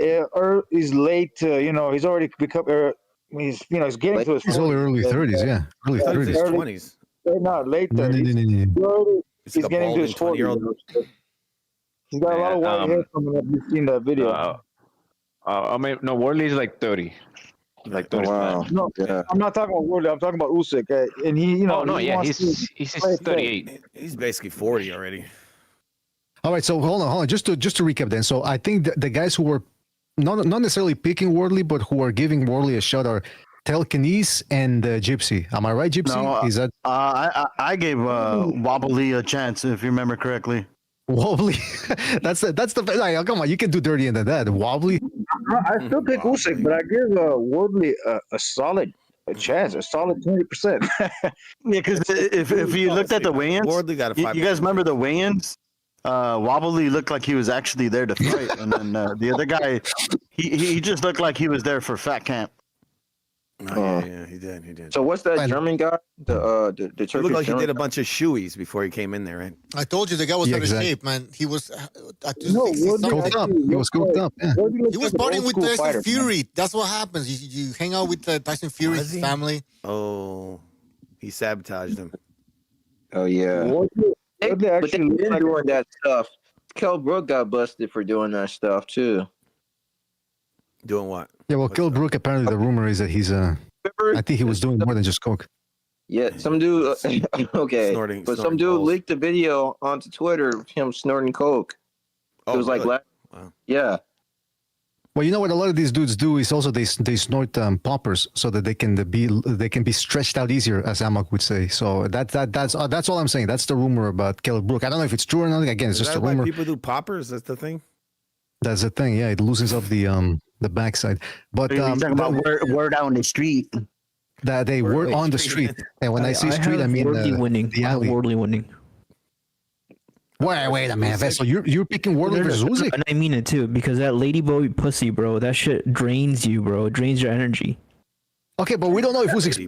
he's late. He's already become. He's getting to his. He's only early 30s, yeah, early 30s, 20s. No, late 30s. No. He's getting to his 40s. He's got a lot of white hair coming up. You've seen that video. I mean, no, Wardley's like 30. Like 30. Wow. No, I'm not talking about Wardley. I'm talking about Usyk, and he, he's 38. He's basically 40 already. All right, so hold on. Just to recap then. So I think the guys who were not necessarily picking Wardley, but who are giving Wardley a shot are Telkinese and Gypsy. Am I right, Gypsy? No, is that? I gave Wobbly a chance, if you remember correctly. Wobbly, that's the like, come on, you can do dirty into that. Wobbly. I still pick Usyk, but I give Wardley a solid chance, a solid 20%. Yeah, because if you looked at the weigh-ins, Wardley got a 5%. You guys remember the weigh-ins? Wobbly looked like he was actually there to fight, and then the other guy, he just looked like he was there for fat camp. Yeah, he did. So what's that German guy? The Turkish. He looked like German he did a bunch of shoeys before he came in there, right? I told you the guy was out of shape, man. He was Scoped up. He was scoped up. Yeah. He was partying with Tyson Fury. That's what happens. You hang out with Tyson Fury's family. Oh, he sabotaged him. Oh yeah. But they've been doing that stuff. Kell Brook got busted for doing that stuff too. Doing what? Yeah, well, Kell Brook, apparently the rumor is that he's I think he was doing more than just coke. Yeah, some dude. Okay, some dude leaked a video onto Twitter of him snorting coke. It was like, wow. Yeah. Well, you know what a lot of these dudes do is also they snort poppers so that they can be stretched out easier, as Amak would say. So that's all I'm saying. That's the rumor about Kell Brook. I don't know if it's true or not. Again, it's just a rumor. People do poppers. That's the thing. That's the thing. Yeah, it loosens up the backside. But talking about word out on the street. That they were on the street, and when I say street, I mean the alley. Wardley winning. Wait a minute, Vessel. You're picking Wardley versus Usyk? And I mean it too, because that ladyboy pussy, bro, that shit drains you, bro. It drains your energy. Okay, but we don't know if Usyk's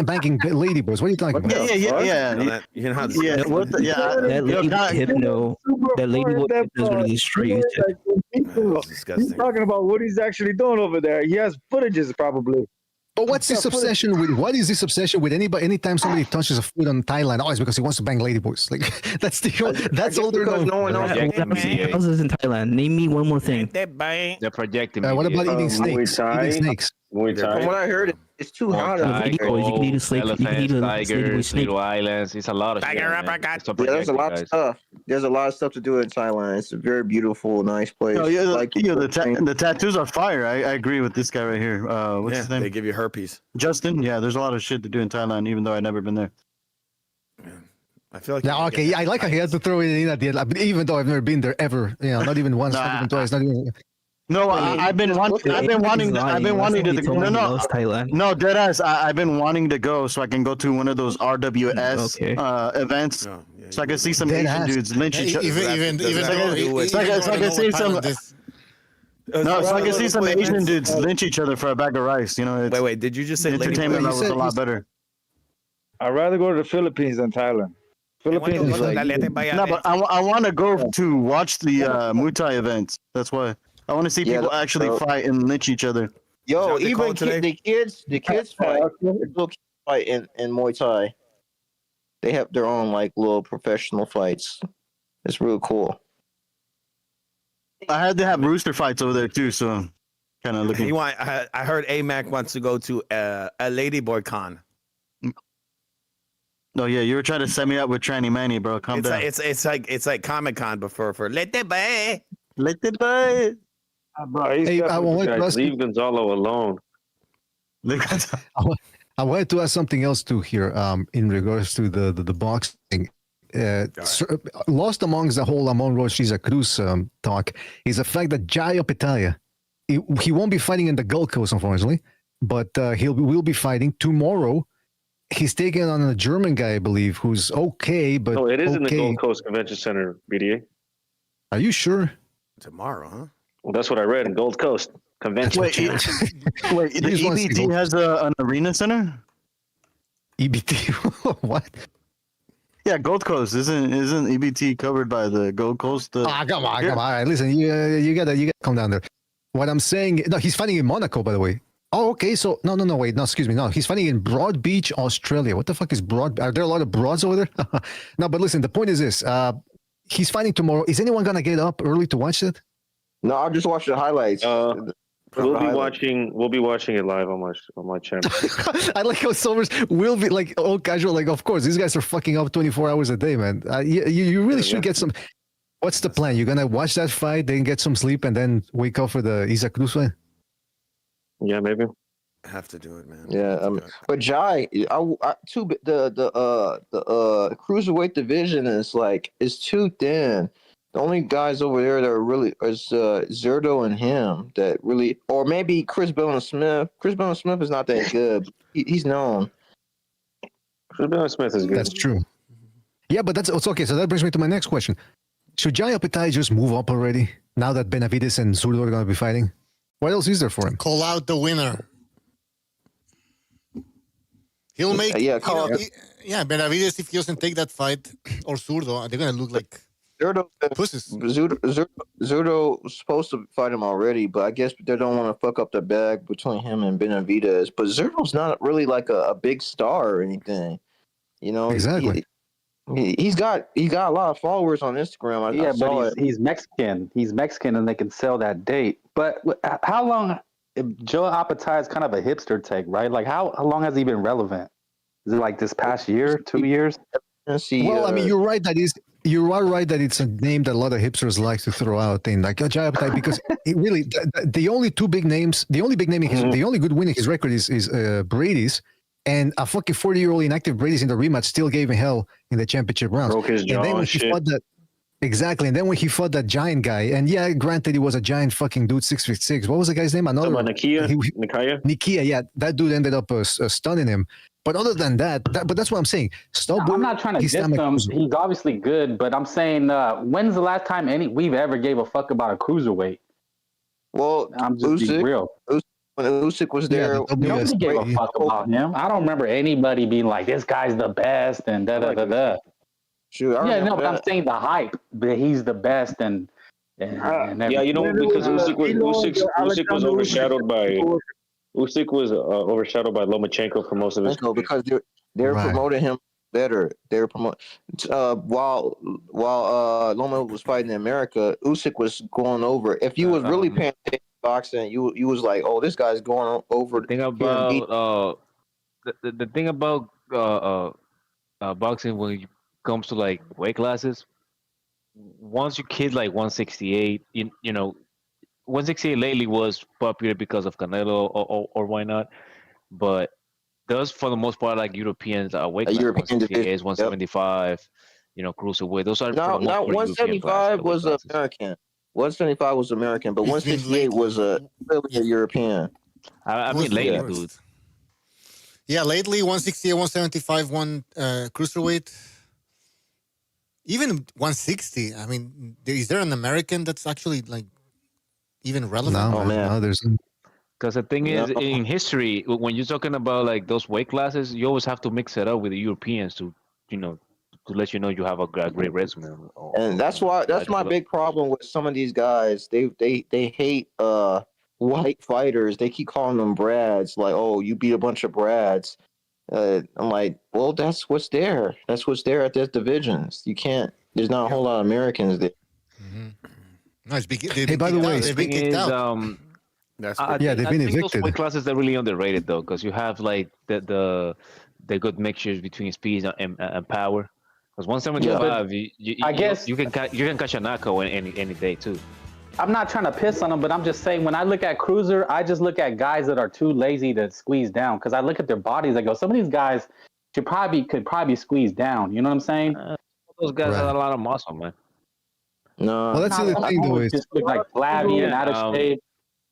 banking ladyboys. What are you talking about? Yeah. You know how that lady hypno, that ladyboy hypno is one of these streets. Disgusting. He's talking about what he's actually doing over there. He has footages probably. But what's this obsession with? What is this obsession with anybody? Anytime somebody touches a foot on Thailand, it's because he wants to bang ladyboys. Like that's all they're known. No one else. Houses in Thailand. Name me one more thing. They're projecting. What about eating snakes? Eating snakes. From what I heard, it's too hot. You can eat a snake. Elephants, tigers, little islands. It's a lot of shit. There's a lot of stuff. There's a lot of stuff to do in Thailand. It's a very beautiful, nice place. Oh, yeah, the tattoos are fire. I agree with this guy right here. What's his name? They give you herpes. Justin. Yeah, there's a lot of shit to do in Thailand, even though I've never been there. I feel like. Now, okay, I like how he had to throw it in at the end, even though I've never been there ever. Not even once, not even twice, not even. No, I've been wanting to. No, deadass. I've been wanting to go so I can go to one of those RWS events, so I can see some Asian dudes lynch each other. So I can see some. No, so I can see some Asian dudes lynch each other for a bag of rice. Wait. Did you just say entertainment level is a lot better? I'd rather go to the Philippines than Thailand. Philippines is like. No, but I want to go to watch the Muay Thai events. That's why. I want to see people actually fight and lynch each other. Yo, even the kids fight. Little kids fight in Muay Thai. They have their own like little professional fights. It's real cool. I had to have rooster fights over there too, so kind of looking. I heard AMAC wants to go to a Ladyboy Con. No, yeah, you were trying to set me up with Tranny Manny, bro. Calm down. It's like Comic Con, but for Ladyboy. Ladyboy. Hey, I wanted to ask leave Gonzalo alone. I wanted to ask something else too here. In regards to the boxing, lost amongst the whole Amon Roach Cruz talk is the fact that Jai Opetaia, he won't be fighting in the Gold Coast, unfortunately, but will be fighting tomorrow. He's taking on a German guy, I believe, who's okay, but it is in the Gold Coast Convention Center, BDA. Are you sure? Tomorrow, huh? Well, that's what I read in Gold Coast Convention. Wait, the EBT has an arena center? EBT? What? Yeah, Gold Coast isn't EBT covered by the Gold Coast? Come on! All right, listen, you gotta come down there. What I'm saying, no, he's fighting in Monaco, by the way. Oh, okay. So no, wait, no, excuse me, no, he's fighting in Broad Beach, Australia. What the fuck is Broad? Are there a lot of broads over there? No, but listen, the point is this: he's fighting tomorrow. Is anyone gonna get up early to watch that? No, I'll just watch the highlights. We'll be watching it live on my channel. I like how Somers will be like all casual. Like, of course, these guys are fucking up 24 hours a day, man. You really should get some. What's the plan? You're gonna watch that fight, then get some sleep, and then wake up for the Isaac Cruz fight? Yeah, maybe. I have to do it, man. Yeah, but Jai, the cruiserweight division is too thin. The only guys over there that are really is Zerdo and him that really, or maybe Chris Bellin Smith. Chris Bellin Smith is not that good. He's known. Chris Bellin Smith is good. That's true. Yeah, but it's okay. So that brings me to my next question: should Jai Opetaia just move up already now that Benavides and Zurdo are going to be fighting? What else is there for him? Call out the winner. He'll make. Benavides, if he doesn't take that fight, or Zurdo, they're going to look like pussies. Zurdo's supposed to fight him already, but I guess they don't want to fuck up the bag between him and Benavides. But Zurdo's not really like a big star or anything. Exactly. He's got a lot of followers on Instagram. But he's Mexican. He's Mexican, and they can sell that date. But how long? Joe Opetaia is kind of a hipster take, right? Like how long has he been relevant? Is it like this past year, 2 years? Well, I mean, you're right that it's a name that a lot of hipsters like to throw out in like Jai Opetaia because it really the only two big names, the only good win in his record is Brady's. And a fucking 40-year-old inactive Brady's in the rematch still gave him hell in the championship rounds. Broke his jaw and then when he fought that, exactly. And then when he fought that giant guy, and yeah, granted, he was a giant fucking dude, 6'6". What was the guy's name? Nikia. Yeah, that dude ended up stunning him. But other than that, but that's what I'm saying. I'm not trying to diss him. He's obviously good, but I'm saying, when's the last time we've ever gave a fuck about a cruiserweight? Well, I'm just being real. When Usyk was there, nobody gave a fuck about him. I don't remember anybody being like, "This guy's the best," and da da da da. Sure, but I'm saying the hype, but he's the best, and because Usyk was overshadowed by Usyk was overshadowed by Lomachenko for most of his career. Because they're promoting him better. They're promoting while Loma was fighting in America, Usyk was going over. If you was really paying attention to boxing, you was like, oh, this guy's going over. The thing about the thing about boxing when it comes to like weight classes, once you hit like 168, you know 168 lately was popular because of Canelo or why not, but those for the most part like Europeans weight class 168, 175, you know, cruiserweight. Those are now 175 was American. 175 was American, but 168 was really a European. I mean lately, dude. Yeah, lately 168, 175, cruiserweight. Even 160. I mean, is there an American that's actually like even relevant? No, there's. Because the thing is, in history, when you're talking about like those weight classes, you always have to mix it up with the Europeans to, you know, to let you know you have a great resume. And that's my big problem with some of these guys. They hate white fighters. They keep calling them Brads. Like, oh, you beat a bunch of Brads. I'm like, well, that's what's there. That's what's there at these divisions. You can't. There's not a whole lot of Americans there. Mm-hmm. No, hey, by the way, they've been kicked out. They've been evicted. Those weight classes are really underrated though, because you have like the good mixtures between speed and power. Because 175, I guess you can catch a knockout any day too. I'm not trying to piss on them, but I'm just saying when I look at cruiser, I just look at guys that are too lazy to squeeze down. Because I look at their bodies, I go, some of these guys could probably be squeezed down. You know what I'm saying? Those guys have a lot of muscle, man. No, well, that's the other thing though. Just look like flabby and out of shape.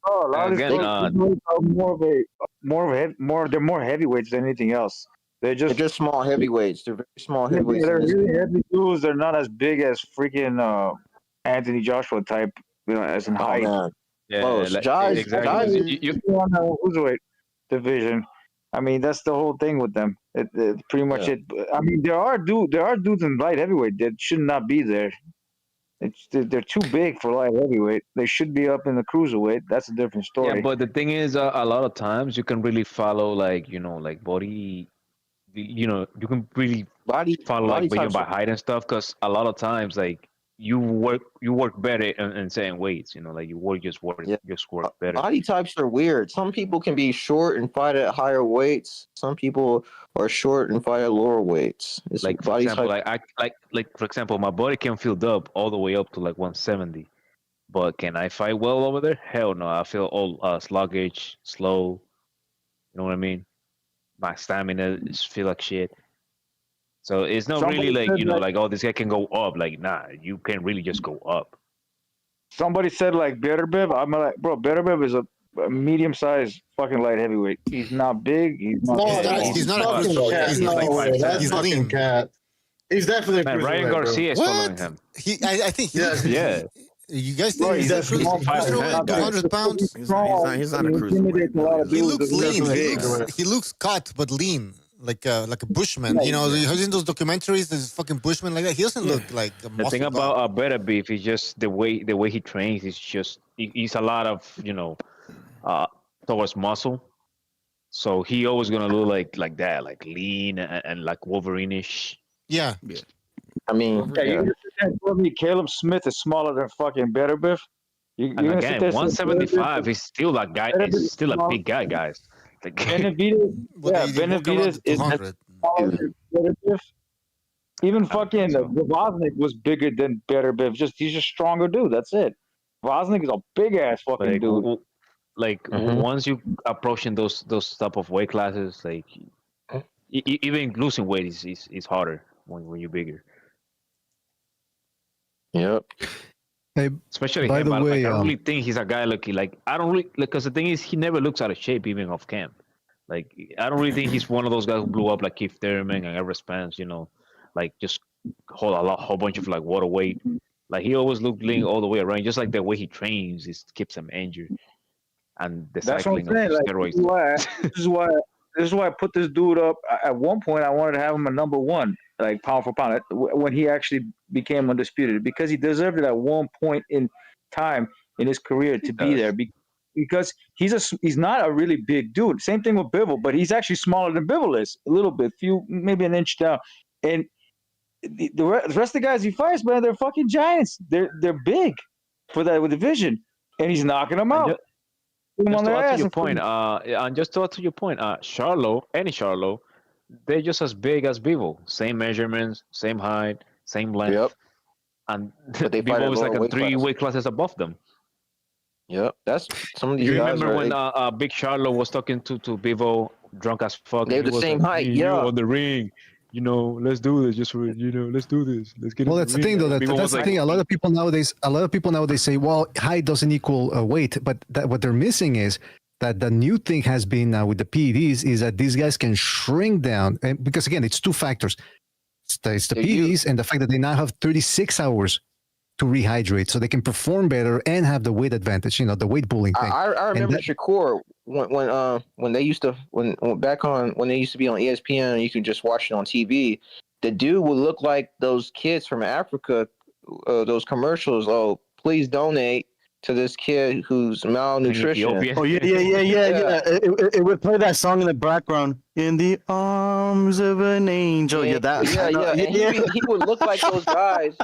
Oh, a lot of these are they're more heavyweights than anything else. They're just small heavyweights. They're very small heavyweights. They're really heavy dudes. They're not as big as freaking Anthony Joshua type, you know, as in height. Exactly. You on the cruiserweight division. I mean, that's the whole thing with them. It's pretty much it. I mean, there are dudes in light heavyweight that should not be there. They're too big for light heavyweight. They should be up in the cruiserweight. That's a different story. Yeah, but the thing is, a lot of times you can really follow, like, you know, like body. You know, you can really follow like by height and stuff, because a lot of times, like, you work better in certain weights. You know, like you work better. Body types are weird. Some people can be short and fight at higher weights. Some people are short and fight at lower weights. It's like, for example, for example, my body can build up all the way up to like 170, but can I fight well over there? Hell no. I feel all sluggish, slow. You know what I mean? My stamina feel like shit. So it's not really like, you know, like, oh, this guy can go up. Like, nah, you can't really just go up. Somebody said like Beterbiev. I'm like, bro, Beterbiev is a medium-sized fucking light heavyweight. He's not big. He's not He's lean. Cat. He's definitely a Ryan Garcia is following him. I think he you guys think he's 200 pounds? He's not a cruiserweight. He looks lean. He looks cut but lean, like a bushman. You know, you seen those documentaries? There's fucking bushman like that. He doesn't look like a the thing about Beterbiev is just the way he trains. Is just he's a lot of, you know, towards muscle. So he always gonna look like that, like lean and like Wolverine-ish. Yeah. I mean, Caleb Smith is smaller than fucking Beterbiev. And again, 175 is still a guy. Is still a big guy, guys. Like, Benavidez is smaller than Beterbiev. Even fucking Vosnik was bigger than Beterbiev. He's just stronger dude. That's it. Vosnik is a big ass fucking dude. Like once you approaching those type of weight classes, like even losing weight is harder when you're bigger. Yep. Hey, especially by him. the way, I don't really think he's a guy like I don't really, because the thing is he never looks out of shape even off camp. Like I don't really think he's one of those guys who blew up like Keith Thurman and Everett Spence, you know, like just whole bunch of like water weight. Like he always looked lean all the way around, just like the way he trains keeps him injured. And the cycling of steroids. This is why I put this dude up. At one point, I wanted to have him a number one, like pound for pound, when he actually became undisputed, because he deserved it at one point in time in his career to be there. because he's not a really big dude. Same thing with Bivol, but he's actually smaller than Bivol is a little bit, maybe an inch down. And the rest of the guys he fights, man, they're fucking giants. They're big for that division, and he's knocking them out. Just to add to your point, Charlo, they're just as big as Bivol. Same measurements, same height, same length. Yep. And Bivol is like 3 weight classes above them. Yep, that's some of these You guys. remember when Big Charlo was talking to Bivol, drunk as fuck? They're the same height, yeah. On the ring, let's do this. Just for let's do this. Let's get. Well, that's the thing, though. That's the thing. A lot of people nowadays say, "Well, height doesn't equal weight," but what they're missing is that the new thing has been now with the PEDs is that these guys can shrink down, and because again, it's two factors: it's the PEDs and the fact that they now have 36 hours to rehydrate, so they can perform better and have the weight advantage. The weight pulling thing. I remember Shakur when they used to when they used to be on ESPN, and you could just watch it on TV. The dude would look like those kids from Africa, those commercials. Oh, please donate to this kid who's malnutrition. Oh yeah. It would play that song in the background. In the arms of an angel. Yeah. And he would look like those guys.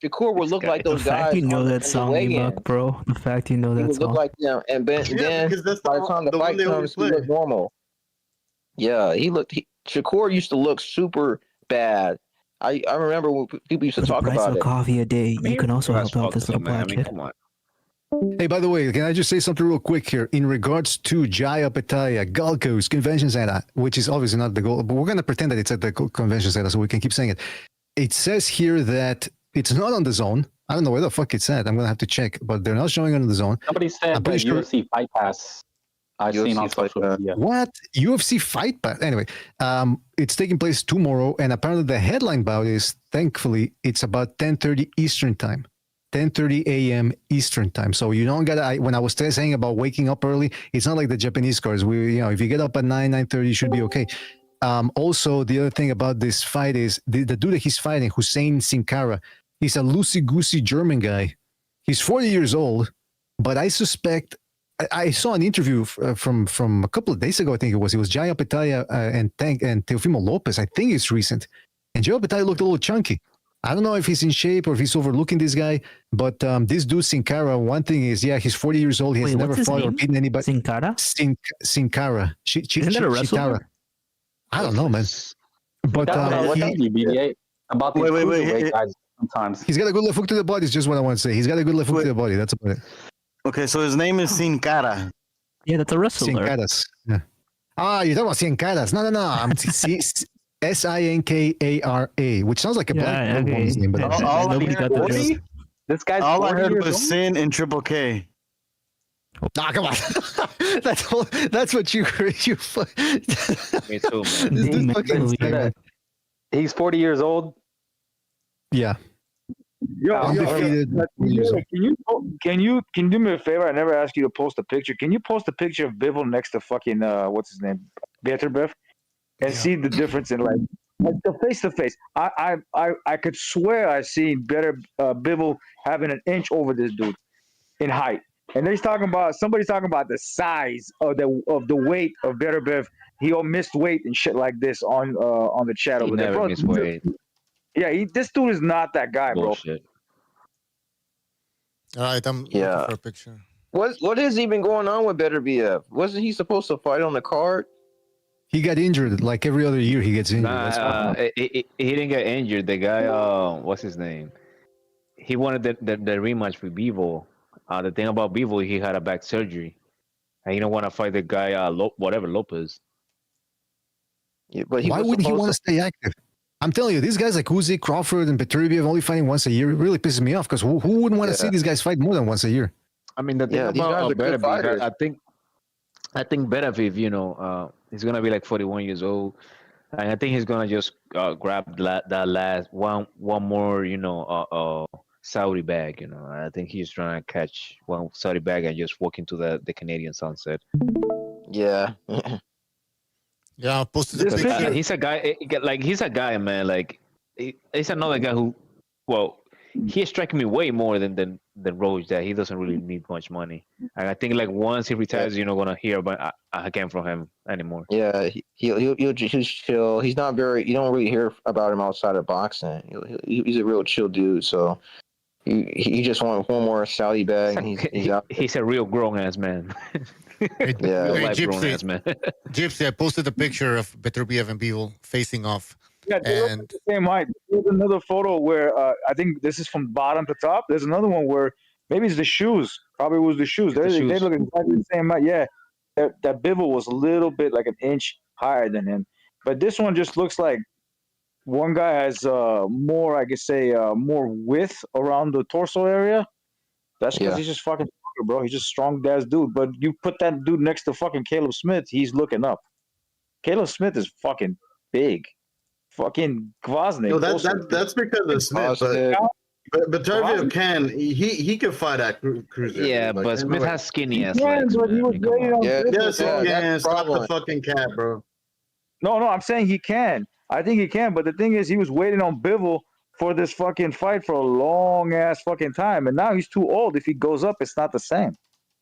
Shakur would look like those guys. The fact you know that song, Buck, bro. The fact you know that song. He would look like them, and then by the time the fight comes, he looked normal. Yeah, Shakur used to look super bad. I remember when people used to talk about it. Coffee a day. You can also help out this little black kid. Come on. Hey, by the way, can I just say something real quick here in regards to Jaya Petaya, Gold Coast Convention Center, which is obviously not the goal, but we're going to pretend that it's at the convention center so we can keep saying it. It says here that it's not on the zone. I don't know where the fuck it's at. I'm going to have to check, but they're not showing it on the zone. Somebody said that UFC Fight Pass. I've seen on social media. What? UFC Fight Pass? Anyway, it's taking place tomorrow, and apparently the headline bout is, thankfully, it's about 10:30 Eastern time. 10:30 a.m. Eastern time. So you don't gotta. When I was saying about waking up early, it's not like the Japanese cars. If you get up at 9:30, you should be okay. Also, the other thing about this fight is the dude that he's fighting, Hussein Sin Cara, he's a loosey-goosey German guy. He's 40 years old, but I suspect. I saw an interview from a couple of days ago. I think it was Jaya Petaya and Teofimo Lopez. I think it's recent, and Jaya Petaya looked a little chunky. I don't know if he's in shape or if he's overlooking this guy, but this dude Sin Cara, one thing is, he's 40 years old. He has never fought or beaten anybody. Sin Cara? Sin Cara. Isn't that a wrestler? I don't know, man. But wait. Guys, sometimes he's got a good left hook to the body. Is just what I want to say. He's got a good left hook to the body. That's about it. Okay, so his name is Sin Cara. Yeah, that's a wrestler. Sin Caras. Yeah. You're talking about Sin Caras. No. I'm Sinkara, which sounds like a black woman's name, but nobody got the joke. This guy's all I heard was Sin and Triple K. Come on. That's what you heard. Me too, man. He's 40 years old. Yeah. Undefeated. Can you do me a favor? I never asked you to post a picture. Can you post a picture of Bivol next to fucking what's his name, Banter and see the difference in like the face to face? I could swear I seen better Bivol having an inch over this dude in height. And then somebody's talking about the size of the weight of Better Bev. He all missed weight and shit like this on the chat over there. Never missed weight. Yeah, this dude is not that guy, Bullshit. All right, I'm looking for a picture. What has even going on with Better BF? Wasn't he supposed to fight on the card? He got injured like every other year. He gets injured. He didn't get injured. The guy, what's his name? He wanted the rematch with Bivol. The thing about Bivol, he had a back surgery, and he don't want to fight the guy, Lopez. Yeah, but why would he want to stay active? I'm telling you, these guys like Uzi, Crawford, and Petrubiev only fighting once a year. It really pisses me off because who wouldn't want to see these guys fight more than once a year? I mean, the thing about Beterbiev, I think Beterbiev, he's gonna be like 41 years old, and I think he's gonna just grab that last one more, Saudi bag. I think he's trying to catch one Saudi bag and just walk into the Canadian sunset. Yeah. Yeah, I posted the picture. He's a guy, man. Like he's another guy who, he striking me way more than Roach. That he doesn't really need much money. And I think like once he retires, you're not gonna hear about again from him anymore. Yeah, he'll just chill. He's not very. You don't really hear about him outside of boxing. He's a real chill dude. So he just wants one more Saudi bag, and he's out. He's a real grown ass man. Hey, Yeah. hey, grown ass man. Gypsy, I posted a picture of Beterbiev and Bivol facing off. Yeah, they look And at the same height. There's another photo where I think this is from bottom to top. There's another one where maybe it's the shoes. Probably was the shoes. They look exactly the same height. Yeah, that Bivol was a little bit like an inch higher than him, but this one just looks like one guy has more, I could say, more width around the torso area. That's because he's just fucking stronger, bro. He's just strong ass dude. But you put that dude next to fucking Caleb Smith, he's looking up. Caleb Smith is fucking big. Fucking Kvasnik. No, that's because of Smith. But Beterbiev he can fight at cruiser. Yeah, like, but Smith has skinny ass Yeah, legs. but he was waiting on Yes, he Yeah, can. that's Stop the problem. fucking cat, bro. No, I'm saying he can. I think he can, but the thing is, he was waiting on Bivol for this fucking fight for a long ass fucking time, and now he's too old. If he goes up, it's not the same.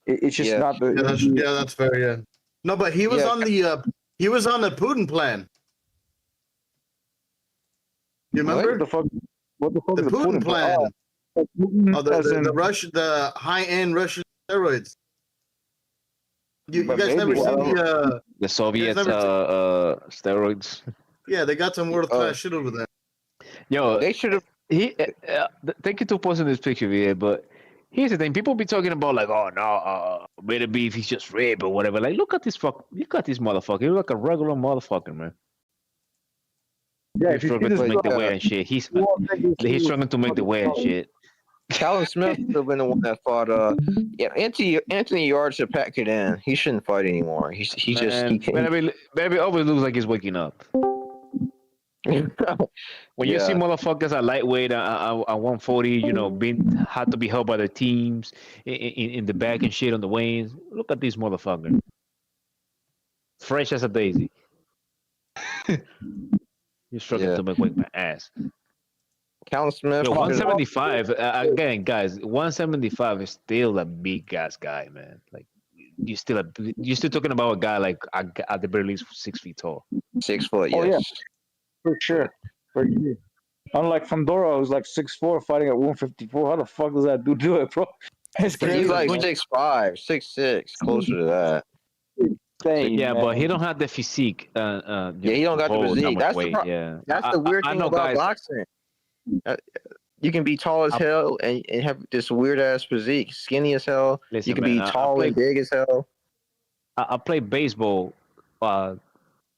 It's just not the. That's fair. Yeah. No, but he was on the Putin plan. You remember What the fuck the is Putin plan? Putin, The high-end Russian steroids. You guys never maybe, seen the Soviet steroids. Yeah, they got some world-class shit over there. Yo, They should have. thank you to posting this picture here, but here's the thing: people be talking about like, oh no, Better Beef, he's just ripped or whatever. Like, look at this motherfucker. He look like a regular motherfucker, man. yeah, He's struggling to make the weight and shit. He's struggling to make the weight and shit. Callum Smith would have been the one that fought. Anthony Yard should pack it in. He shouldn't fight anymore. He can't. Baby always looks like he's waking up. When you see motherfuckers at lightweight at 140, you know, had to be held by the teams in the back and shit on the weigh-ins. Look at this motherfucker, fresh as a daisy. You're struggling to make weight my ass. Callum Smith. Yo, 175 again, guys. 175 is still a big ass guy, man. Like you're still talking about a guy like at the very least 6 feet tall. 6 foot. Yes. Oh yeah, for sure. Unlike Fandora, who's like 6'4", fighting at 154. How the fuck does that dude do it, bro? It's crazy. He's like 6'5", 6'6", closer to that. Yeah, but he don't have the physique. He don't got the physique. That's That's the weird thing about boxing. You can be tall as hell and have this weird ass physique, skinny as hell. Listen, you can be tall and big as hell. I played baseball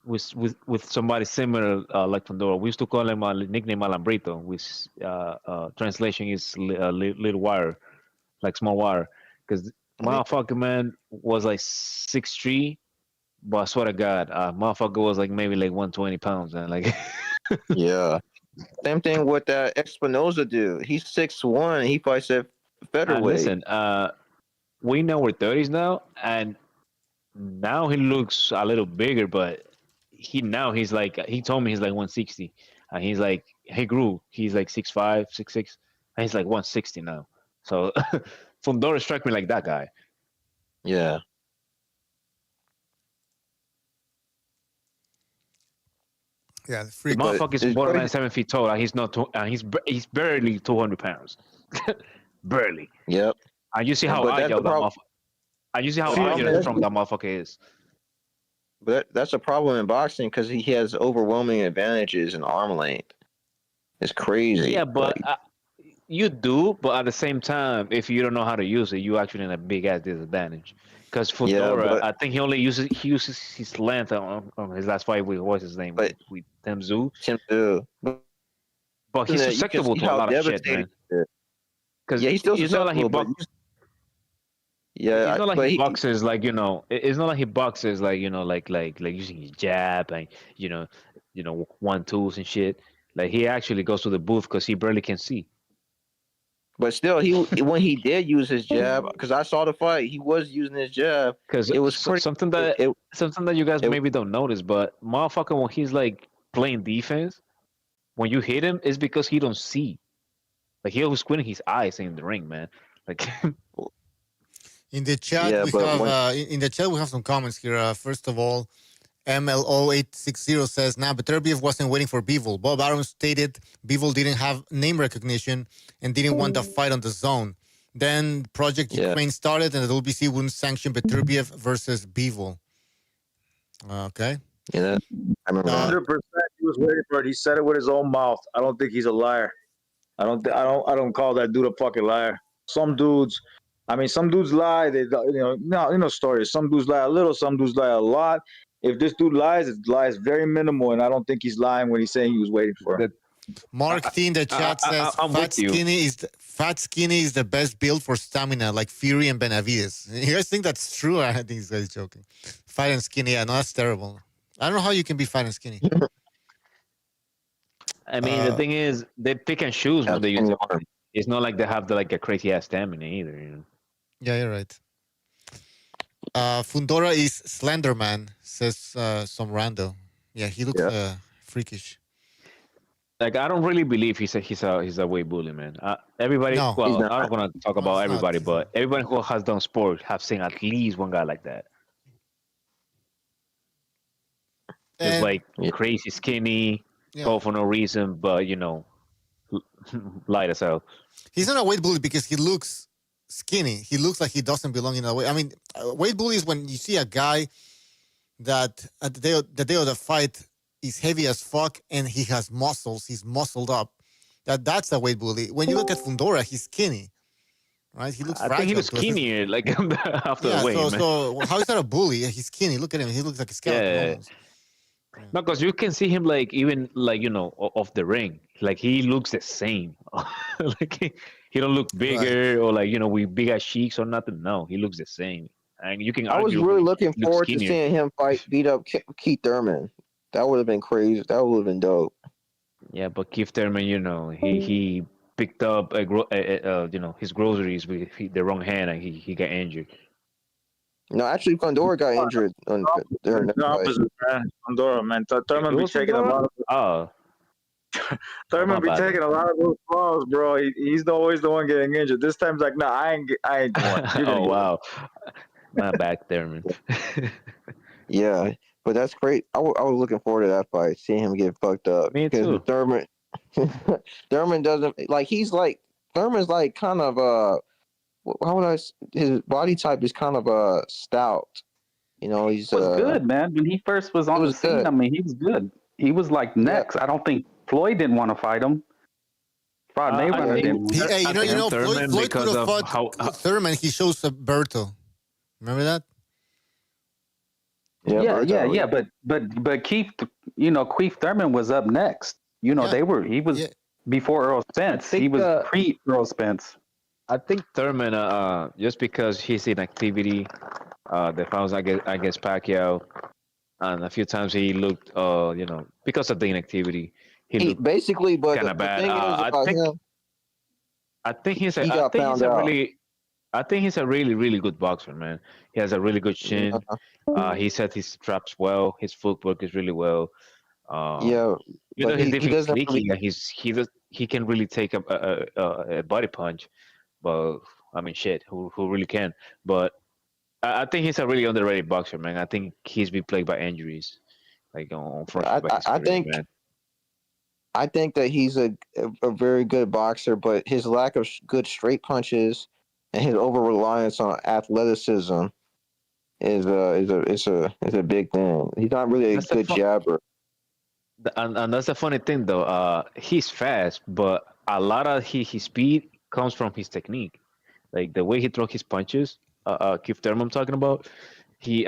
with somebody similar like Pandora. We used to call him nickname Alambrito, which translation is little wire, like small wire. Because motherfucker man was like 6'3", but I swear to God, motherfucker was like maybe like 120 pounds, and like yeah. Same thing with that Espinoza dude. He's 6'1". He fights at featherweight. Listen, we know we're 30s now, and now he looks a little bigger, but he's like, he told me he's like 160, and he's like, he grew. He's like 6'5", 6'6", and he's like 160 now. So Fundora struck me like that guy. Yeah. Yeah, the motherfucker is borderline 7 feet tall. And he's not. He's barely 200 pounds. Barely. Yep. And you see how agile that motherfucker. And you see how agile from that motherfucker is. But that's a problem in boxing because he has overwhelming advantages in arm length. It's crazy. Yeah, but you do. But at the same time, if you don't know how to use it, you actually in a big ass disadvantage. Because Fedora, I think he uses his length on his last fight with what's his name with Tim Tszyu. But he's susceptible to a lot of shit, man. Because he's still it's not like he boxes. Yeah, it's not like he boxes like It's not like he boxes like like using his jab and 1-2s and shit. Like he actually goes to the booth because he barely can see. But still, when he did use his jab, because I saw the fight, he was using his jab. Because it was something that you guys maybe don't notice, but motherfucker, when he's like playing defense, when you hit him, it's because he don't see. Like he always squinting his eyes in the ring, man. Like In the chat, Yeah, we but have when in the chat we have some comments here. First of all, MLO860 says, "Nah, but Beterbiev wasn't waiting for Bivol. Bob Arum stated Bivol didn't have name recognition and didn't want the fight on the zone. Then Project yeah, Ukraine started, and the WBC wouldn't sanction Beterbiev versus Bivol." Okay. yeah, I remember that. 100%. He was waiting for it. He said it with his own mouth. I don't think he's a liar. I don't call that dude a fucking liar. Some dudes, I mean, some dudes lie. They, stories. Some dudes lie a little. Some dudes lie a lot. If this dude lies, it lies very minimal, and I don't think he's lying when he's saying he was waiting for it. Mark T in the chat says, Fat Skinny is the best build for stamina, like Fury and Benavides. You guys think that's true? I think this guy's joking. Fat and skinny, yeah, no, that's terrible. I don't know how you can be fat and skinny. I mean, the thing is, they pick and choose when they use the arm. It's not like they have a crazy ass stamina either. You know? Yeah, you're right. Fundora is Slenderman, says some rando. Yeah, he looks freakish. Like I don't really believe he's a weight bully, man. Everybody, No, well, I'm not gonna talk about he's everybody, not. but everybody who has done sport have seen at least one guy like that. Just And like crazy skinny, tall for no reason, but light as hell. he's not a weight bully because he looks skinny. He looks like he doesn't belong in that way. I mean, weight bully is when you see a guy that at the day of the fight is heavy as fuck and he has muscles. He's muscled up. That's a weight bully. When you look at Fundora, he's skinny, right? He looks. I think he was skinnier, like after the weight. So how is that a bully? Yeah, he's skinny. Look at him. He looks like a skeleton. Almost. No, because you can see him like even like off the ring, like he looks the same. Like he don't look bigger or like with big ass cheeks or nothing. No, he looks the same. And you can. I was really looking forward to seeing him beat up Keith Thurman. That would have been crazy. That would have been dope. Yeah, but Keith Thurman, he picked up his groceries with the wrong hand and he got injured. No, actually, Condor got injured on the opposite, man. Condor, man. Thurman be taking a lot of. Thurman be taking a lot of those falls, bro. He's always the one getting injured. This time's like, nah, I ain't going. Oh wow, not back, Thurman. Yeah, but that's great. I was looking forward to that fight, seeing him get fucked up. Me too. Thurman doesn't like. Thurman's like kind of how would his body type is kind of stout. He's was good, man. When he first was on the scene, good. I mean, he was good. He was like next. Yeah. I don't think Floyd didn't want to fight him. Mayweather didn't. Floyd could have fought Thurman. He chose Berto. Remember that? Yeah. But Keith, Keith Thurman was up next. He was before Earl Spence. He was pre Earl Spence. I think Thurman, just because his inactivity, the fights against Pacquiao, and a few times he looked, because of the inactivity, he basically, but kind of bad. I think he's a really, really good boxer, man. He has a really good chin. He set his traps well. His footwork is really well. He's different and he can really take a body punch. But I mean, shit, who really can? But I think he's a really underrated boxer, man. I think he's been plagued by injuries, like on front. I think that he's a very good boxer, but his lack of good straight punches and his over reliance on athleticism is a big thing. He's not really a good jabber. And that's the funny thing, though. He's fast, but a lot of his speed comes from his technique, like the way he throws his punches. Keith Thurman I'm talking about. His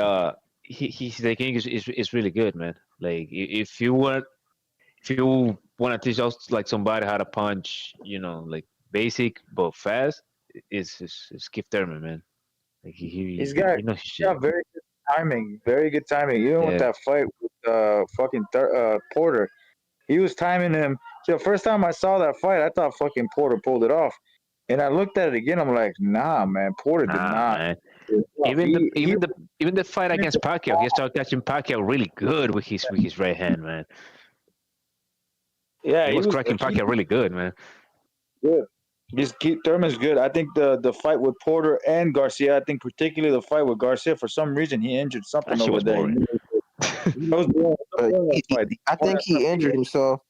technique is really good, man. Like if you want to teach us like somebody how to punch, like basic but fast, is Keith Thurman, man. Like he's got very good timing, very good timing. Even with that fight with fucking Porter, he was timing him. So the first time I saw that fight, I thought fucking Porter pulled it off. And I looked at it again. I'm like, nah, man, Porter did not. Man. Even the fight against Pacquiao, he started catching Pacquiao really good with his right hand, man. Yeah, he was cracking Pacquiao really good, man. Good. Thurman's good. I think the fight with Porter and Garcia. I think particularly the fight with Garcia. For some reason, he injured something That shit over was there. boring. I think he injured himself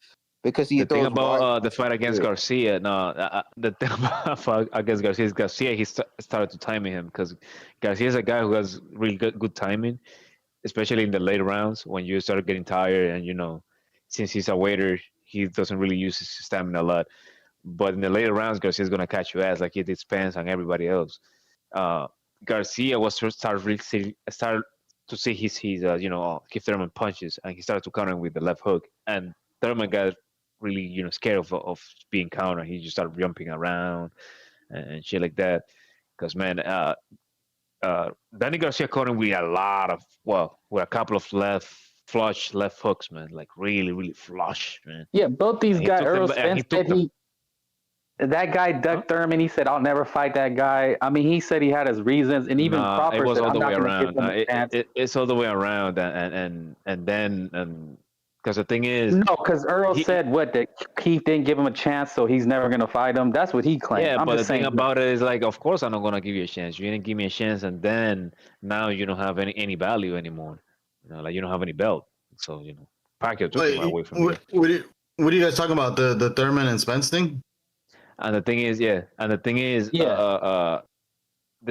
because he The thing throws about wide the fight against punches. Garcia, the thing about fight against Garcia is Garcia he started to timing him because Garcia is a guy who has really good timing, especially in the later rounds when you start getting tired and since he's a waiter he doesn't really use his stamina a lot. But in the later rounds, Garcia's gonna catch your ass like he did Spence and everybody else. Garcia was started to see his Keith Thurman punches, and he started to counter him with the left hook, and Thurman got really scared of being countered. He just started jumping around and shit like that. Because man, Danny Garcia caught him with with a couple of flush left hooks, man, like really flush, man. Yeah, both these And guys. Earl Spence said that guy Doug Thurman. He said, "I'll never fight that guy." I mean, he said he had his reasons, and even Crawford it was said, all "I'm the not way going to give around. him a chance." It's all the way around, and then because the thing is, no, because Earl said that Keith didn't give him a chance, so he's never going to fight him. That's what he claimed. Yeah, I'm but just the thing saying, about it is like, of course I'm not gonna give you a chance. You didn't give me a chance, and then now you don't have any value anymore. Like you don't have any belt. So Pacquiao took him away from you. What are you guys talking about? The Thurman and Spence thing? And the thing is, the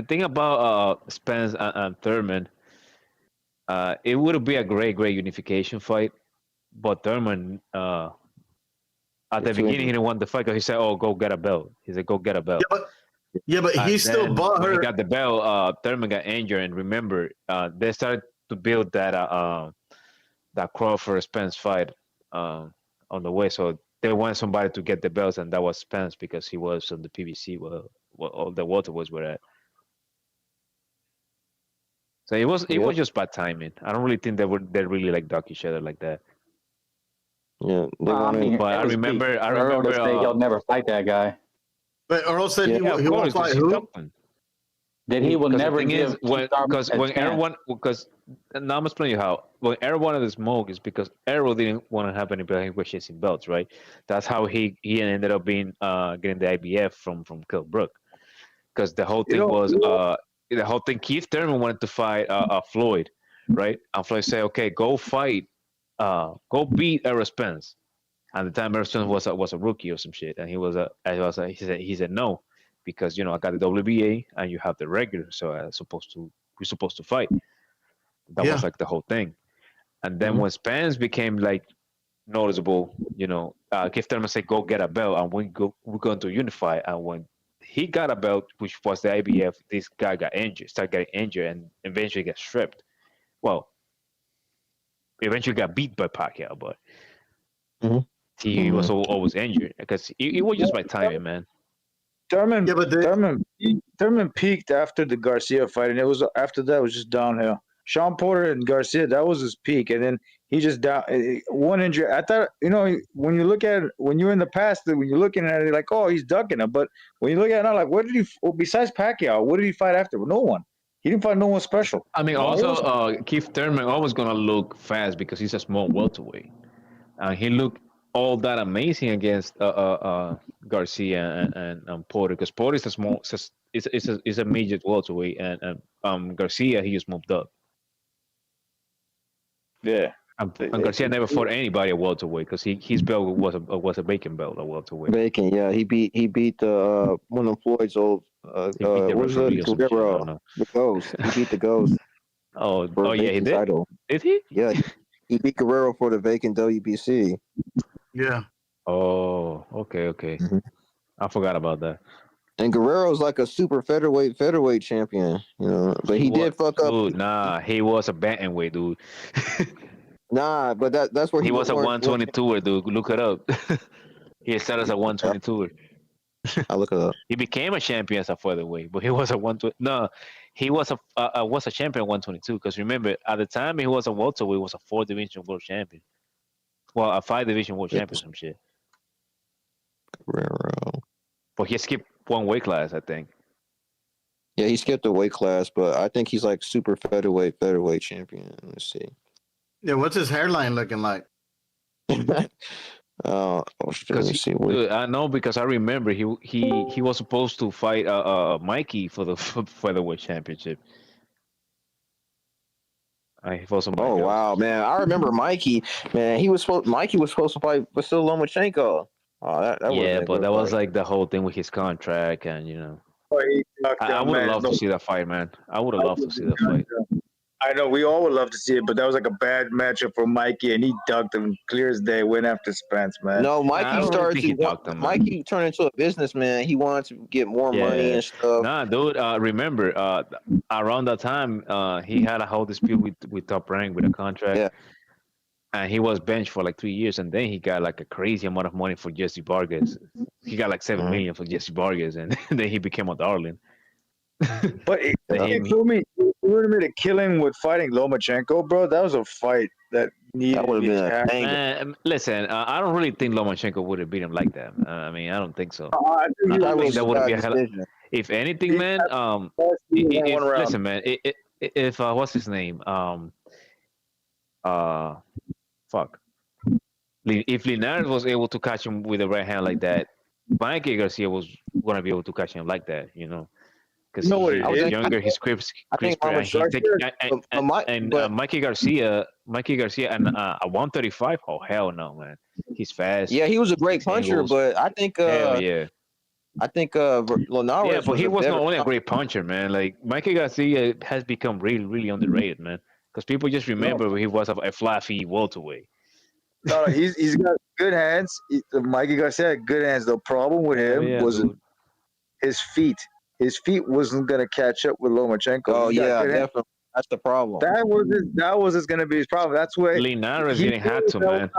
thing about Spence and Thurman, it would be a great unification fight, but Thurman at the beginning he didn't want the fight because he said, "Oh, go get a belt." He said, "Go get a belt." Yeah, but he still bought her. When he got the belt, Thurman got injured, and remember, they started to build that Crawford Spence fight on the way. So they wanted somebody to get the belts, and that was Spence because he was on the PBC where all the welterweights were at. So it was just bad timing. I don't really think they really like duck each other like that. Yeah, but I remember he'll never fight that guy. But Earl said he won't fight who? That he will never give because now I'm explaining you how when Errol wanted to smoke is because Errol didn't want to have anybody who was chasing belts, right? That's how he ended up being getting the IBF from Kell Brook, because the whole thing was Keith Thurman wanted to fight Floyd, right? And Floyd said, "Okay, go fight, go beat Errol Spence." And at the time Errol Spence was a rookie or some shit, and he said no. Because I got the WBA and you have the regular, so we're supposed to fight. That was like the whole thing. And then when Spence became like noticeable, Keith Thurman said, "Go get a belt," and we're going to unify. And when he got a belt, which was the IBF, this guy started getting injured, and eventually got stripped. Well, eventually got beat by Pacquiao, but he was always injured because it was just by timing, man. Thurman peaked after the Garcia fight, and it was after that it was just downhill. Sean Porter and Garcia, that was his peak, and then he just down one injury. I thought, when you look at it, when you're in the past, when you're looking at it, like, oh, he's ducking him. But when you look at it now, like, what did he? Besides Pacquiao, what did he fight after? No one. He didn't fight no one special. I mean, also Keith Thurman always gonna look fast because he's a small welterweight. He looked all that amazing against Garcia and Porter, because Porter is a small, is a midget welterweight, and Garcia he just moved up. Yeah, and Garcia never fought anybody at welterweight because his belt was a bacon belt at welterweight. Bacon, yeah, he beat the one of Floyd's old what was it, Guerrero, the Ghost. He beat the Ghost. Oh yeah, he did. Title. Did he? Yeah, he beat Guerrero for the vacant WBC. Yeah. Oh, okay. Mm-hmm. I forgot about that. And Guerrero's like a super featherweight champion, but he did fuck up. Dude, nah, he was a bantamweight, dude. Nah, but that's where he was a 122er, dude. Look it up. He started as a 122er. I'll look it up. He became a champion as a featherweight, but he was a 120. No, he was a champion at 122. Because remember, at the time he was a welterweight, he was a 4-division world champion. Well, a 5-division world champion, some shit. Guerrero. But he skipped one weight class, I think. Yeah, he skipped a weight class, but I think he's like super featherweight champion. Let's see. Yeah, what's his hairline looking like? Let me see. I know because I remember he was supposed to fight Mikey for the featherweight championship. He fought somebody Oh else. wow, man! I remember Mikey. Man, Mikey was supposed to fight Vasyl Lomachenko. Oh, that would have been a but good that was fight. like the whole thing with his contract, and I would have man, loved to see that fight, man. I would have loved to see that fight. I know we all would love to see it, but that was like a bad matchup for Mikey, and he ducked him clear as day, win after Spence, man. No, I don't really think he ducked him, man. Mikey turned into a businessman. He wanted to get more money and stuff. Nah, dude. Remember, around that time, he had a whole dispute with Top Rank with a contract. Yeah. And he was benched for like 3 years, and then he got like a crazy amount of money for Jesse Vargas. He got like 7 million for Jesse Vargas, and then he became a darling. But for me, you would have made a killing with fighting Lomachenko, bro. That was a fight that needed to be had. Listen, I don't really think Lomachenko would have beat him like that. I mean, I don't think so. I think that would be a hell. If anything, man, listen, man. If what's his name? Fuck. If Linares was able to catch him with the right hand like that, Mikey Garcia was gonna be able to catch him like that, because he's younger, he's crisp, and Mikey Garcia, and 135. Oh hell no, man, he's fast. Yeah, he was a great puncher, but I think I think Linares. Yeah, but he was not only a great puncher, man. Like Mikey Garcia has become really, really underrated, man. Because people just remember he was a fluffy welterweight. No, he's got good hands. Mikey Garcia had good hands. The problem with him was his feet. His feet wasn't gonna catch up with Lomachenko. Oh yeah, definitely. That's the problem. That was gonna be his problem. That's why Linares didn't have to, man.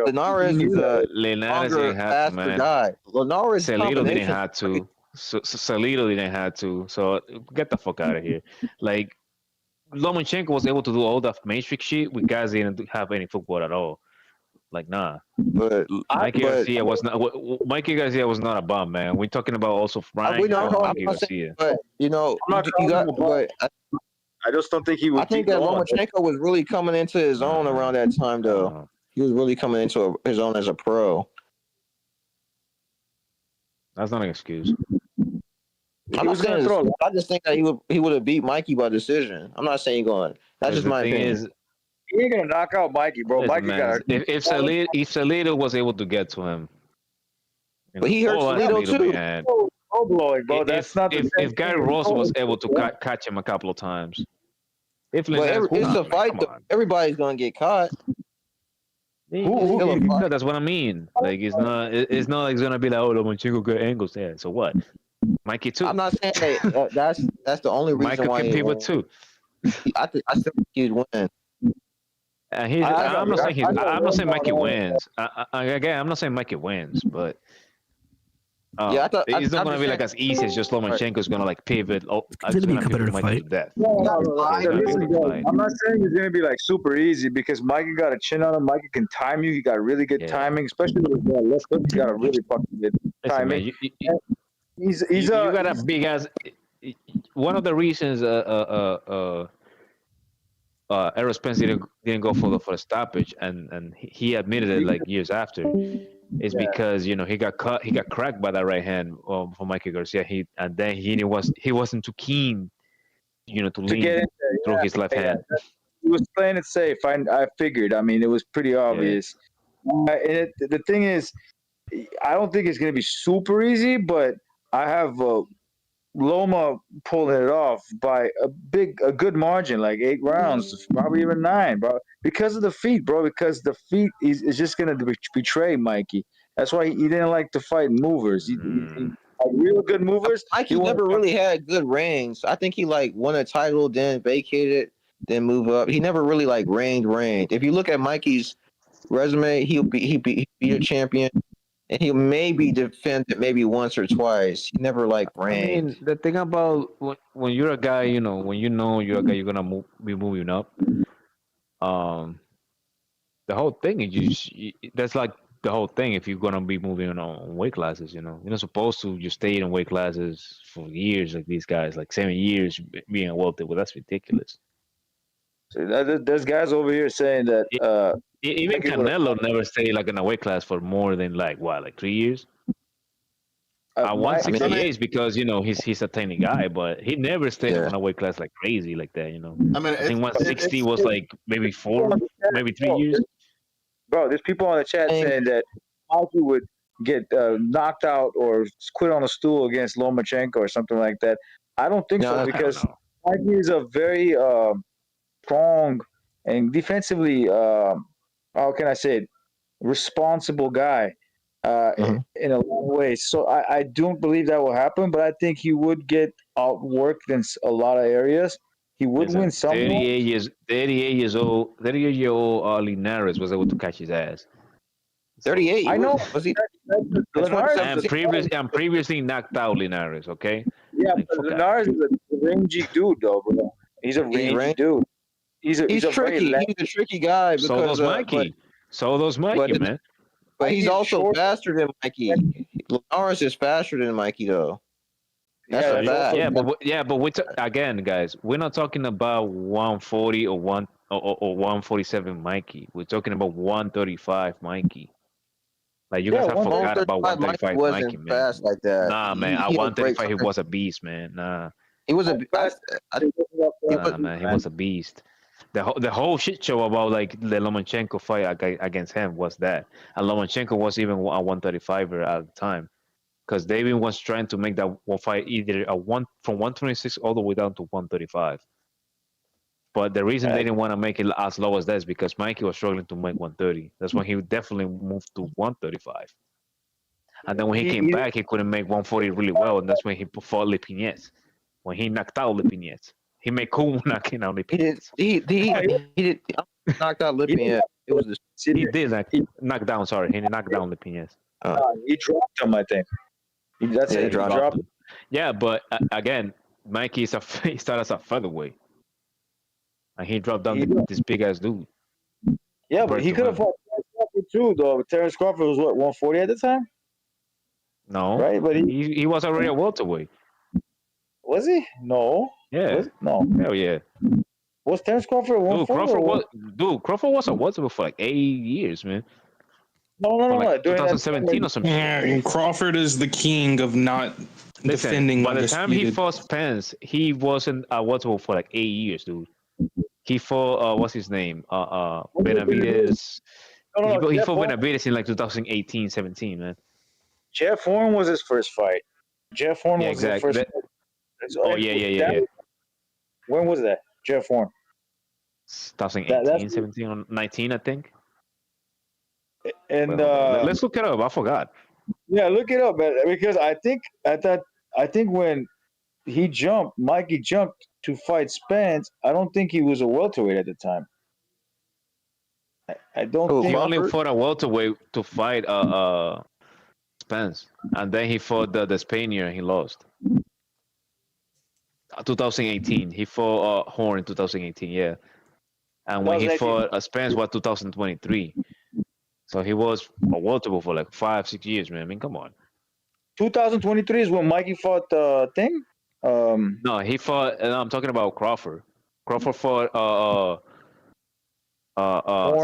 Linares is a Linares didn't have to, man. Guy. Linares Salido didn't have to. Salido didn't have to. So get the fuck out of here. Like Lomachenko was able to do all that matrix shit with guys that didn't have any football at all. Like nah. But Mikey Garcia was not. Mikey Garcia was not a bum, man. We're talking about also Frank. Mikey Garcia. But I just don't think he was. I think that Lomachenko was really coming into his own around that time, though. He was really coming into his own as a pro. That's not an excuse. I just think that he would have beat Mikey by decision. I'm not saying going. That's just my opinion. He ain't gonna knock out Mikey, bro. Listen, man, if Salido was able to get to him, but he hurt Salido too. Blowing, bro. That's not. If Gary Ross was able to catch him a couple of times, it's a fight. Everybody's gonna get caught. That's what I mean. Like it's not like it's gonna be like, oh, Lomachenko got angles there. So what? Mikey too. I'm not saying that. That's the only reason why. Mikey can pivot too. I still think he'd win. I'm not saying Mikey wins. Again, I'm not saying Mikey wins, but it's not going to be like as easy as just Lomachenko's going to like pivot. It's going to be a competitive fight. I'm not saying it's going to be like super easy because Mikey got a chin on him. Mikey can time you. He got really good timing, especially with the left hook. He got a really fucking good timing. You got a big ass. One of the reasons Errol Spence didn't go for the stoppage, and he admitted it like years after, is because he got cracked by that right hand from Mikey Garcia. He wasn't too keen, to lean through his left hand. He was playing it safe. I figured. I mean, it was pretty obvious. And the thing is, I don't think it's gonna be super easy, but I have Loma pulling it off by a good margin, like 8 rounds, probably even 9, bro. Because of the feet, bro. Because the feet is just gonna betray Mikey. That's why he didn't like to fight movers. He real good movers. Mikey never really had good range. I think he won a title, then vacated, then move up. He never really reigned. If you look at Mikey's resume, he beat a champion. And he'll maybe defend it maybe once or twice. He never reigned. I mean, the thing about when you're a guy, when you're a guy, you're gonna be moving up. The whole thing is that's like the whole thing. If you're gonna be moving on weight classes, you're not supposed to just stay in weight classes for years like these guys, like 7 years being a welter. Well, that's ridiculous. So there's guys over here saying that even Canelo never stayed like in a weight class for more than like 3 years. 168 is because he's a tiny guy, but he never stayed on a weight class like crazy like that. I mean, I think 160 was like maybe 3 years. Bro, there's people on the chat saying that Mikey would get knocked out or quit on a stool against Lomachenko or something like that. I don't think so because Mikey is a very strong and defensively, how can I say it, responsible guy in a long way. So I don't believe that will happen, but I think he would get outworked in a lot of areas. He would win some. 38-year-old Linares was able to catch his ass. 38. I know. Was he? And previously knocked out Linares. Okay. Yeah, but Linares is a rangy dude, though, bro. He's a rangy dude. He's tricky. He's a tricky guy. Because, so does Mikey. Man. But he's also faster than Mikey. Linares is faster than Mikey, though. That's but again, guys, we're not talking about 140 or 147 Mikey. We're talking about 135 Mikey. Like you guys have forgot about 135 Mikey, man. Fast like that. Nah, man. At 135, he was a beast, man. Nah. He was a beast. Man, he was a beast. The whole shit show about like the Lomachenko fight against him was that, and Lomachenko was even a 135er at the time, because David was trying to make that one fight either from 126 all the way down to 135. But the reason they didn't want to make it as low as that is because Mikey was struggling to make 130. That's when he definitely moved to 135. And then when he came back, he couldn't make 140 really well, and that's when he fought Lipinets. When he knocked out Lipinets. He made cool knocking out Lipinets. He did knocked out Lipinets. It was he did knock down. Sorry, he knocked down Lipinets. He dropped him, I think. That's it. He dropped him. Yeah, but again, Mikey he started as a featherweight, and he dropped down this big ass dude. Yeah, but he could have fought Terence Crawford too, though. Terence Crawford was what, 140 at the time? No, right? But he was already a welterweight. Was he? No. Yeah. No. Hell yeah. Was Terence Crawford 140? Crawford was a welterweight for like 8 years, man. No. Like 2017 or something. Yeah, and Crawford is the king of not defending. By the time he fought Spence, he wasn't a welterweight for like 8 years, dude. He fought what's his name? Benavidez. He fought Benavidez in like 2018, 17, man. Jeff Horn was his first fight. Jeff Horn was his first fight. Oh yeah. When was that? Jeff Horn. 2018, 17, or 19, I think. And let's look it up. I forgot. Yeah, look it up, man. Because I think when Mikey jumped to fight Spence, I don't think he was a welterweight at the time. I don't think he only fought a welterweight to fight Spence, and then he fought the Spaniard and he lost. 2018, he fought Horn in 2018, yeah. And when he fought Spence was 2023. So he was a welterweight for like 5-6 years, man. I mean, come on. 2023 is when Mikey fought thing. No, he fought. I'm talking about Crawford. Crawford fought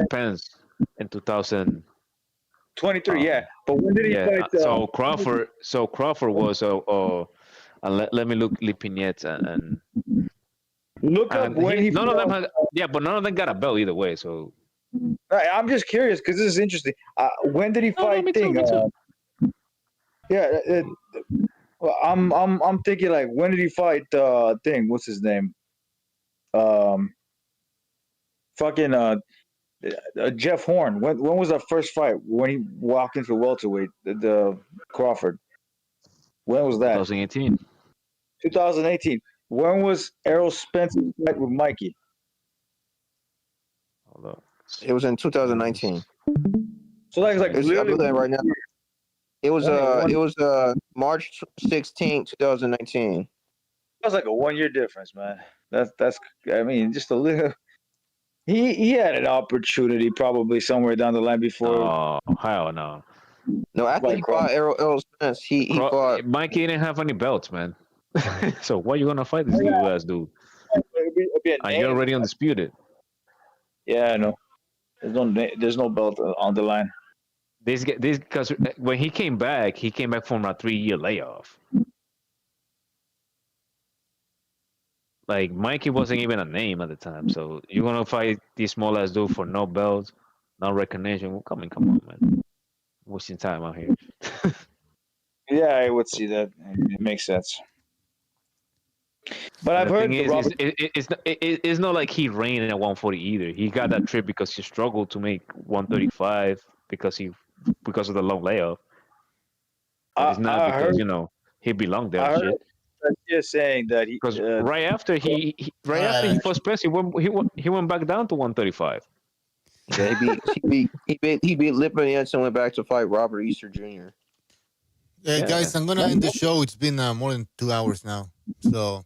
Spence in 2023. Yeah, but when did he fight? So Crawford was let me look Lipinets and look up when he. None of them had, but none of them got a belt either way. So I'm just curious because this is interesting. When did he fight thing? Well, I'm thinking like when did he fight thing? What's his name? Jeff Horn. When was that first fight? When he walked into welterweight, the Crawford. When was that? 2018. 2018. When was Errol Spence's fight with Mikey? Hold up. It was in 2019. So that's like literally right now. It was March 16, 2019. That was like a 1 year difference, man. That's I mean, just a little. He had an opportunity probably somewhere down the line before. Oh, hell no. No, after he fought Errol Spence, he fought. Mikey didn't have any belts, man. So why are you gonna fight this little ass dude? And you're already undisputed. Yeah, no. There's no belt on the line. This because when he came back from a 3-year layoff. Like Mikey wasn't even a name at the time, so you're gonna fight this small ass dude for no belts, no recognition. Well, come on, man. Wasting time out here. Yeah, I would see that. It makes sense. But And I've the heard thing is, it's not like he reigned at 140 either. He got that trip because he struggled to make 135 because of the long layoff. But it's not because he belonged there. I And heard shit. Garcia saying that Because right after he first press, he went back down to 135. Yeah, he beat Lip and went back to fight Robert Easter Jr. Guys, I'm gonna end the show. It's been more than 2 hours now, so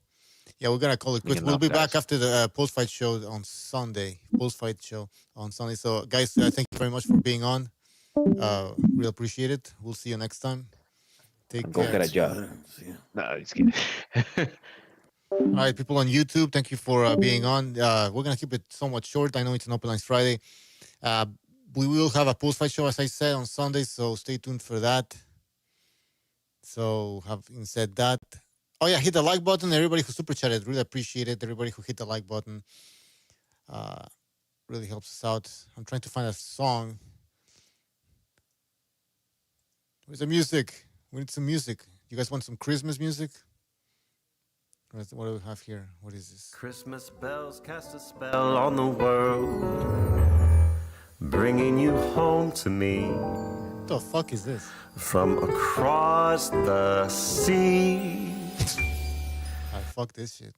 yeah, we're gonna call it quits. We'll be back after the post-fight show on Sunday. Post-fight show on Sunday. So, guys, thank you very much for being on. Really appreciate it. We'll see you next time. Take Go care. get a job. No, just kidding. All right, people on YouTube, thank you for being on. We're gonna keep it somewhat short. I know it's an Open Lines Friday. We will have a post-fight show, as I said, on Sunday, so stay tuned for that. So, having said that, oh yeah, hit the like button. Everybody who super chatted, really appreciate it. Everybody who hit the like button, really helps us out. I'm trying to find a song. Where's the music? We need some music. You guys want some Christmas music? What do we have here? What is this? Christmas bells cast a spell on the world, bringing you home to me. What the fuck is this? From across the sea. Fuck this shit.